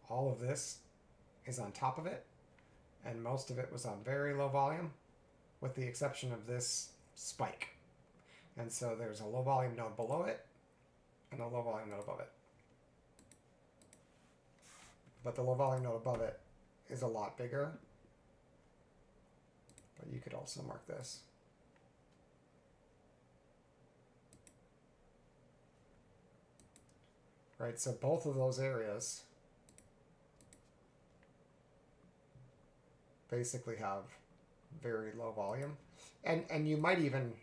All of this is on top of it, and most of it was on very low volume, with the exception of this spike. And so there's a low volume node below it and a low volume node above it. But the low volume node above it is a lot bigger. But you could also mark this. Right, so both of those areas basically have very low volume. And you might even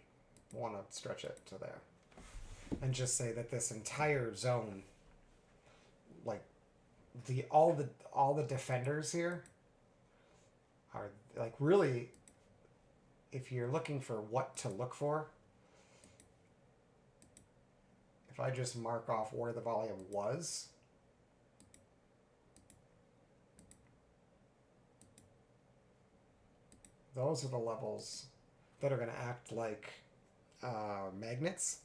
want to stretch it to there. And just say that this entire zone, like all the defenders here are like really, if you're looking for what to look for, if I just mark off where the volume was, those are the levels that are going to act like magnets,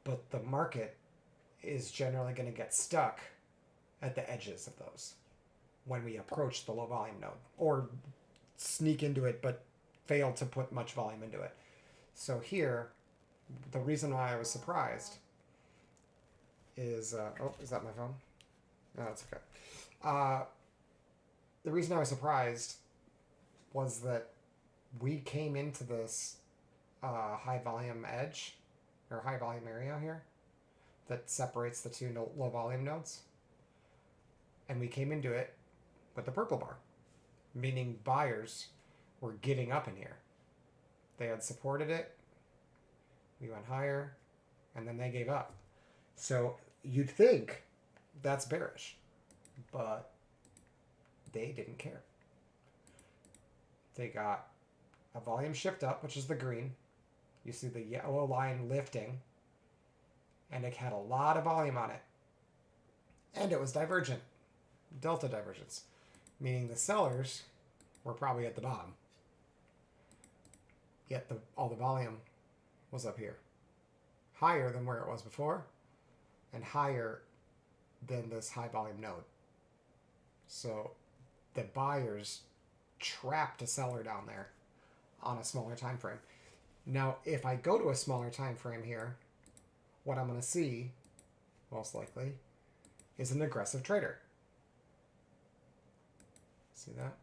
but the market is generally going to get stuck at the edges of those when we approach the low volume node, or sneak into it but fail to put much volume into it. So here, the reason why I was surprised is, oh, is that my phone? No, it's okay. The reason I was surprised was that we came into this high volume edge, or high volume area here, that separates the two low volume nodes. And we came into it with the purple bar, meaning buyers were getting up in here. They had supported it, we went higher, and then they gave up. So you'd think that's bearish, but they didn't care. They got a volume shift up, which is the green. You see the yellow line lifting, and it had a lot of volume on it. And it was divergent, delta divergence, meaning the sellers were probably at the bottom. Yet all the volume was up here, higher than where it was before, and higher than this high volume node. So the buyers trapped a seller down there on a smaller time frame. Now, if I go to a smaller time frame here, what I'm going to see, most likely, is an aggressive trader. See that?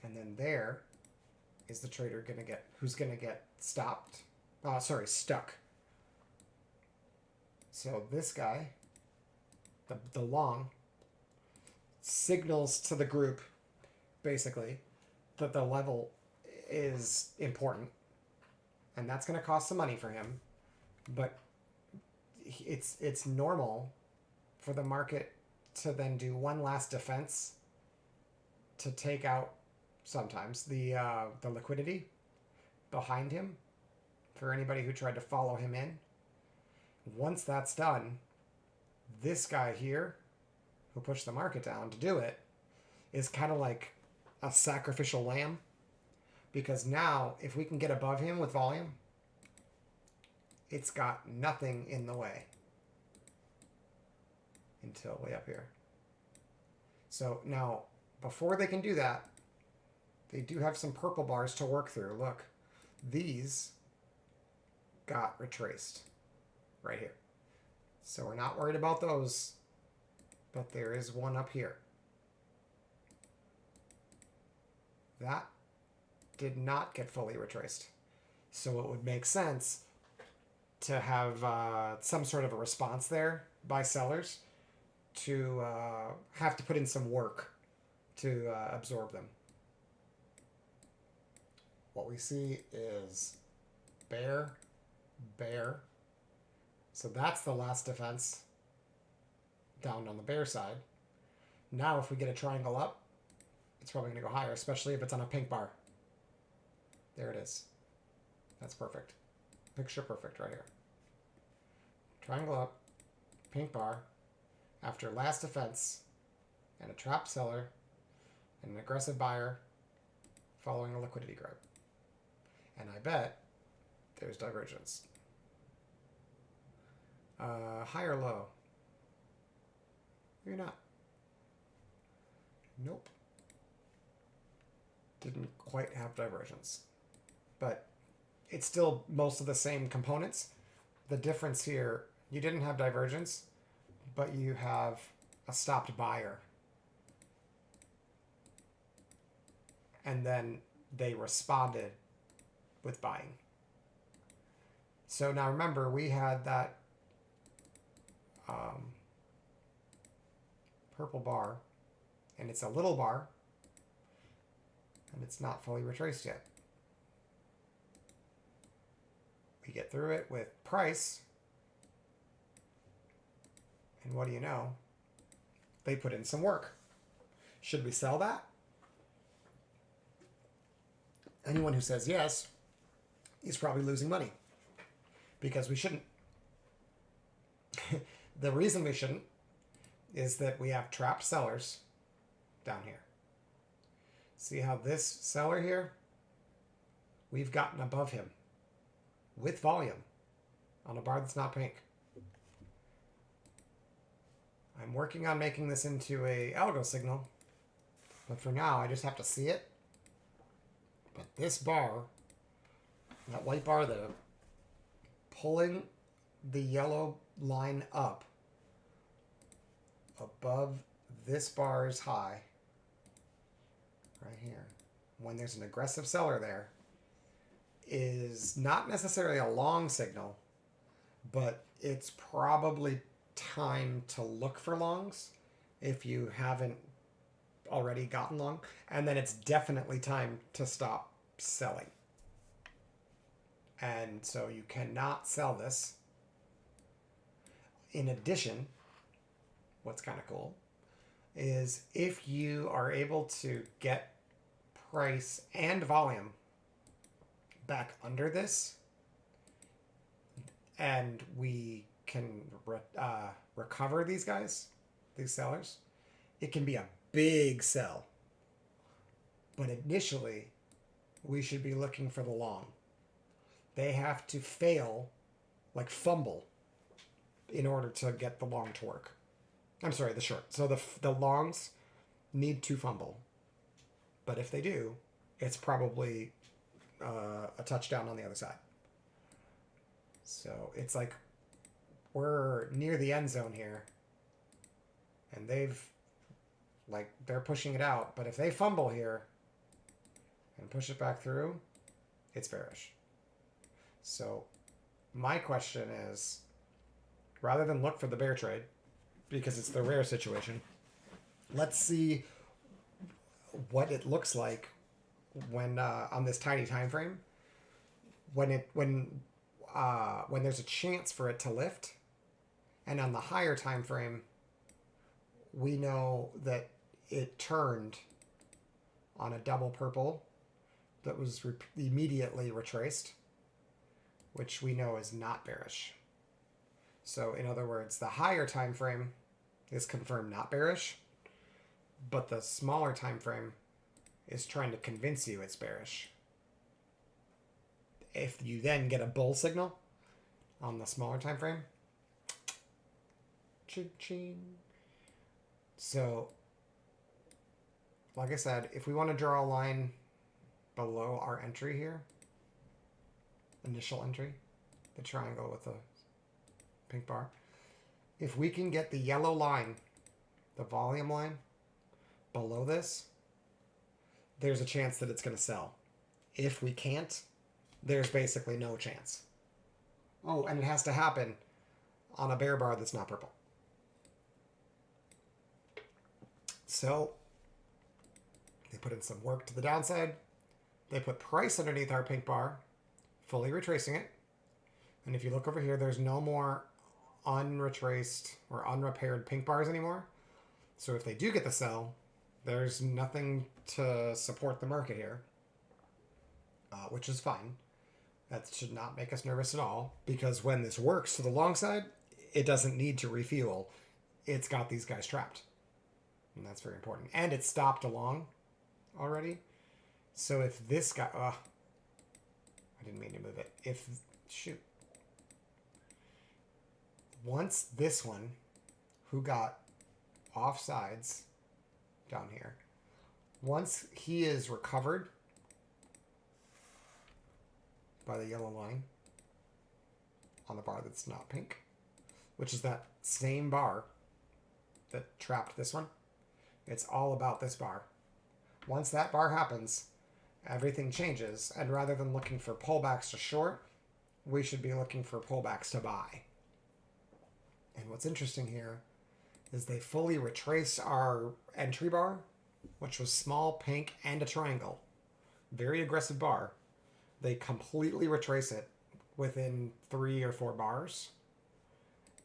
And then there is the trader who's going to get stuck. So this guy, the long, signals to the group, basically, that the level is important. And that's going to cost some money for him. But it's normal for the market to then do one last defense to take out sometimes the liquidity behind him for anybody who tried to follow him in. Once that's done, this guy here who pushed the market down to do it is kind of like a sacrificial lamb, because now if we can get above him with volume, it's got nothing in the way until way up here. So now, before they can do that, they do have some purple bars to work through. Look, these got retraced right here. So we're not worried about those, but there is one up here. That did not get fully retraced. So it would make sense to have some sort of a response there by sellers to have to put in some work to absorb them. What we see is bear, bear. So that's the last defense down on the bear side. Now if we get a triangle up, it's probably going to go higher, especially if it's on a pink bar. There it is. That's perfect. Picture perfect right here. Triangle up, pink bar, after last defense, and a trap seller, and an aggressive buyer following a liquidity grab. And I bet there's divergence. High or low? Maybe not. Nope. Didn't quite have divergence. But it's still most of the same components. The difference here, you didn't have divergence, but you have a stopped buyer. And then they responded with buying. So now remember, we had that purple bar, and it's a little bar, and it's not fully retraced yet. We get through it with price, and what do you know? They put in some work. Should we sell that? Anyone who says yes is probably losing money, because we shouldn't. The reason we shouldn't is that we have trapped sellers down here. See how this seller here, we've gotten above him with volume on a bar that's not pink. I'm working on making this into a algo signal, but for now I just have to see it. But this bar, that white bar there, pulling the yellow line up above this bar's high right here, when there's an aggressive seller there, is not necessarily a long signal, but it's probably time to look for longs if you haven't already gotten long, and then it's definitely time to stop selling. And so you cannot sell this. In addition, what's kind of cool is if you are able to get price and volume back under this, and we can recover these guys, these sellers, it can be a big sell. But initially, we should be looking for the long. They have to fail, like fumble, in order to get the long to work. I'm sorry, the short. So the longs need to fumble. But if they do, it's probably a touchdown on the other side. So it's like we're near the end zone here, and they're pushing it out. But if they fumble here and push it back through, it's bearish. So my question is, rather than look for the bear trade, because it's the rare situation, let's see what it looks like when on this tiny time frame when there's a chance for it to lift, and on the higher time frame we know that it turned on a double purple that was immediately retraced, which we know is not bearish. So in other words, the higher time frame is confirmed not bearish, but the smaller time frame is trying to convince you it's bearish. If you then get a bull signal on the smaller time frame, ching. So like I said, if we want to draw a line below our entry here, initial entry, the triangle with the pink bar, if we can get the yellow line, the volume line, below this, there's a chance that it's going to sell. If we can't, there's basically no chance. Oh, and it has to happen on a bear bar that's not purple. So they put in some work to the downside. They put price underneath our pink bar, fully retracing it. And if you look over here, there's no more unretraced or unrepaired pink bars anymore. So if they do get the sell, there's nothing to support the market here, which is fine. That should not make us nervous at all, because when this works to the long side, it doesn't need to refuel. It's got these guys trapped. And that's very important. And it stopped along already. So if this guy... I didn't mean to move it. Shoot. Once this one, who got offsides down here, once he is recovered by the yellow line on the bar that's not pink, which is that same bar that trapped this one, it's all about this bar. Once that bar happens, everything changes, and rather than looking for pullbacks to short, we should be looking for pullbacks to buy. And what's interesting here is they fully retrace our entry bar, which was small, pink, and a triangle. Very aggressive bar. They completely retrace it within 3 or 4 bars,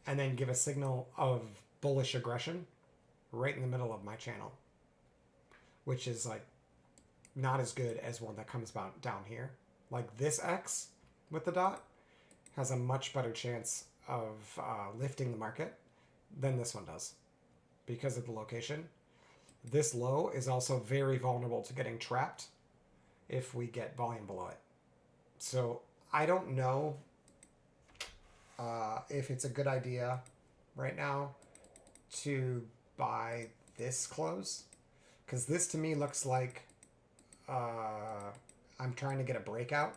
and then give a signal of bullish aggression right in the middle of my channel, which is like not as good as one that comes down here. Like this X with the dot has a much better chance of lifting the market than this one does because of the location. This low is also very vulnerable to getting trapped if we get volume below it. So I don't know if it's a good idea right now to buy this close, because this to me looks like I'm trying to get a breakout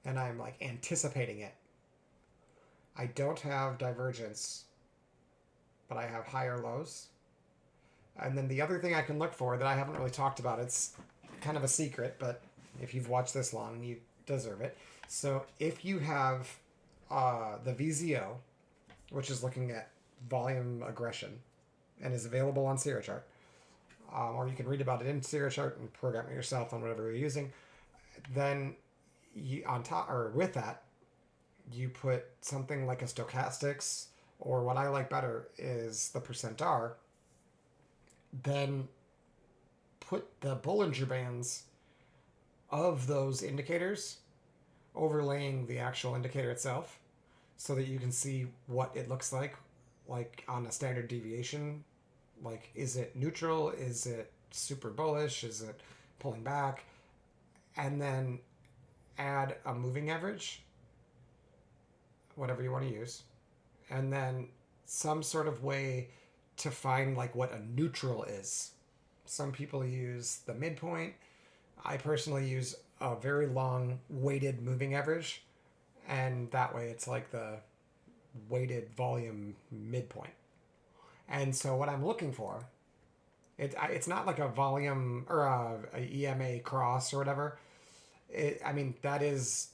and I'm like anticipating it. I don't have divergence, but I have higher lows. And then the other thing I can look for that I haven't really talked about, it's kind of a secret, but if you've watched this long, you deserve it. So if you have the VZO, which is looking at volume aggression and is available on Sierra Chart, or you can read about it in Sierra Chart and program it yourself on whatever you're using, then you, on top or with that, you put something like a stochastics, or what I like better is the percent R, then put the Bollinger Bands of those indicators overlaying the actual indicator itself so that you can see what it looks like on a standard deviation. Like, is it neutral? Is it super bullish? Is it pulling back? And then add a moving average, whatever you want to use, and then some sort of way to find like what a neutral is. Some people use the midpoint. I personally use a very long weighted moving average, and that way it's like the weighted volume midpoint. And so what I'm looking for, it's not like a volume or a EMA cross or whatever. I mean, that is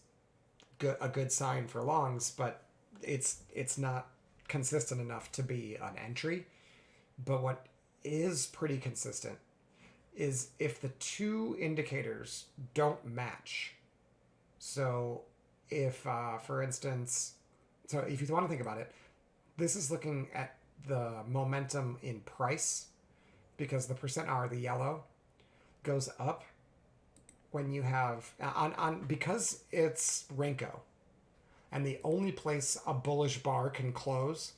a good sign for longs, but it's not consistent enough to be an entry. But what is pretty consistent is if the two indicators don't match. So if, for instance, so if you want to think about it, this is looking at the momentum in price, because the percent R, the yellow, goes up when you have on because it's Renko, and the only place a bullish bar can close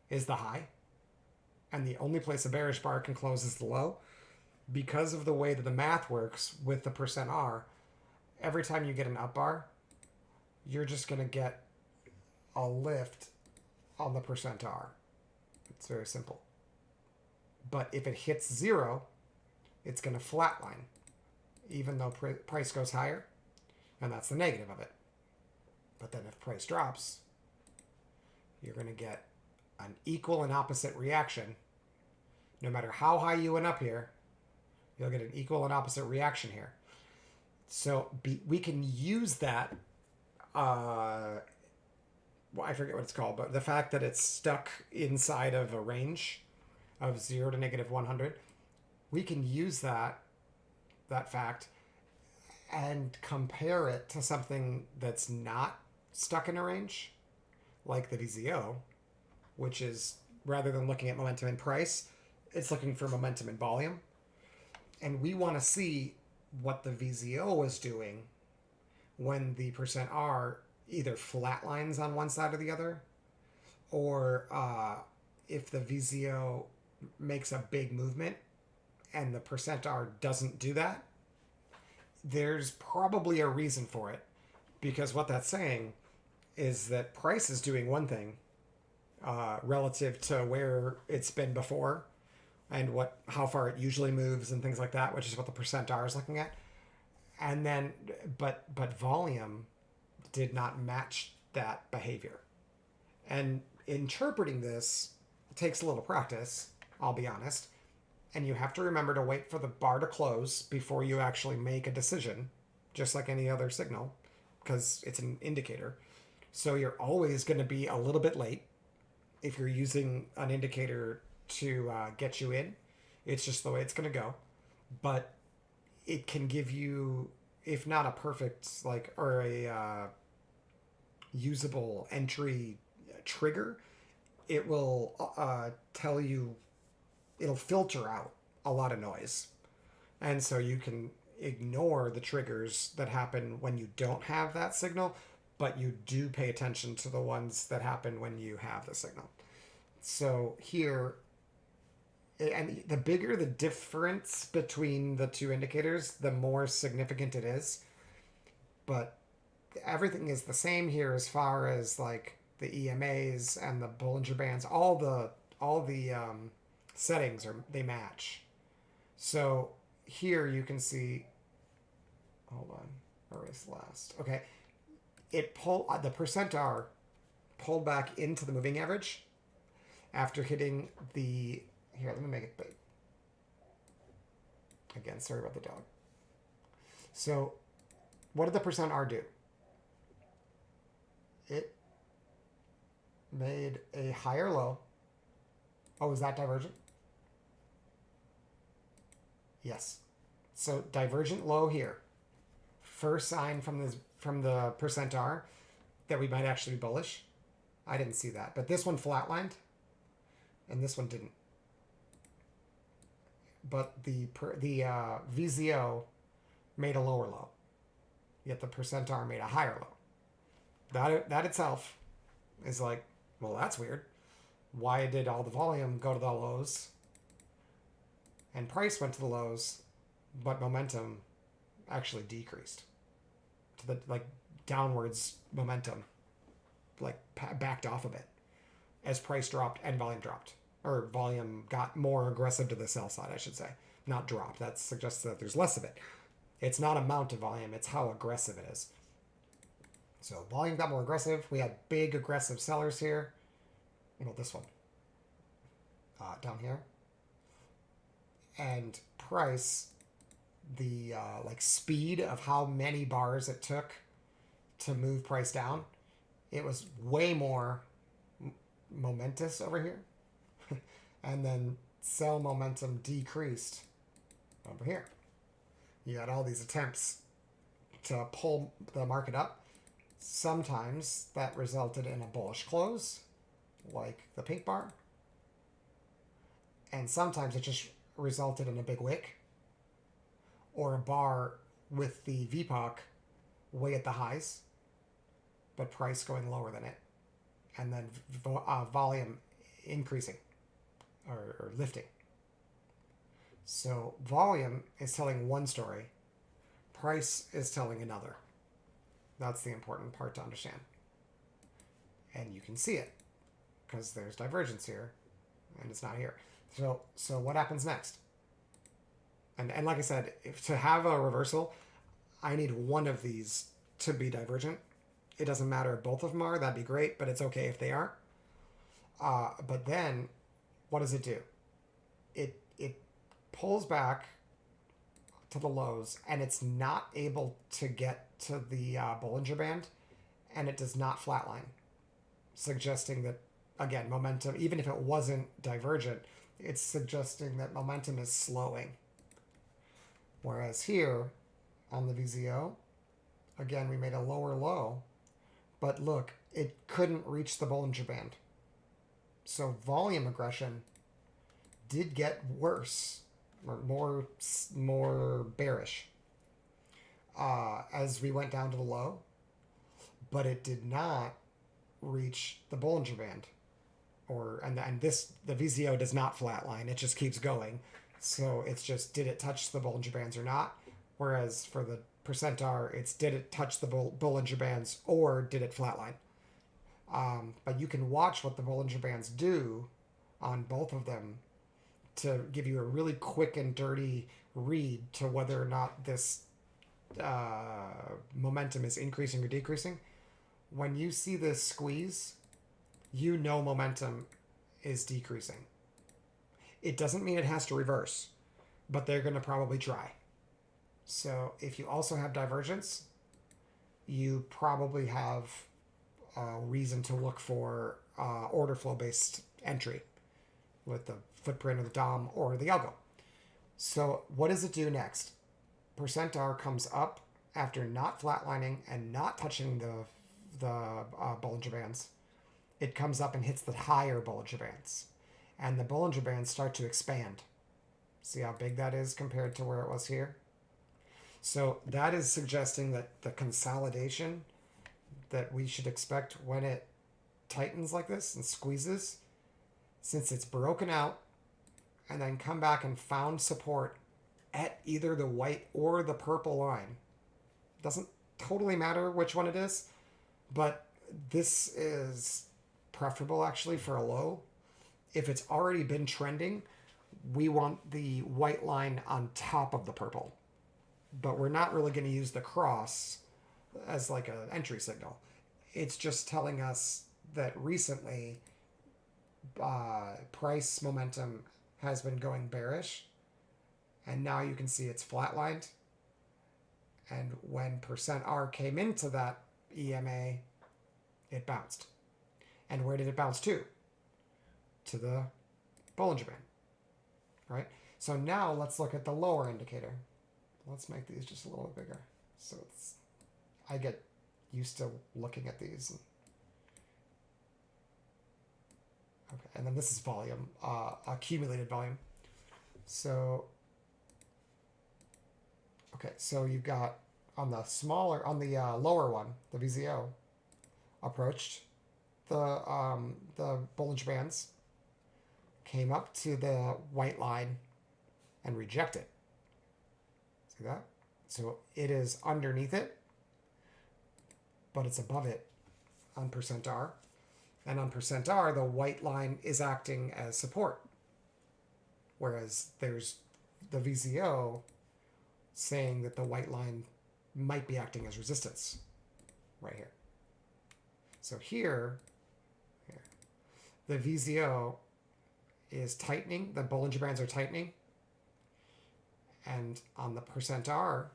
is the high, and the only place a bearish bar can close is the low. Because of the way that the math works with the percent R, every time you get an up bar, you're just going to get a lift on the percent R. It's very simple. But if it hits 0, it's going to flatline, even though price goes higher, and that's the negative of it. But then if price drops, you're going to get an equal and opposite reaction. No matter how high you went up here, you'll get an equal and opposite reaction here. So we can use that, well, I forget what it's called, but the fact that it's stuck inside of a range of 0 to negative 100, we can use that fact and compare it to something that's not stuck in a range, like the VZO, which is, rather than looking at momentum and price, it's looking for momentum and volume. And we want to see what the VZO is doing when the percent R either flatlines on one side or the other, or if the VZO makes a big movement and the percent R doesn't do that. There's probably a reason for it, because what that's saying is that price is doing one thing relative to where it's been before, and how far it usually moves and things like that, which is what the percent R is looking at. And then, but volume did not match that behavior. And interpreting this takes a little practice, I'll be honest. And you have to remember to wait for the bar to close before you actually make a decision, just like any other signal, because it's an indicator. So you're always going to be a little bit late if you're using an indicator to get you in. It's just the way it's going to go. But it can give you, if not a perfect, or a usable entry trigger, it will tell you, it'll filter out a lot of noise. And so you can ignore the triggers that happen when you don't have that signal, but you do pay attention to the ones that happen when you have the signal. So here, and the bigger the difference between the two indicators, the more significant it is. But everything is the same here as far as like the EMAs and the Bollinger Bands. All the settings they match. So here you can see. Hold on, where was last? Okay, the percent R pulled back into the moving average after hitting the. Here, let me make it big. Again, sorry about the dog. So, what did the percent R do? It made a higher low. Oh, is that divergent? Yes. So, divergent low here. First sign from the percent R that we might actually be bullish. I didn't see that, but this one flatlined, and this one didn't. But the VZO made a lower low, yet the percent R made a higher low. That itself is like, well, that's weird. Why did all the volume go to the lows and price went to the lows, but momentum actually decreased to the downwards momentum, backed off a bit as price dropped and volume dropped. Or volume got more aggressive to the sell side, I should say. Not dropped. That suggests that there's less of it. It's not amount of volume, it's how aggressive it is. So volume got more aggressive. We had big aggressive sellers here. This one. Down here. And price, the speed of how many bars it took to move price down, it was way more momentous over here. And then sell momentum decreased over here. You had all these attempts to pull the market up. Sometimes that resulted in a bullish close, like the pink bar. And sometimes it just resulted in a big wick or a bar with the VPOC way at the highs, but price going lower than it. And then volume increasing or lifting. So volume is telling one story. Price is telling another. That's the important part to understand. And you can see it because there's divergence here and it's not here. So what happens next? And like I said, to have a reversal, I need one of these to be divergent. It doesn't matter if both of them are. That'd be great, but it's okay if they are. But then, what does it do? It pulls back to the lows, and it's not able to get to the Bollinger Band, and it does not flatline, suggesting that, again, momentum, even if it wasn't divergent, it's suggesting that momentum is slowing. Whereas here, on the VZO, again, we made a lower low, but look, it couldn't reach the Bollinger Band. So volume aggression did get worse, or more bearish as we went down to the low, but it did not reach the Bollinger Band. And the VZO does not flatline, it just keeps going. So it's just, did it touch the Bollinger Bands or not? Whereas for the percent R, it's did it touch the Bollinger Bands or did it flatline? But you can watch what the Bollinger Bands do on both of them to give you a really quick and dirty read to whether or not this momentum is increasing or decreasing. When you see this squeeze, you know momentum is decreasing. It doesn't mean it has to reverse, but they're going to probably try. So if you also have divergence, you probably have a reason to look for order flow based entry with the footprint of the DOM or the algo. So what does it do next? Percent R comes up after not flatlining and not touching the Bollinger Bands. It comes up and hits the higher Bollinger Bands. And the Bollinger Bands start to expand. See how big that is compared to where it was here? So that is suggesting that the consolidation that we should expect when it tightens like this and squeezes, since it's broken out and then come back and found support at either the white or the purple line. Doesn't totally matter which one it is, but this is preferable actually for a low. If it's already been trending, we want the white line on top of the purple. But we're not really going to use the cross as like an entry signal. It's just telling us that recently price momentum has been going bearish. And now you can see it's flatlined. And when percent R came into that EMA, it bounced. And where did it bounce to? To the Bollinger Band, right? So now let's look at the lower indicator. Let's make these just a little bit bigger. So I get used to looking at these. Okay, and then this is volume, accumulated volume. So, okay, so you've got on the lower one, the VZO, approached the Bollinger Bands, came up to the white line and rejected. See that? So it is underneath it, but it's above it on percent R. And on percent R, the white line is acting as support. Whereas there's the VZO saying that the white line might be acting as resistance right here. So here, the VZO is tightening, the Bollinger Bands are tightening, and on the percent R,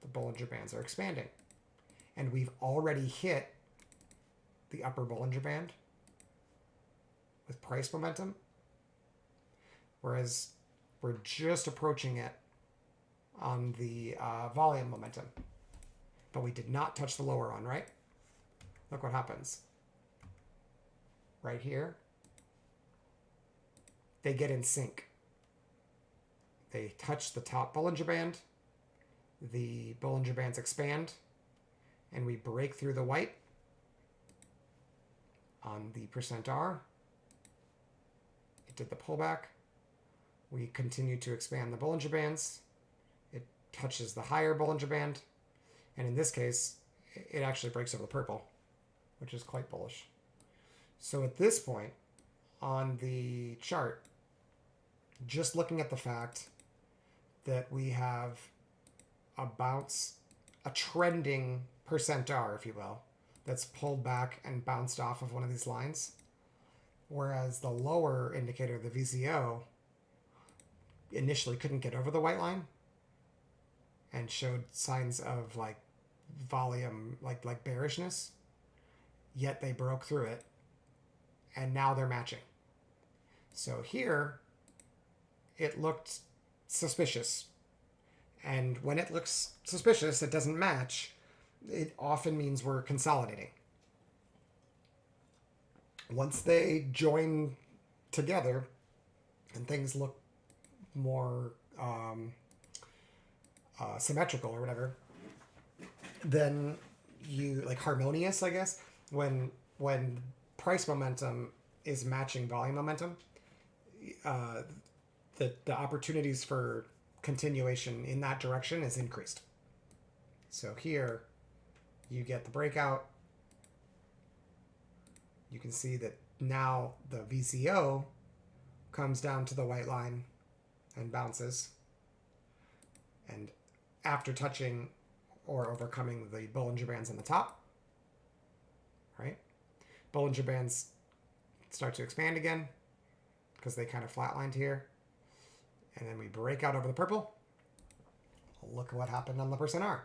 the Bollinger Bands are expanding. And we've already hit the upper Bollinger Band with price momentum, whereas we're just approaching it on the volume momentum. But we did not touch the lower one, right? Look what happens. Right here, they get in sync. They touch the top Bollinger Band, the Bollinger Bands expand, and we break through the white on the %R. It did the pullback. We continue to expand the Bollinger Bands. It touches the higher Bollinger Band, and in this case, it actually breaks over the purple, which is quite bullish. So at this point on the chart, just looking at the fact that we have a bounce, a trending %R, if you will, that's pulled back and bounced off of one of these lines, whereas the lower indicator, the VCO, initially couldn't get over the white line and showed signs of like volume, like bearishness, yet they broke through it, and now they're matching. So here, it looked suspicious. And when it looks suspicious, it doesn't match, it often means we're consolidating. Once they join together and things look more symmetrical or whatever, then you, like harmonious, I guess, when price momentum is matching volume momentum, the opportunities for continuation in that direction is increased. So here you get the breakout. You can see that now the VCO comes down to the white line and bounces. And after touching or overcoming the Bollinger Bands on the top, right? Bollinger Bands start to expand again because they kind of flatlined here. And then we break out over the purple. Look at what happened on the %R.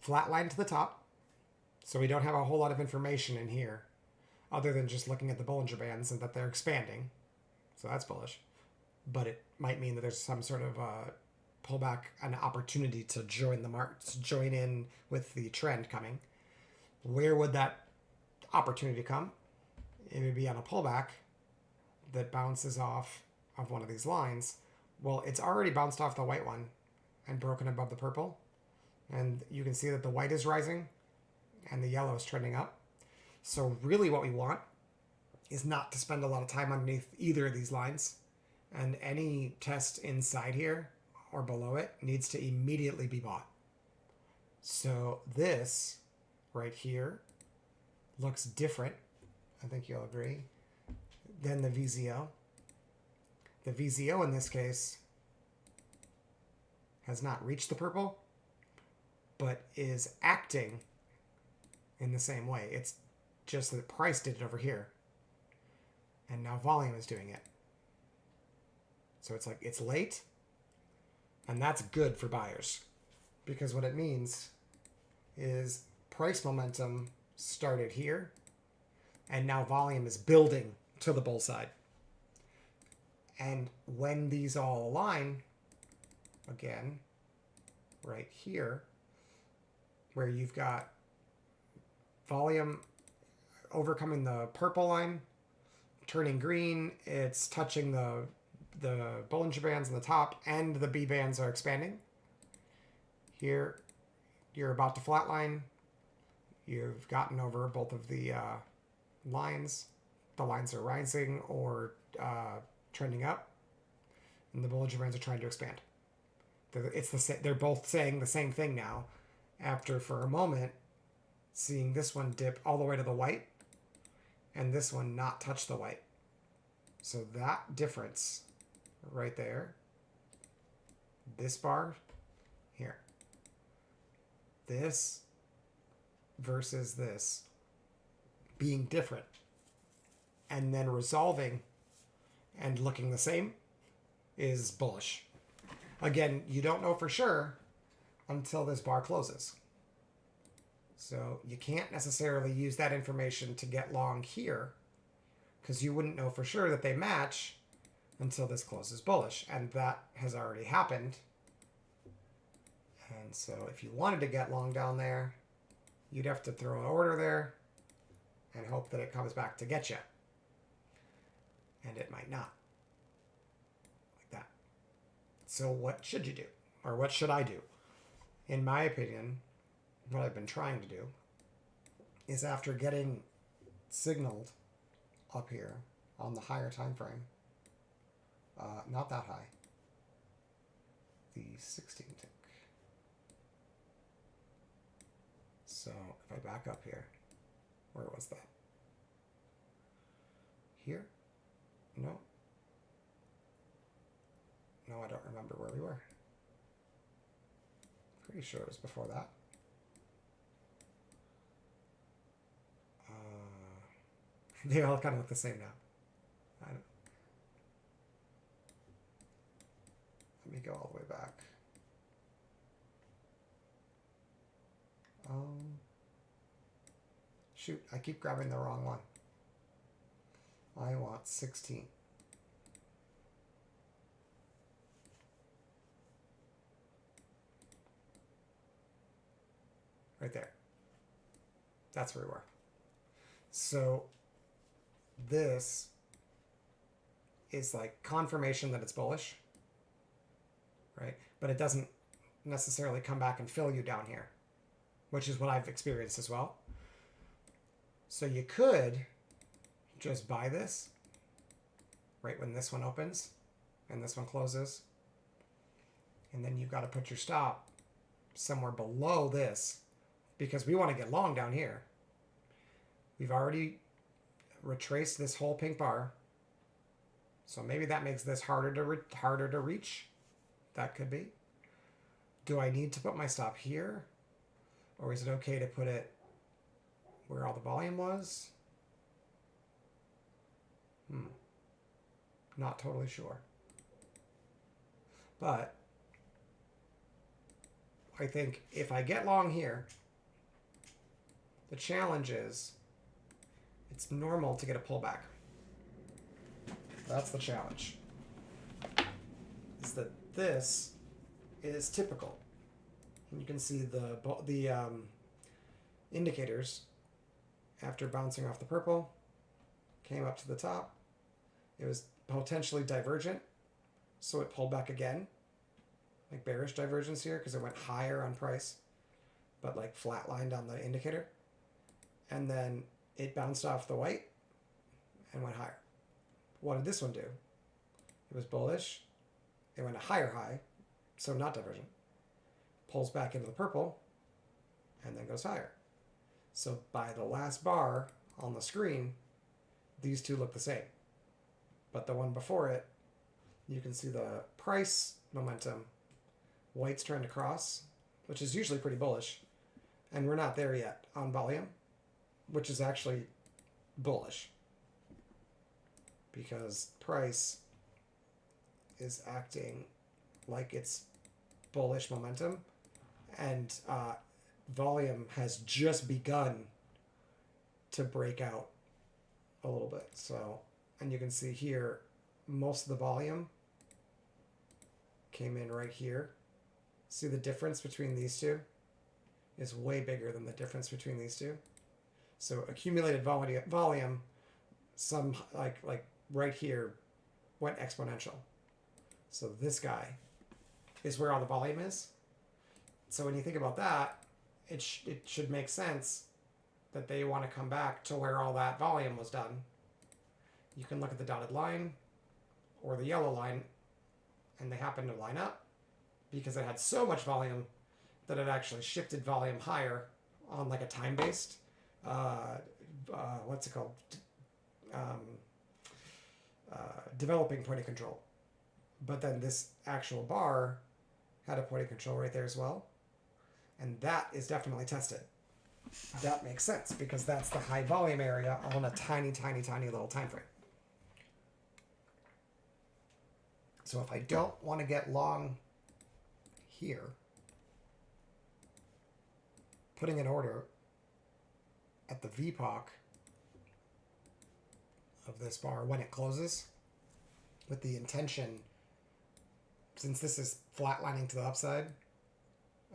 Flatline to the top. So we don't have a whole lot of information in here other than just looking at the Bollinger Bands and that they're expanding. So that's bullish. But it might mean that there's some sort of pullback, an opportunity to join the market, to join in with the trend coming. Where would that opportunity come? It would be on a pullback that bounces off of one of these lines. Well, it's already bounced off the white one and broken above the purple. And you can see that the white is rising and the yellow is trending up. So really what we want is not to spend a lot of time underneath either of these lines. And any test inside here or below it needs to immediately be bought. So this right here looks different, I think you'll agree, than the VZO. The VZO in this case has not reached the purple, but is acting in the same way. It's just that price did it over here, and now volume is doing it. So it's like it's late, and that's good for buyers, because what it means is price momentum started here, and now volume is building to the bull side. And when these all align, again, right here, where you've got volume overcoming the purple line, turning green, it's touching the Bollinger Bands on the top, and the B bands are expanding. Here, you're about to flatline. You've gotten over both of the lines. The lines are rising or trending up, and the Bollinger Bands are trying to expand. They're both saying the same thing now, after for a moment seeing this one dip all the way to the white and this one not touch the white. So that difference right there, this bar here, this versus this being different and then resolving and looking the same is bullish. Again, you don't know for sure until this bar closes. So you can't necessarily use that information to get long here, because you wouldn't know for sure that they match until this closes bullish, and that has already happened. And so if you wanted to get long down there, you'd have to throw an order there and hope that it comes back to get you. And it might not. Like that. So what should you do? Or what should I do? In my opinion, what I've been trying to do is, after getting signaled up here on the higher time frame, not that high, the 16 tick. So if I back up here, where was that? Here? No. No, I don't remember where we were. Pretty sure it was before that. They all kind of look the same now. Let me go all the way back. Shoot, I keep grabbing the wrong one. I want 16. Right there. That's where we were. So this is like confirmation that it's bullish, right? But it doesn't necessarily come back and fill you down here, which is what I've experienced as well. So you could just buy this right when this one opens and this one closes. And then you've got to put your stop somewhere below this, because we want to get long down here. We've already retraced this whole pink bar. So maybe that makes this harder to reach. That could be. Do I need to put my stop here? Or is it okay to put it where all the volume was? Not totally sure. But I think if I get long here, the challenge is it's normal to get a pullback. That's the challenge. Is that this is typical. And you can see the indicators after bouncing off the purple came up to the top. It was potentially divergent, so it pulled back again, like bearish divergence here, because it went higher on price, but like flatlined on the indicator. And then it bounced off the white and went higher. What did this one do? It was bullish. It went a higher high, so not divergent. Pulls back into the purple and then goes higher. So by the last bar on the screen, these two look the same. But the one before it, you can see the price momentum. White's trying to cross, which is usually pretty bullish. And we're not there yet on volume, which is actually bullish, because price is acting like it's bullish momentum, and volume has just begun to break out a little bit. So, and you can see here, most of the volume came in right here. See the difference between these two is way bigger than the difference between these two. So accumulated volume, some like right here, went exponential. So this guy is where all the volume is. So when you think about that, it should make sense that they want to come back to where all that volume was done. You can look at the dotted line or the yellow line, and they happen to line up because it had so much volume that it actually shifted volume higher on like a time-based, what's it called? Developing point of control. But then this actual bar had a point of control right there as well. And that is definitely tested. That makes sense because that's the high volume area on a tiny, tiny, tiny little time frame. So if I don't want to get long here, putting an order at the VPOC of this bar when it closes, with the intention, since this is flatlining to the upside,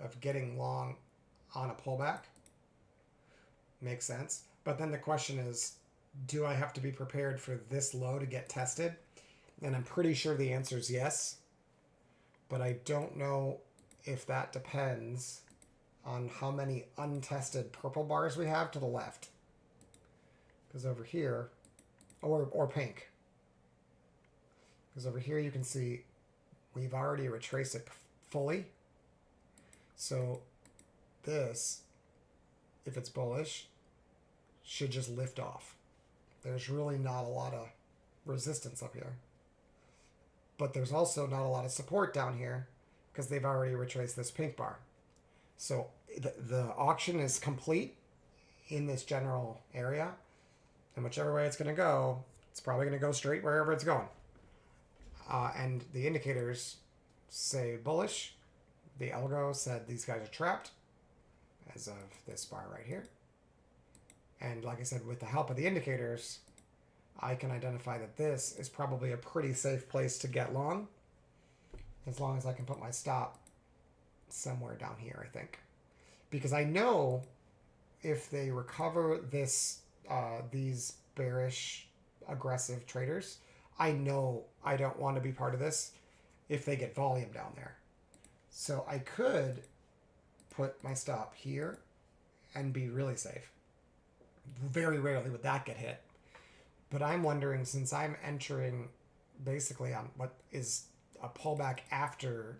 of getting long on a pullback. Makes sense. But then the question is, do I have to be prepared for this low to get tested? And I'm pretty sure the answer is yes. But I don't know if that depends on how many untested purple bars we have to the left. Because over here, or pink. Because over here you can see we've already retraced it fully. So this, if it's bullish, should just lift off. There's really not a lot of resistance up here. But there's also not a lot of support down here because they've already retraced this pink bar. So the auction is complete in this general area. And whichever way it's going to go, it's probably going to go straight wherever it's going. And the indicators say bullish. The algo said these guys are trapped as of this bar right here. And like I said, with the help of the indicators, I can identify that this is probably a pretty safe place to get long, as long as I can put my stop somewhere down here, I think. Because I know if they recover this, these bearish, aggressive traders, I know I don't want to be part of this if they get volume down there. So I could put my stop here and be really safe. Very rarely would that get hit. But I'm wondering, since I'm entering basically on what is a pullback after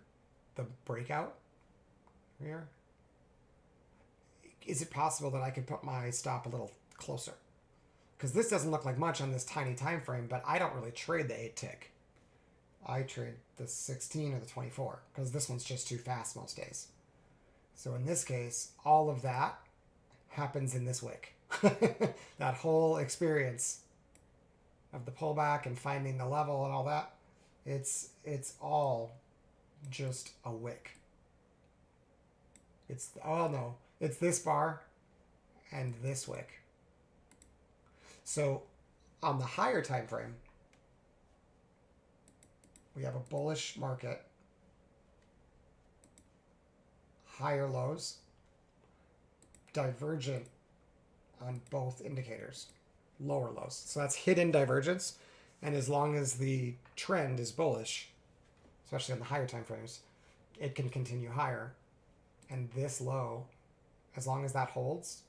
the breakout here, is it possible that I could put my stop a little closer? Because this doesn't look like much on this tiny time frame, but I don't really trade the 8 tick. I trade the 16 or the 24 because this one's just too fast most days. So in this case, all of that happens in this wick. That whole experience of the pullback and finding the level and all that, it's all just a wick. It's this bar and this wick. So on the higher time frame, we have a bullish market, higher lows, divergent on both indicators, lower lows. So that's hidden divergence. And as long as the trend is bullish, especially on the higher time frames, it can continue higher. And this low, as long as that holds,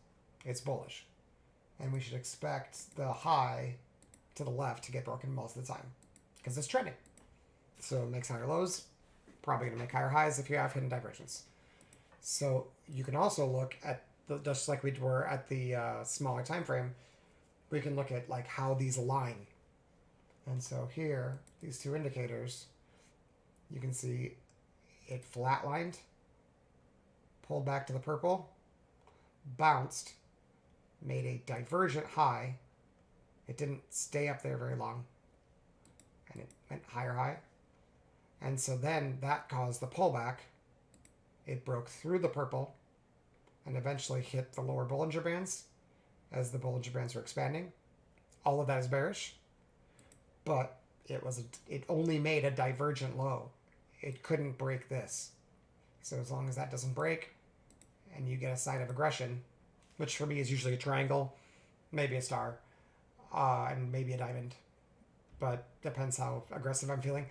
it's bullish. And we should expect the high to the left to get broken most of the time because it's trending. So it makes higher lows, probably going to make higher highs if you have hidden divergence. So you can also look at, just like we were at the smaller time frame, we can look at like how these align. And so here, these two indicators, you can see it flatlined, pulled back to the purple, bounced, made a divergent high. It didn't stay up there very long, and it went higher high. And so then that caused the pullback. It broke through the purple and eventually hit the lower Bollinger Bands as the Bollinger Bands were expanding. All of that is bearish, but it only made a divergent low. It couldn't break this. So as long as that doesn't break and you get a sign of aggression, which for me is usually a triangle, maybe a star, and maybe a diamond, but depends how aggressive I'm feeling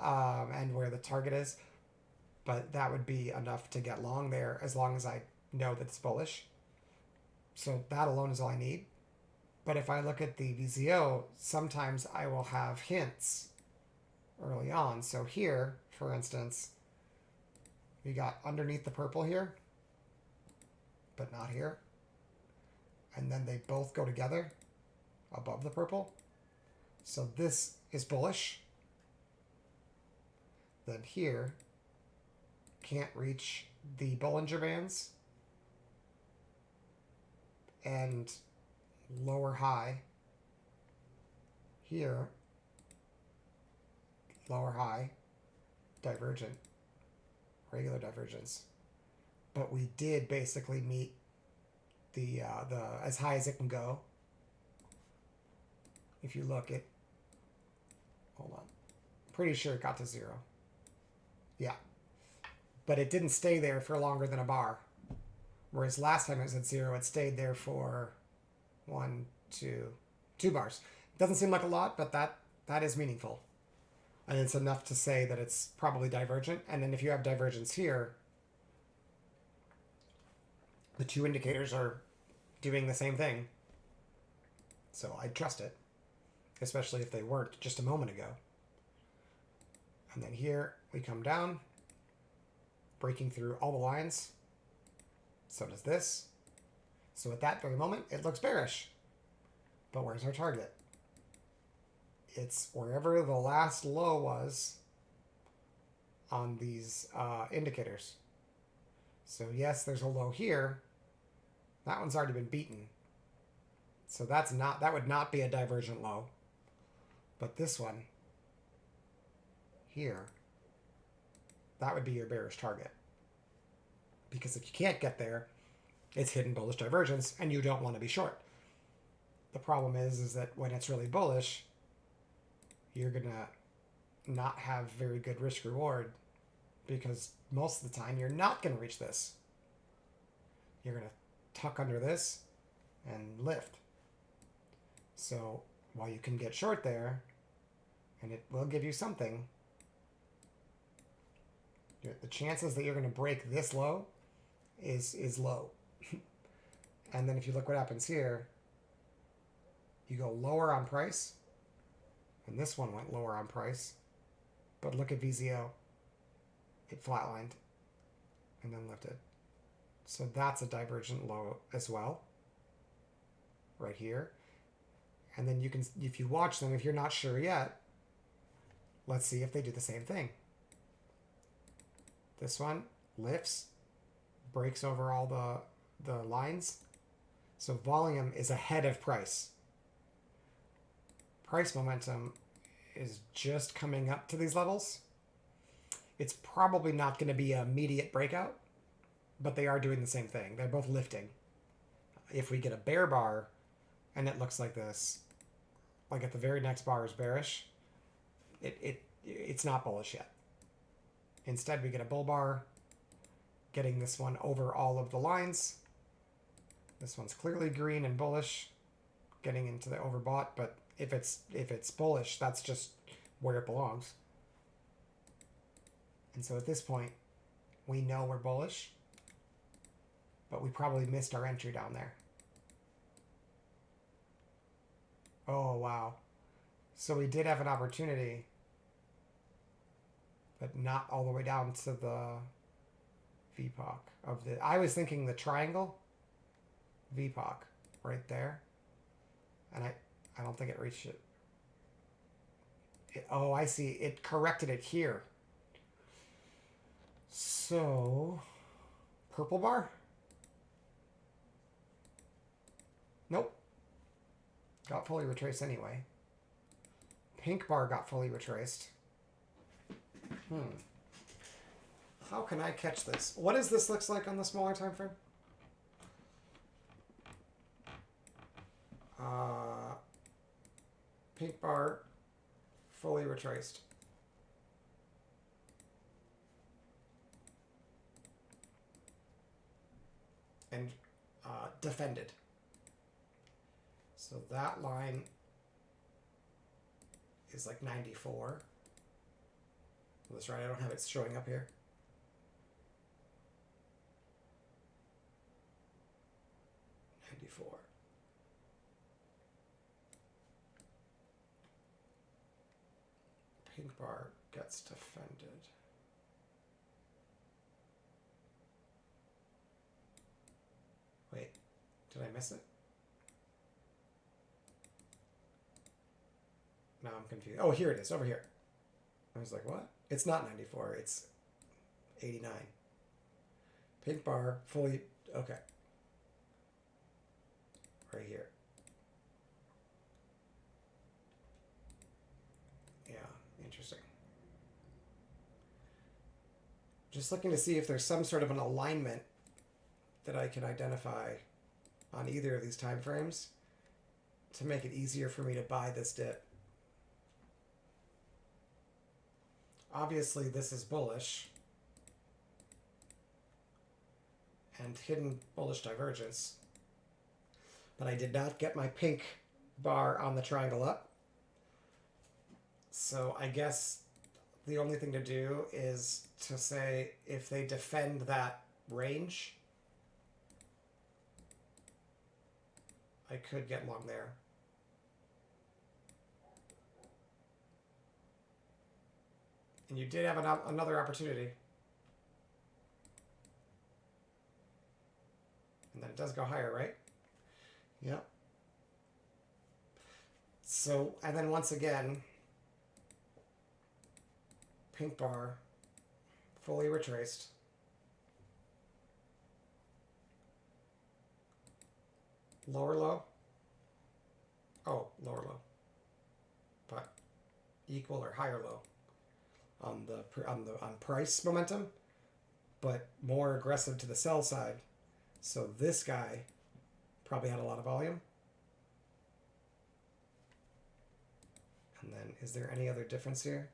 and where the target is. But that would be enough to get long there as long as I know that it's bullish. So that alone is all I need. But if I look at the VZO, sometimes I will have hints early on. So here, for instance, we got underneath the purple here, but not here. And then they both go together above the purple. So this is bullish. Then here, can't reach the Bollinger Bands. And lower high. Here, lower high, divergent, regular divergence. But we did basically meet the as high as it can go if you look, hold on. Pretty sure it got to 0. Yeah. But it didn't stay there for longer than a bar. Whereas last time it was at 0, it stayed there for 2 bars. Doesn't seem like a lot, but that is meaningful. And it's enough to say that it's probably divergent. And then if you have divergence here, the 2 indicators are doing the same thing. So I'd trust it, especially if they weren't just a moment ago. And then here we come down, breaking through all the lines. So does this. So at that very moment, it looks bearish. But where's our target? It's wherever the last low was on these indicators. So yes, there's a low here. That one's already been beaten. So that would not be a divergent low. But this one here, that would be your bearish target. Because if you can't get there, it's hidden bullish divergence and you don't want to be short. The problem is that when it's really bullish, you're going to not have very good risk reward because most of the time you're not going to reach this. You're going to tuck under this and lift. So while you can get short there, and it will give you something, the chances that you're going to break this low is low. And then if you look what happens here, you go lower on price, and this one went lower on price, but look at VZO. It flatlined and then lifted. So that's a divergent low as well, right here. And then you can, if you watch them, if you're not sure yet, let's see if they do the same thing. This one lifts, breaks over all the lines. So volume is ahead of price. Price momentum is just coming up to these levels. It's probably not going to be an immediate breakout, but they are doing the same thing. They're both lifting. If we get a bear bar and it looks like this, like at the very next bar is bearish, it's not bullish yet. Instead, we get a bull bar, getting this one over all of the lines. This one's clearly green and bullish, getting into the overbought, but if it's bullish, that's just where it belongs. And so at this point, we know we're bullish, but we probably missed our entry down there. Oh, wow. So we did have an opportunity, but not all the way down to the VPOC of the, I was thinking the triangle VPOC right there. And I don't think it reached it. Oh, I see. It corrected it here. So, purple bar? Nope. Got fully retraced anyway. Pink bar got fully retraced. How can I catch this? What does this look like on the smaller time frame? Pink bar fully retraced. And defended. So that line is like 94. That's right, I don't have it showing up here. 94. Pink bar gets defended. Wait, did I miss it? Now I'm confused. Oh, here it is, over here. I was like, what? It's not 94, it's 89. Pink bar, fully, okay. Right here. Yeah, interesting. Just looking to see if there's some sort of an alignment that I can identify on either of these time frames to make it easier for me to buy this dip. Obviously, this is bullish. And hidden bullish divergence. But I did not get my pink bar on the triangle up. So I guess the only thing to do is to say if they defend that range, I could get long there. And you did have another opportunity. And then it does go higher, right? Yep. So, and then once again, pink bar, fully retraced. Lower low. Oh, lower low. But equal or higher low on price momentum, but more aggressive to the sell side. So this guy probably had a lot of volume. And then is there any other difference here?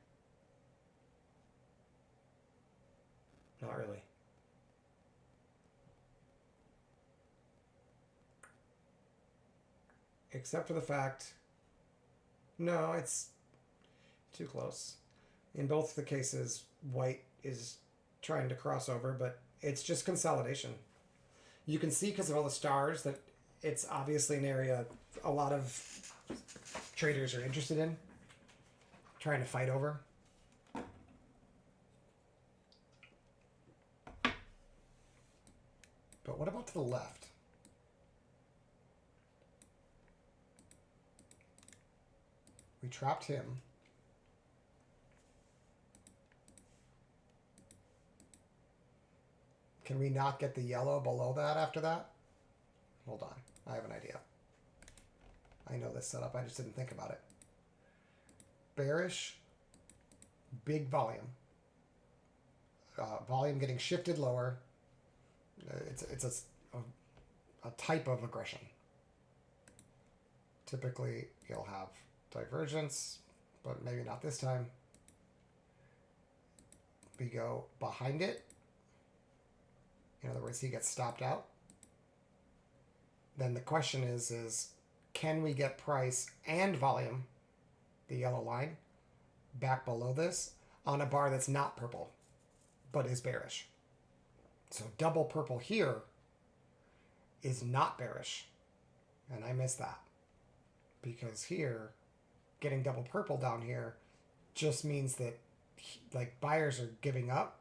Not really. Except for the fact, no, it's too close. In both the cases, white is trying to cross over, but it's just consolidation. You can see because of all the stars that it's obviously an area a lot of traders are interested in, trying to fight over. But what about to the left? We trapped him. Can we not get the yellow below that after that? Hold on. I have an idea. I know this setup. I just didn't think about it. Bearish. Big volume. Volume getting shifted lower. It's a type of aggression. Typically, you'll have divergence, but maybe not this time. We go behind it. In other words, he gets stopped out. Then the question is can we get price and volume, the yellow line, back below this on a bar that's not purple, but is bearish? So double purple here is not bearish. And I miss that. Because here, getting double purple down here just means that like buyers are giving up,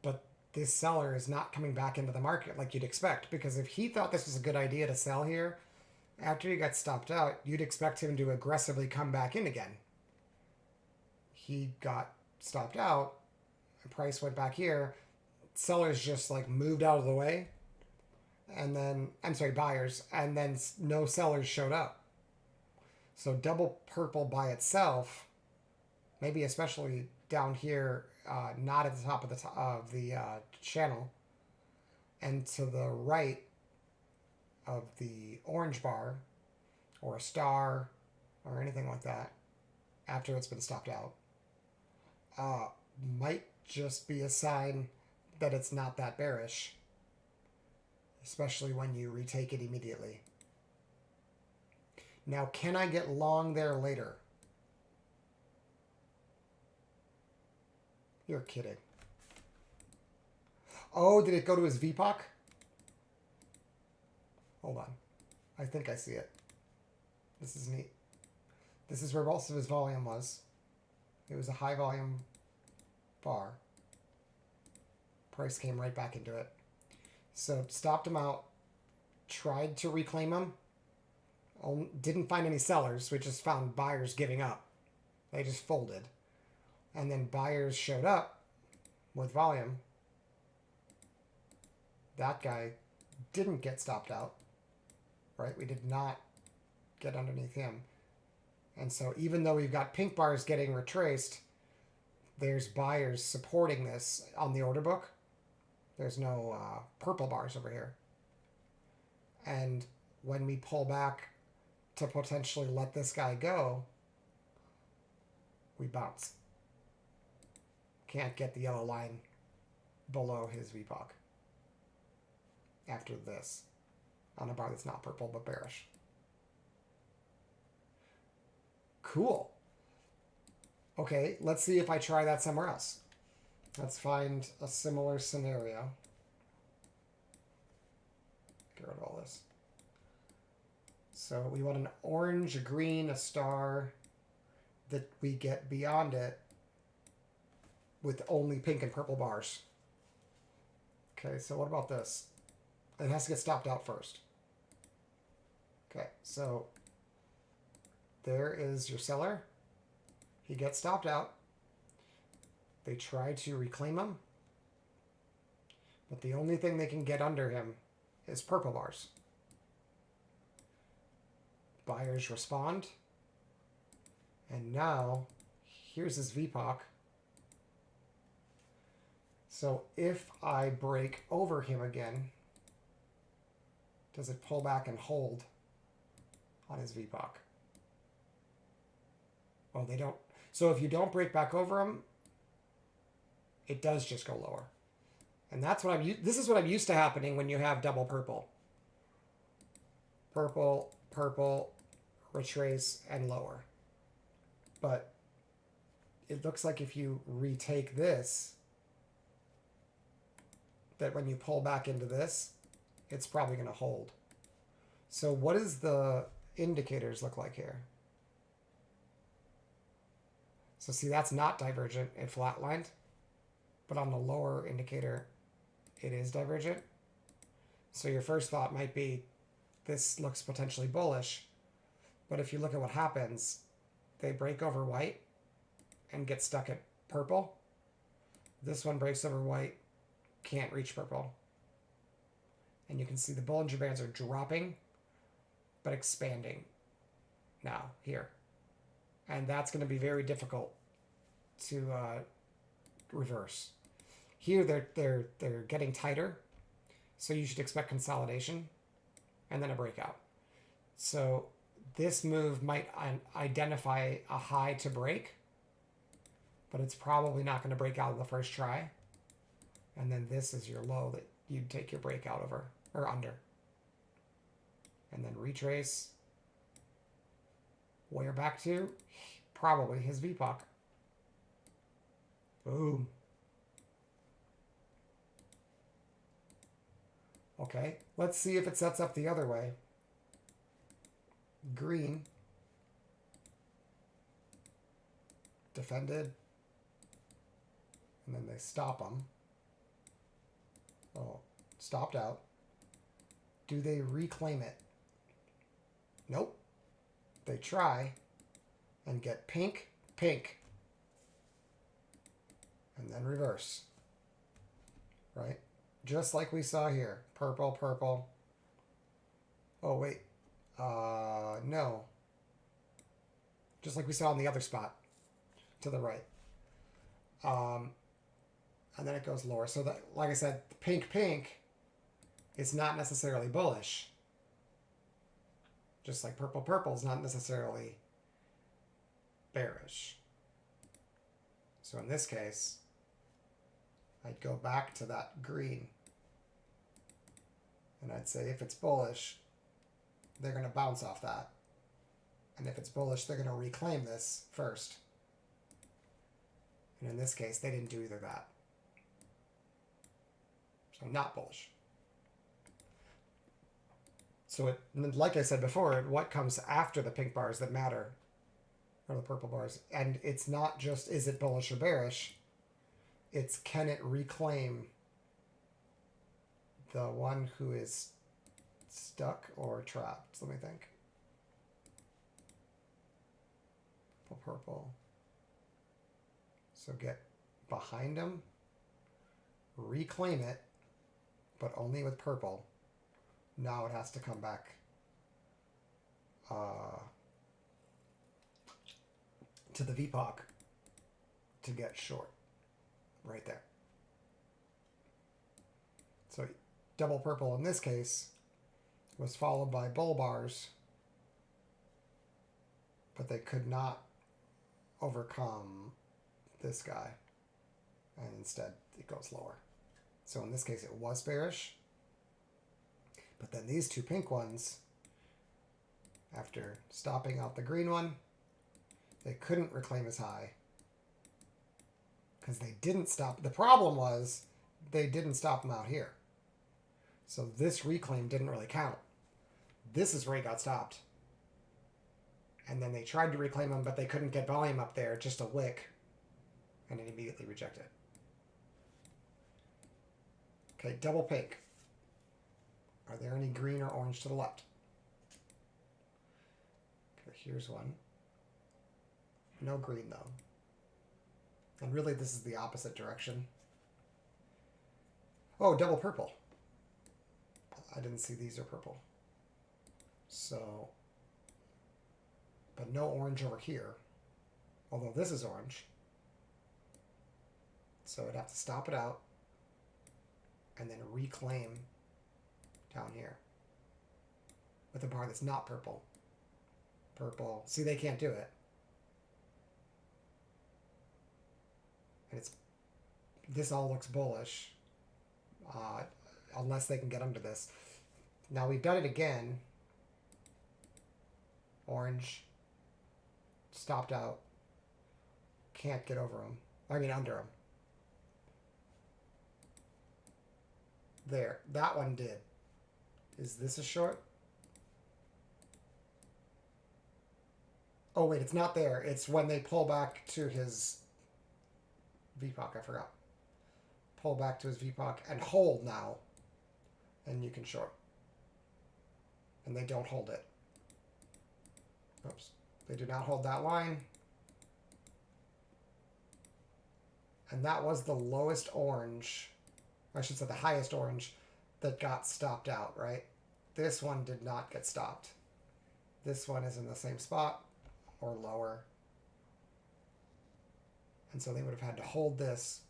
but this seller is not coming back into the market like you'd expect. Because if he thought this was a good idea to sell here, after he got stopped out, you'd expect him to aggressively come back in again. He got stopped out, the price went back here, sellers just like moved out of the way, and then, I'm sorry, buyers, and then no sellers showed up. So double purple by itself, maybe especially down here, not at the top of the channel, and to the right of the orange bar, or a star, or anything like that, after it's been stopped out, might just be a sign that it's not that bearish, especially when you retake it immediately. Now, can I get long there later? You're kidding. Oh, did it go to his VPOC? Hold on. I think I see it. This is neat. This is where most of his volume was. It was a high volume bar. Price came right back into it. So stopped him out. Tried to reclaim him. Didn't find any sellers. We just found buyers giving up. They just folded. And then buyers showed up with volume. That guy didn't get stopped out. Right? We did not get underneath him. And so even though we've got pink bars getting retraced, there's buyers supporting this on the order book. There's no purple bars over here. And when we pull back to potentially let this guy go, we bounce. Can't get the yellow line below his VPOC after this on a bar that's not purple but bearish. Cool. Okay, let's see if I try that somewhere else. Let's find a similar scenario. Get rid of all this. So we want an orange, a green, a star that we get beyond it with only pink and purple bars. Okay, so what about this? It has to get stopped out first. Okay, so there is your seller. He gets stopped out. They try to reclaim him, but the only thing they can get under him is purple bars. Buyers respond, and now here's his VPOC. So if I break over him again, does it pull back and hold on his VPOC? Well, they don't. So if you don't break back over him, it does just go lower. And that's what this is what I'm used to happening when you have double purple. Purple, purple, retrace, and lower. But it looks like if you retake this, that when you pull back into this, it's probably going to hold. So what does the indicators look like here? So see, that's not divergent, it flatlined. But on the lower indicator, it is divergent. So your first thought might be, this looks potentially bullish. But if you look at what happens, they break over white and get stuck at purple. This one breaks over white, can't reach purple. And you can see the Bollinger Bands are dropping, but expanding now here. And that's going to be very difficult to reverse. Here they're getting tighter, so you should expect consolidation and then a breakout. So this move might identify a high to break, but it's probably not going to break out in the first try. And then this is your low that you'd take your breakout over or under. And then retrace. Where back to? Probably his VPOC. Boom. Okay, let's see if it sets up the other way. Green. Defended. And then they stop them. Oh, stopped out. Do they reclaim it? Nope. They try and get pink, pink. And then reverse. Right? Just like we saw here. Purple, purple. Oh, wait. No. Just like we saw in the other spot. To the right. And then it goes lower. So that, like I said, pink, pink is not necessarily bullish. Just like purple, purple is not necessarily bearish. So in this case, I'd go back to that green. And I'd say if it's bullish, they're going to bounce off that. And if it's bullish, they're going to reclaim this first. And in this case, they didn't do either of that. So not bullish. So it, like I said before, what comes after the pink bars that matter, or the purple bars. And it's not just, is it bullish or bearish? It's, can it reclaim the one who is stuck or trapped? So let me think. Purple, purple. So get behind them, reclaim it, but only with purple. Now it has to come back to the VPOC to get short. Right there. So double purple in this case was followed by bull bars but they could not overcome this guy. And instead, it goes lower. So in this case, it was bearish. But then these two pink ones, after stopping out the green one, they couldn't reclaim as high. Because they didn't stop. The problem was they didn't stop them out here. So this reclaim didn't really count. This is where he got stopped. And then they tried to reclaim him, but they couldn't get volume up there, just a wick. And it immediately rejected. Okay, double pink. Are there any green or orange to the left? Okay, here's one. No green, though. And really, this is the opposite direction. Oh, double purple. I didn't see these are purple. So, but no orange over here. Although this is orange. So I'd have to stop it out and then reclaim down here with a bar that's not purple. Purple. See, they can't do it. And it's, this all looks bullish, unless they can get under this. Now we've done it again. Orange stopped out. Can't get over them. I mean under them. There. That one did. Is this a short? Oh wait, it's not there. It's when they pull back to his VPOC, I forgot. Pull back to his VPOC and hold now. And you can short. And they don't hold it. Oops. They do not hold that line. And that was the lowest orange, I should say the highest orange, that got stopped out, right? This one did not get stopped. This one is in the same spot or lower. And so they would have had to hold this.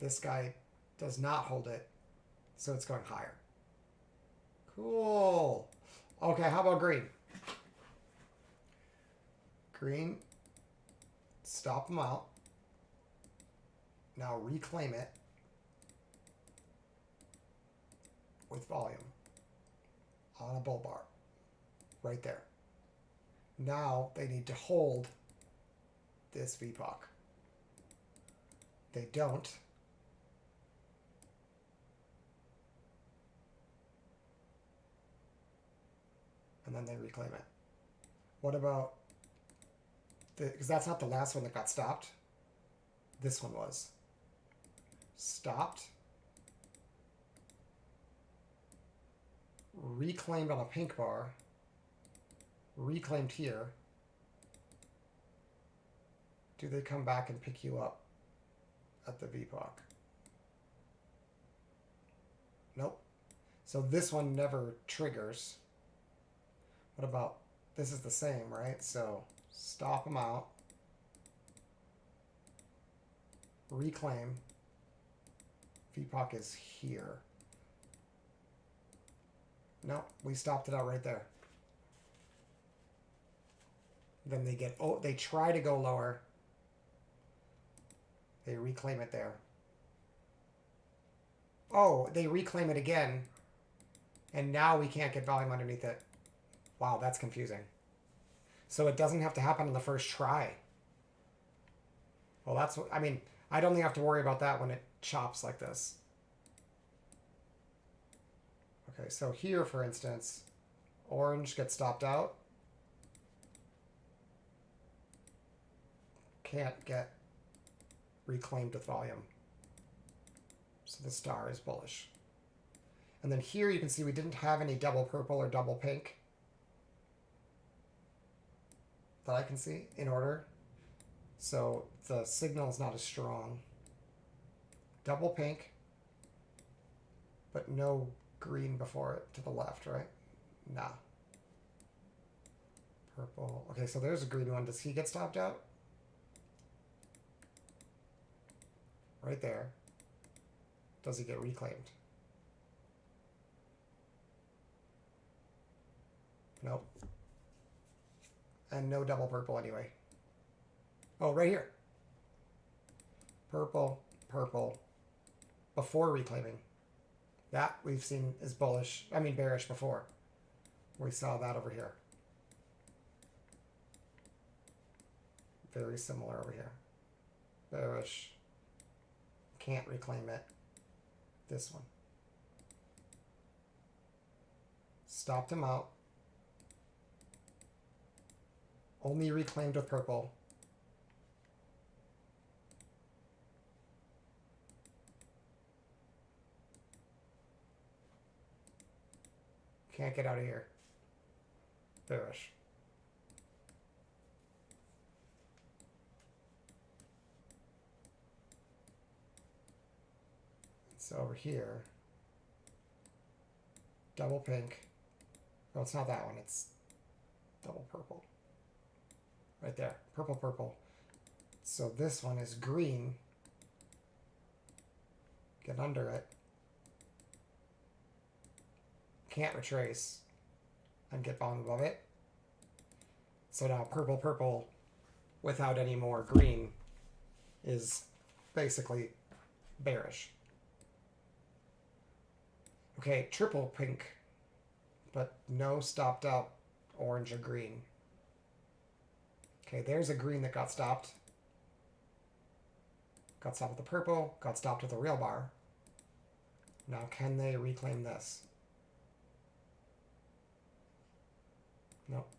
This guy does not hold it, so it's going higher. Cool. Okay, how about green? Green, stop them out. Now reclaim it with volume on a bull bar right there. Now they need to hold this VPOC. They don't. And then they reclaim it. What about, because that's not the last one that got stopped. This one was. Stopped. Reclaimed on a pink bar. Reclaimed here. Do they come back and pick you up at the VPOC? Nope. So this one never triggers. What about, this is the same, right? So stop them out. Reclaim. VPOC is here. No, we stopped it out right there. Then they get, oh, they try to go lower. They reclaim it there. Oh, they reclaim it again. And now we can't get volume underneath it. Wow, that's confusing. So it doesn't have to happen on the first try. Well, that's what, I mean, I'd only have to worry about that when it chops like this. Okay, so here, for instance, orange gets stopped out. Can't get reclaimed with volume. So the star is bullish. And then here you can see we didn't have any double purple or double pink that I can see in order. So the signal is not as strong. Double pink, but no green before it to the left, right? Nah. Purple. Okay, so there's a green one. Does he get stopped out? Right there. Does he get reclaimed? Nope. and no double purple anyway. Oh, right here. Purple, purple, before reclaiming. That we've seen is bullish, I mean bearish before. We saw that over here. Very similar over here. Bearish. Can't reclaim it. This one. Stopped him out. Only reclaimed with purple. Can't get out of here. Bearish. So over here, double pink. Oh, it's not that one. It's double purple. Right there. Purple, purple. So this one is green. Get under it. Can't retrace and get volume above it. So now purple, purple without any more green is basically bearish. Okay, triple pink, but no stopped out orange or green. Okay, there's a green that got stopped. Got stopped with the purple, got stopped with the real bar. Now can they reclaim this? Nope.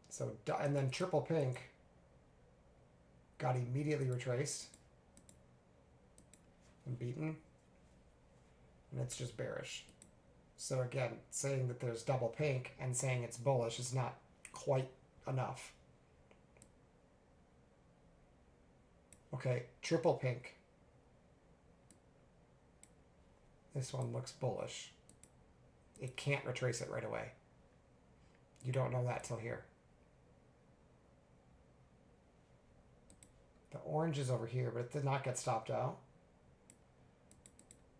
So, and then triple pink got immediately retraced and beaten. And it's just bearish. So again, saying that there's double pink and saying it's bullish is not quite enough. Okay, triple pink. This one looks bullish. It can't retrace it right away. You don't know that till here. The orange is over here, but it did not get stopped out.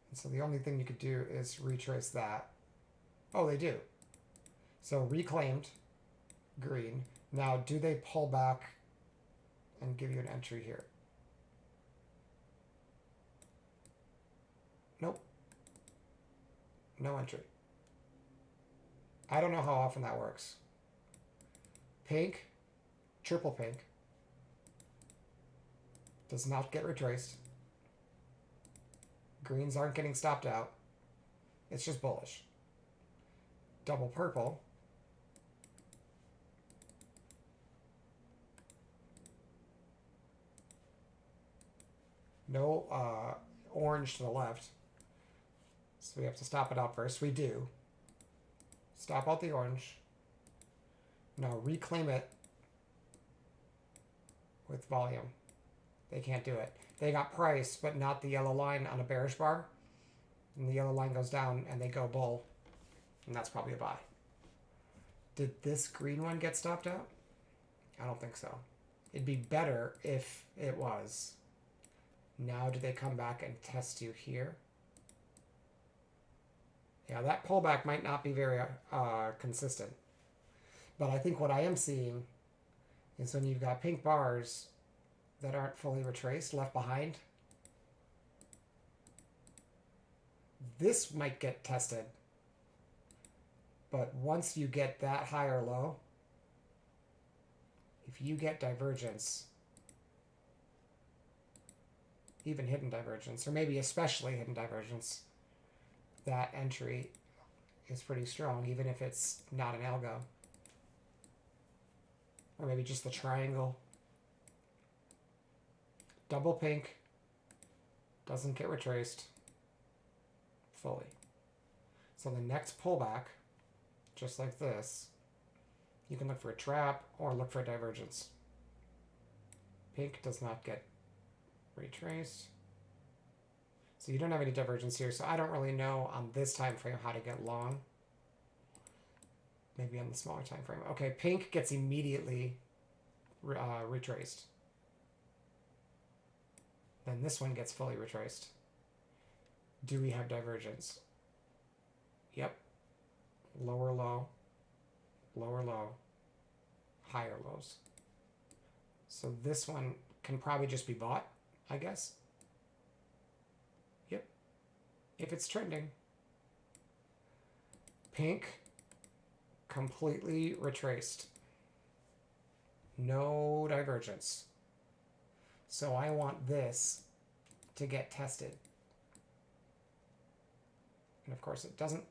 And so the only thing you could do is retrace that. Oh, they do. So reclaimed green. Now, do they pull back and give you an entry here? Nope. No entry. I don't know how often that works. Pink, triple pink, does not get retraced. Greens aren't getting stopped out. It's just bullish. Double purple. No orange to the left. So we have to stop it out first. We do. Stop out the orange. Now reclaim it with volume. They can't do it. They got price, but not the yellow line on a bearish bar. And the yellow line goes down and they go bull. And that's probably a buy. Did this green one get stopped out? I don't think so. It'd be better if it was. Now do they come back and test you here? Yeah, that pullback might not be very consistent. But I think what I am seeing is when you've got pink bars that aren't fully retraced, left behind, this might get tested. But once you get that high or low, if you get divergence, even hidden divergence, or maybe especially hidden divergence, that entry is pretty strong, even if it's not an algo. Or maybe just the triangle. Double pink doesn't get retraced fully. So the next pullback, just like this, you can look for a trap or look for a divergence. Pink does not get retraced. So you don't have any divergence here, so I don't really know on this time frame how to get long. Maybe on the smaller time frame. Okay, pink gets immediately retraced. Then this one gets fully retraced. Do we have divergence? Yep. Lower low, lower low, higher lows. So this one can probably just be bought, I guess. Yep. If it's trending. Pink, completely retraced. No divergence. So I want this to get tested. And of course it doesn't.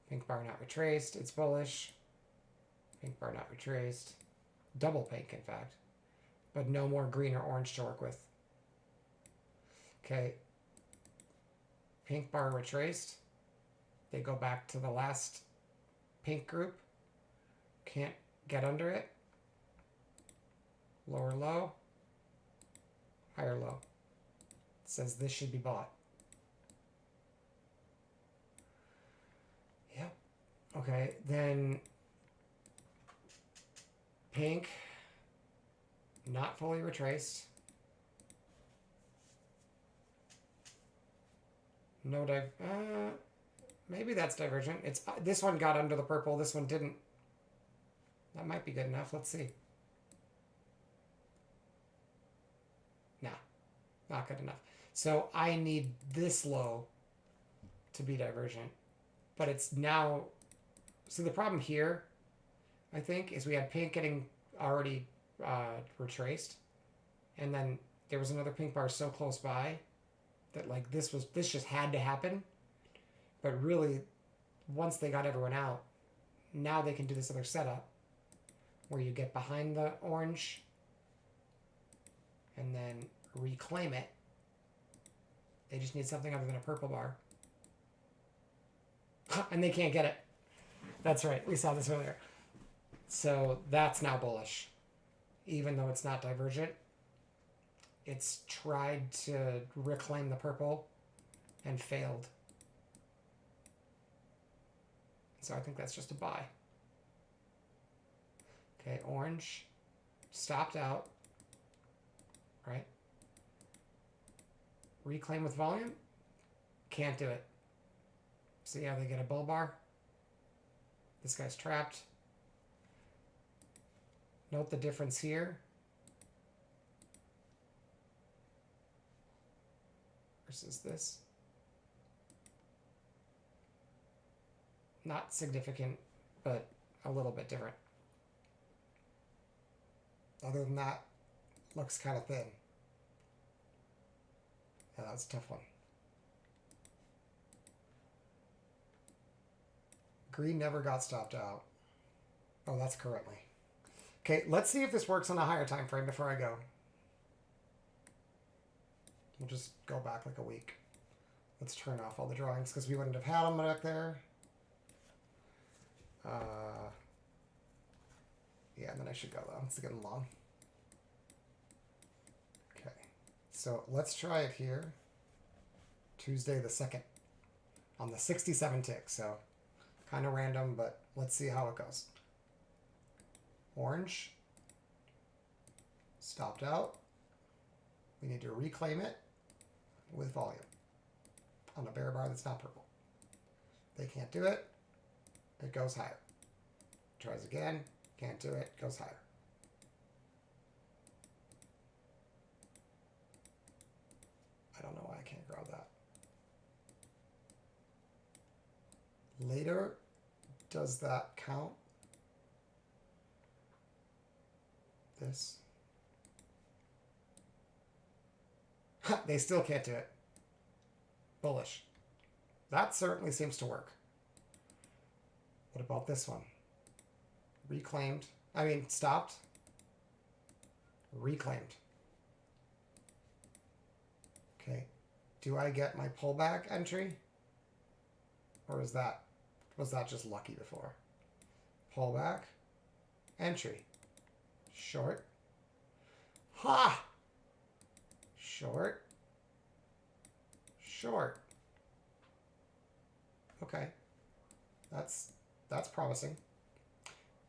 Pink bar not retraced. It's bullish. Pink bar not retraced. Double pink, in fact. But no more green or orange to work with. Okay. Pink bar retraced. They go back to the last pink group. Can't get under it. Lower low. Higher low. It says this should be bought. Yep. Okay, then pink, not fully retraced. No maybe that's divergent. It's this one got under the purple, this one didn't. That might be good enough. Let's see. Nah, not good enough. So I need this low to be divergent. But it's now... So the problem here, I think, is we had pink getting already retraced. And then there was another pink bar so close by that like this just had to happen. But really, once they got everyone out, now they can do this other setup where you get behind the orange and then reclaim it. They just need something other than a purple bar. And they can't get it. That's right. We saw this earlier. So that's now bullish. Even though it's not divergent, it's tried to reclaim the purple and failed. So I think that's just a buy. Okay, orange stopped out, right? Reclaim with volume, can't do it. So yeah, they get a bull bar. This guy's trapped. Note the difference here versus this. Not significant, but a little bit different. Other than that, looks kind of thin. Yeah, that's a tough one. Green never got stopped out. Oh, that's currently. Okay, let's see if this works on a higher time frame before I go. We'll just go back like a week. Let's turn off all the drawings because we wouldn't have had them back there. Yeah, and then I should go though. It's getting long. Okay, so let's try it here. Tuesday the 2nd on the 67 tick. So kind of random, but let's see how it goes. Orange stopped out. We need to reclaim it with volume on a bear bar that's not purple. They can't do it. It goes higher. Tries again. Can't do it. Goes higher. I don't know why I can't grab that. Later, does that count? This. They still can't do it. Bullish. That certainly seems to work. What about this one? Reclaimed. I mean, stopped. Reclaimed. Okay. Do I get my pullback entry? Or was that just lucky before? Pullback. Entry. Short. Ha! Short. Short. Okay. That's promising.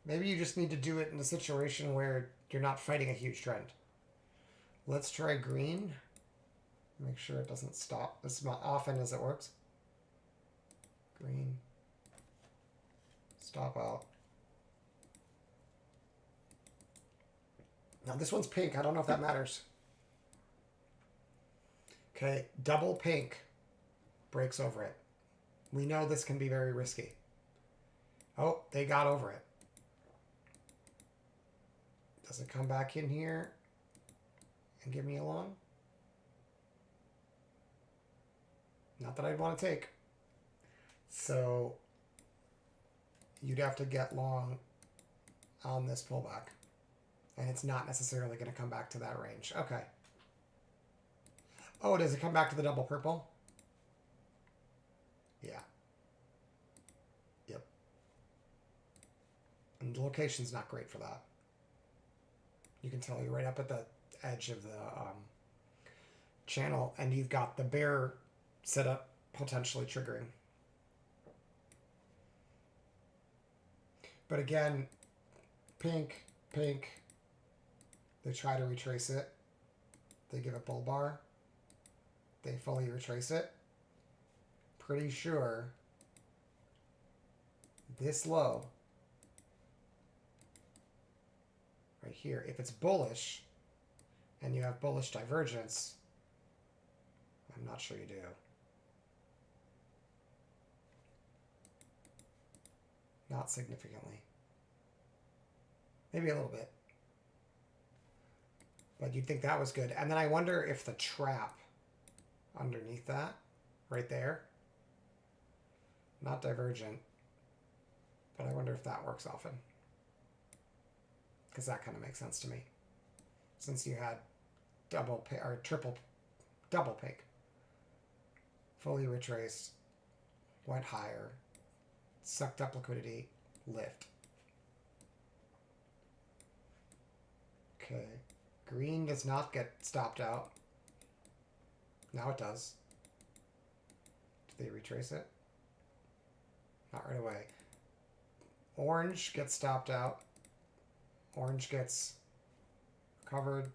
Maybe you just need to do it in a situation where you're not fighting a huge trend. Let's try green. Make sure it doesn't stop as often as it works. Green. Stop out. Now this one's pink. I don't know if that matters. Okay, double pink breaks over it. We know this can be very risky. Oh, they got over it. Does it come back in here and give me a long? Not that I'd want to take. So you'd have to get long on this pullback. And it's not necessarily going to come back to that range. Okay. Oh, does it come back to the double purple? Yeah. Yep. And the location's not great for that. You can tell you're right up at the edge of the channel, and you've got the bear setup potentially triggering. But again, pink, pink. They try to retrace it. They give a bull bar. They fully retrace it. Pretty sure this low right here, if it's bullish and you have bullish divergence, I'm not sure you do. Not significantly. Maybe a little bit. But you'd think that was good. And then I wonder if the trap underneath that, right there, not divergent, but I wonder if that works often. Because that kind of makes sense to me. Since you had double or double pink, fully retraced, went higher, sucked up liquidity, lift. Okay. Green does not get stopped out. Now it does. Do they retrace it? Not right away. Orange gets stopped out. Orange gets covered.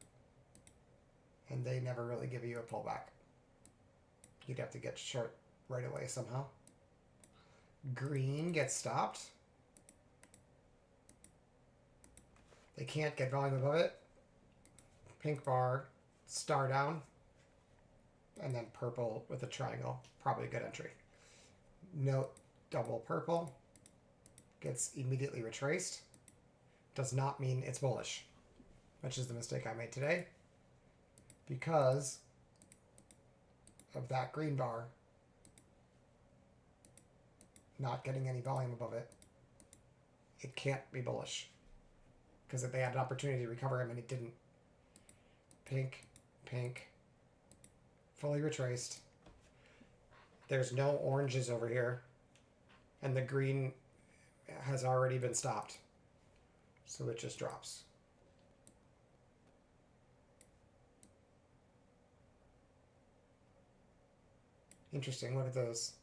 And they never really give you a pullback. You'd have to get short right away somehow. Green gets stopped. They can't get volume above it. Pink bar, star down. And then purple with a triangle. Probably a good entry. Note double purple. Gets immediately retraced. Does not mean it's bullish. Which is the mistake I made today. Because of that green bar not getting any volume above it. It can't be bullish. Because if they had an opportunity to recover him and it didn't. Pink, pink. Fully retraced. There's no oranges over here. And the green has already been stopped. So it just drops. Interesting. Look at those.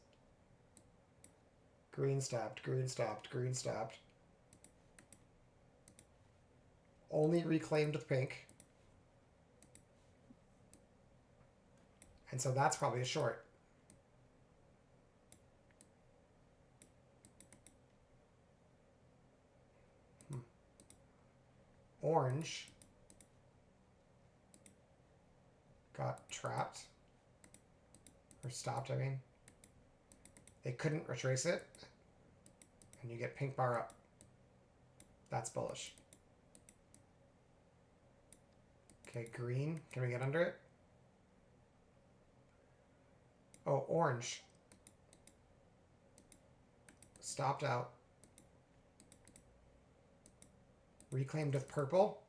Green stopped, green stopped, green stopped. Only reclaimed with pink. And so that's probably a short. Orange got trapped. Or stopped, I mean. They couldn't retrace it. And you get pink bar up. That's bullish. Okay, green. Can we get under it? Oh, orange. Stopped out. Reclaimed with purple.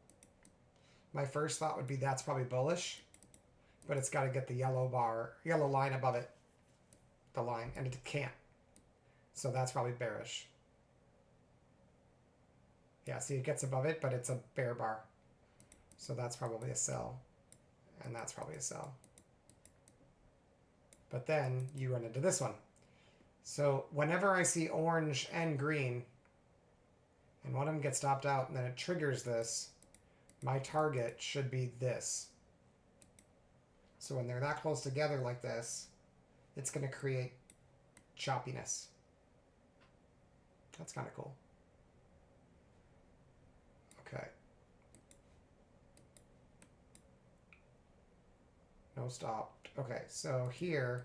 My first thought would be that's probably bullish. But it's got to get the yellow bar, yellow line above it. The line. And it can't. So that's probably bearish. Yeah, see, it gets above it, but it's a bear bar. So that's probably a sell. And that's probably a sell. But then you run into this one. So whenever I see orange and green, and one of them gets stopped out, and then it triggers this, my target should be this. So when they're that close together like this, it's going to create choppiness. That's kind of cool. Okay. No stopped. Okay, so here,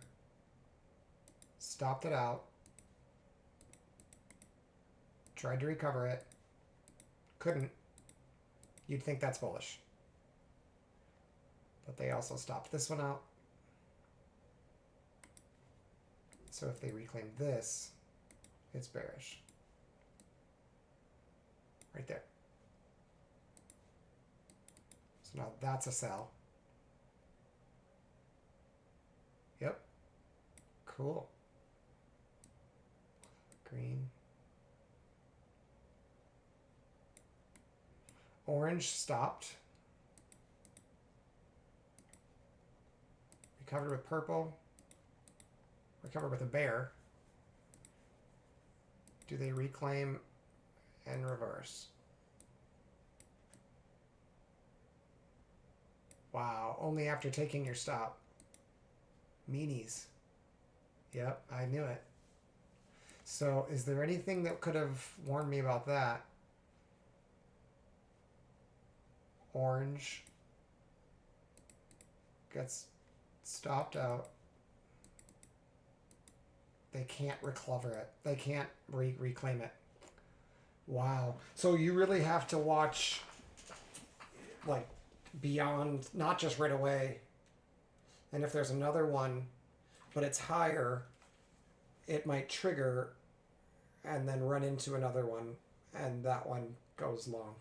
stopped it out. Tried to recover it. Couldn't. You'd think that's bullish. But they also stopped this one out. So if they reclaim this, it's bearish. Right there. So now that's a sell. Yep. Cool. Green. Orange stopped. Recovered with purple. Recovered with a bear. Do they reclaim and reverse? Wow, only after taking your stop. Meanies. Yep, I knew it. So is there anything that could have warned me about that? Orange gets stopped out. They can't recover it. They can't reclaim it. Wow. So you really have to watch, like, beyond, not just right away. And if there's another one, but it's higher, it might trigger and then run into another one, and that one goes long.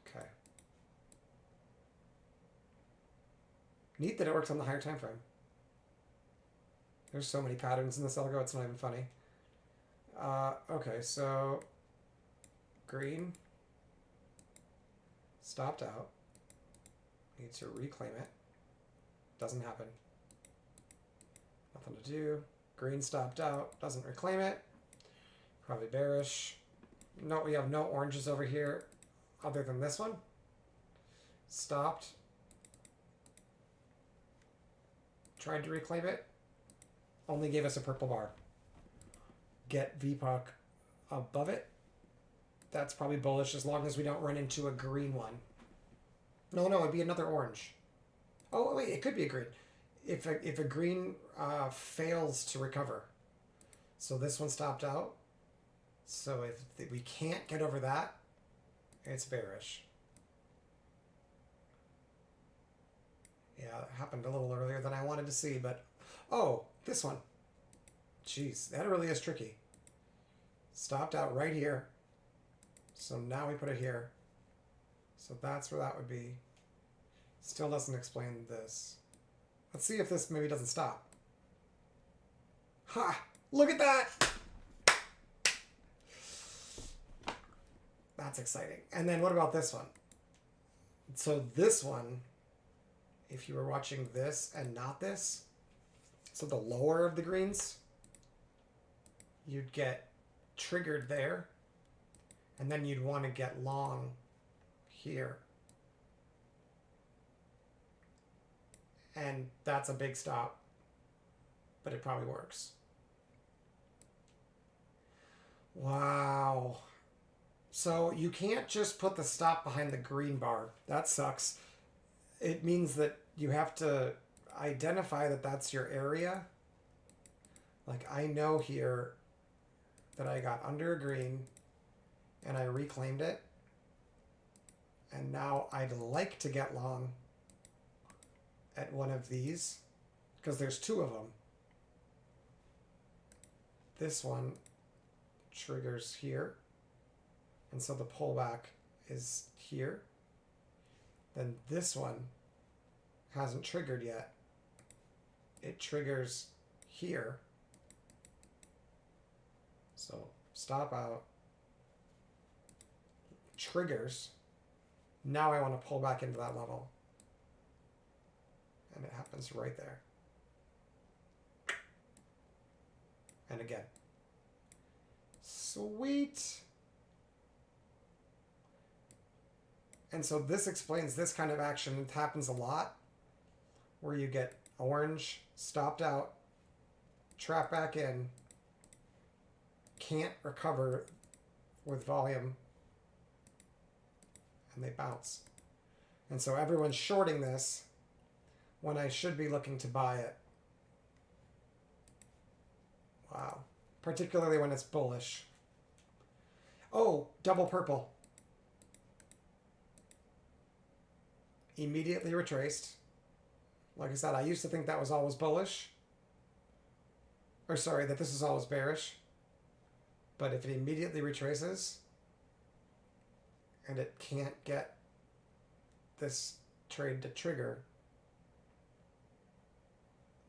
Okay. Neat that it works on the higher time frame. There's so many patterns in this algo, it's not even funny. Okay, so green stopped out. Need to reclaim it. Doesn't happen. Nothing to do. Green stopped out. Doesn't reclaim it. Probably bearish. No, we have no oranges over here other than this one. Stopped. Tried to reclaim it. Only gave us a purple bar. Get VPOC above it. That's probably bullish as long as we don't run into a green one. No, it'd be another orange. Oh, wait, it could be a green. If a green fails to recover. So this one stopped out. So if we can't get over that, it's bearish. Yeah, it happened a little earlier than I wanted to see, but... Oh, this one. Jeez, that really is tricky. Stopped out right here. So now we put it here. So that's where that would be. Still doesn't explain this. Let's see if this maybe doesn't stop. Ha! Look at that! That's exciting. And then what about this one? So this one, if you were watching this and not this, so the lower of the greens, you'd get triggered there, and then you'd want to get long here. And that's a big stop, but it probably works. Wow. So you can't just put the stop behind the green bar. That sucks. It means that you have to identify that that's your area. Like I know here that I got under a green and I reclaimed it. And now I'd like to get long at one of these because there's two of them. This one triggers here. And so the pullback is here. Then this one hasn't triggered yet. It triggers here. So stop out. Triggers. Now I want to pull back into that level. And it happens right there. And again. Sweet. And so this explains this kind of action. It happens a lot where you get orange, stopped out, trap back in, can't recover with volume, and they bounce. And so everyone's shorting this when I should be looking to buy it. Wow. Particularly when it's bullish. Oh, double purple. Immediately retraced. Like I said, I used to think that was always bullish. Or sorry, that this is always bearish. But if it immediately retraces and it can't get this trade to trigger,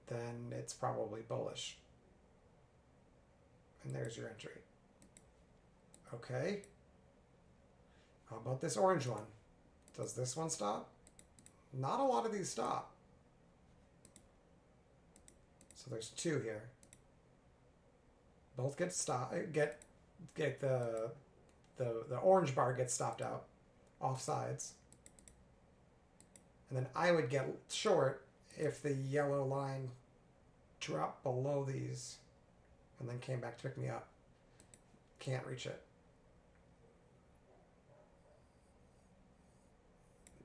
then it's probably bullish. And there's your entry. Okay. How about this orange one? Does this one stop? Not a lot of these stop. So there's two here. Both get stop. Get the orange bar gets stopped out, off sides. And then I would get short if the yellow line dropped below these and then came back to pick me up. Can't reach it.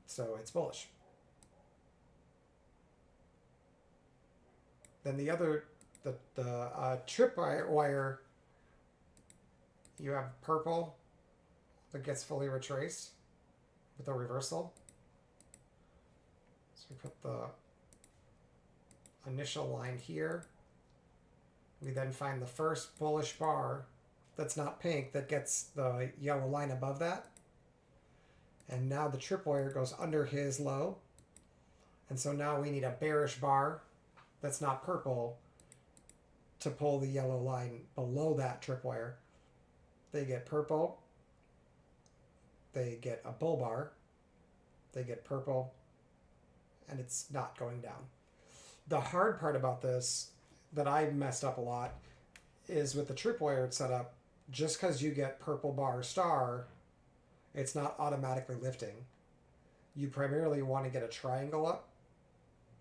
So it's bullish. Then the other, the tripwire, you have purple that gets fully retraced with a reversal. So we put the initial line here. We then find the first bullish bar that's not pink that gets the yellow line above that. And now the tripwire goes under his low. And so now we need a bearish bar that's not purple to pull the yellow line below that tripwire. They get purple. They get a bull bar. They get purple. And it's not going down. The hard part about this that I messed up a lot is with the tripwire setup, just because you get purple bar star, it's not automatically lifting. You primarily want to get a triangle up,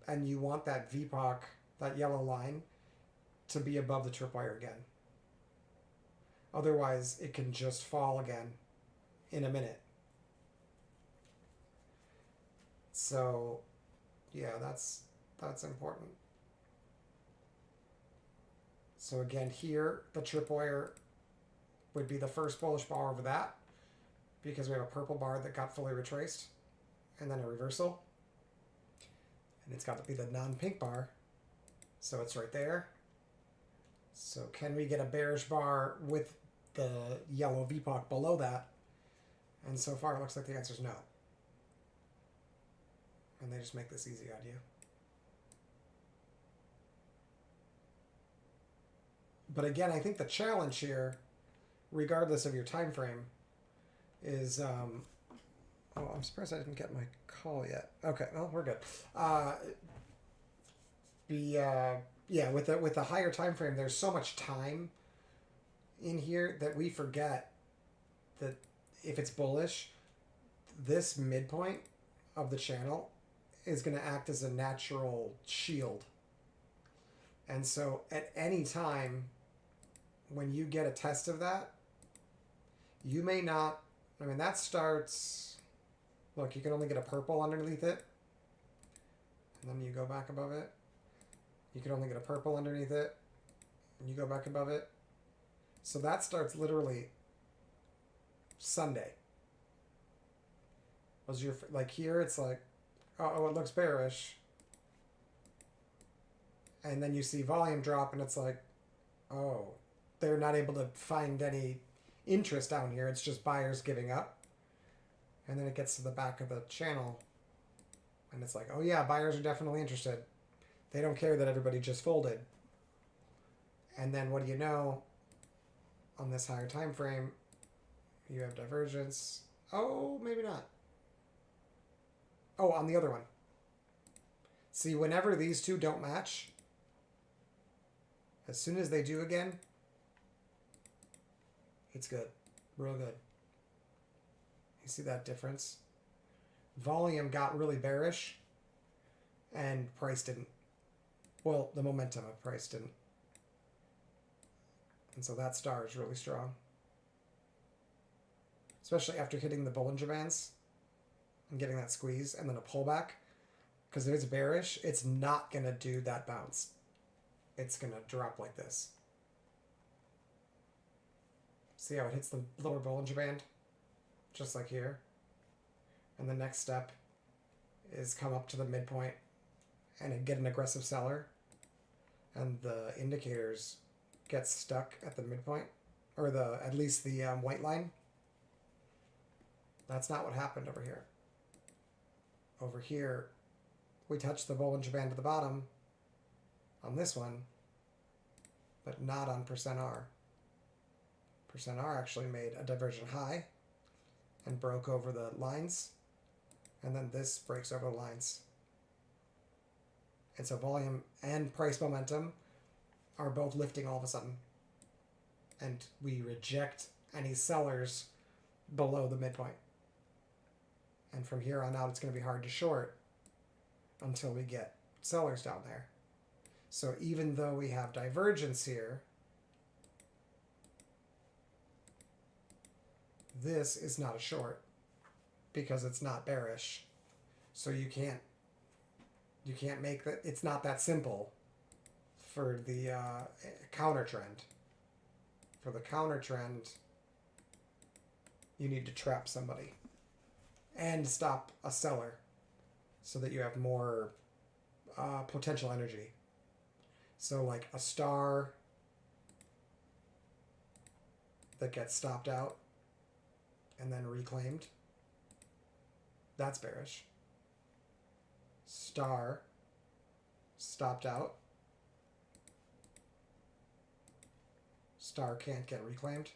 and you want that VPOC, that yellow line, to be above the tripwire again. Otherwise, it can just fall again in a minute. So, yeah, that's important. So again, here, the tripwire would be the first bullish bar over that, because we have a purple bar that got fully retraced, and then a reversal. And it's got to be the non-pink bar, so it's right there. So can we get a bearish bar with the yellow VPOC below that? And so far, it looks like the answer is no. And they just make this easy on you. But again, I think the challenge here, regardless of your time frame, is oh, I'm surprised I didn't get my call yet. Okay, well, we're good. Yeah, with the higher time frame, there's so much time in here that we forget that if it's bullish, this midpoint of the channel is going to act as a natural shield. And so at any time when you get a test of that, you may not, I mean, that starts, look, you can only get a purple underneath it. And then you go back above it. You can only get a purple underneath it. And you go back above it. So that starts literally Sunday. Was your, like here, it's like, oh, it looks bearish. And then you see volume drop and it's like, oh, they're not able to find any interest down here. It's just buyers giving up. And then it gets to the back of the channel and it's like, oh yeah, buyers are definitely interested. They don't care that everybody just folded. And then what do you know? On this higher time frame, you have divergence. Oh, maybe not. Oh, on the other one. See, whenever these two don't match, as soon as they do again, it's good. Real good. You see that difference? Volume got really bearish and price didn't. Well, the momentum of price didn't. And so that star is really strong. Especially after hitting the Bollinger Bands and getting that squeeze and then a pullback. Because if it's bearish, it's not going to do that bounce. It's going to drop like this. See how it hits the lower Bollinger Band? Just like here. And the next step is come up to the midpoint and get an aggressive seller. And the indicators get stuck at the midpoint. Or at least the white line. That's not what happened over here. Over here, we touched the Bollinger Band at the bottom on this one, but not on %R. %R actually made a divergent high and broke over the lines, and then this breaks over the lines. And so volume and price momentum are both lifting all of a sudden. And we reject any sellers below the midpoint. And from here on out, it's going to be hard to short until we get sellers down there. So even though we have divergence here, this is not a short because it's not bearish. So you can't make that. It's not that simple for the counter trend. For the counter trend, you need to trap somebody and stop a seller so that you have more potential energy. So like a star that gets stopped out and then reclaimed, that's bearish. Star stopped out, star can't get reclaimed,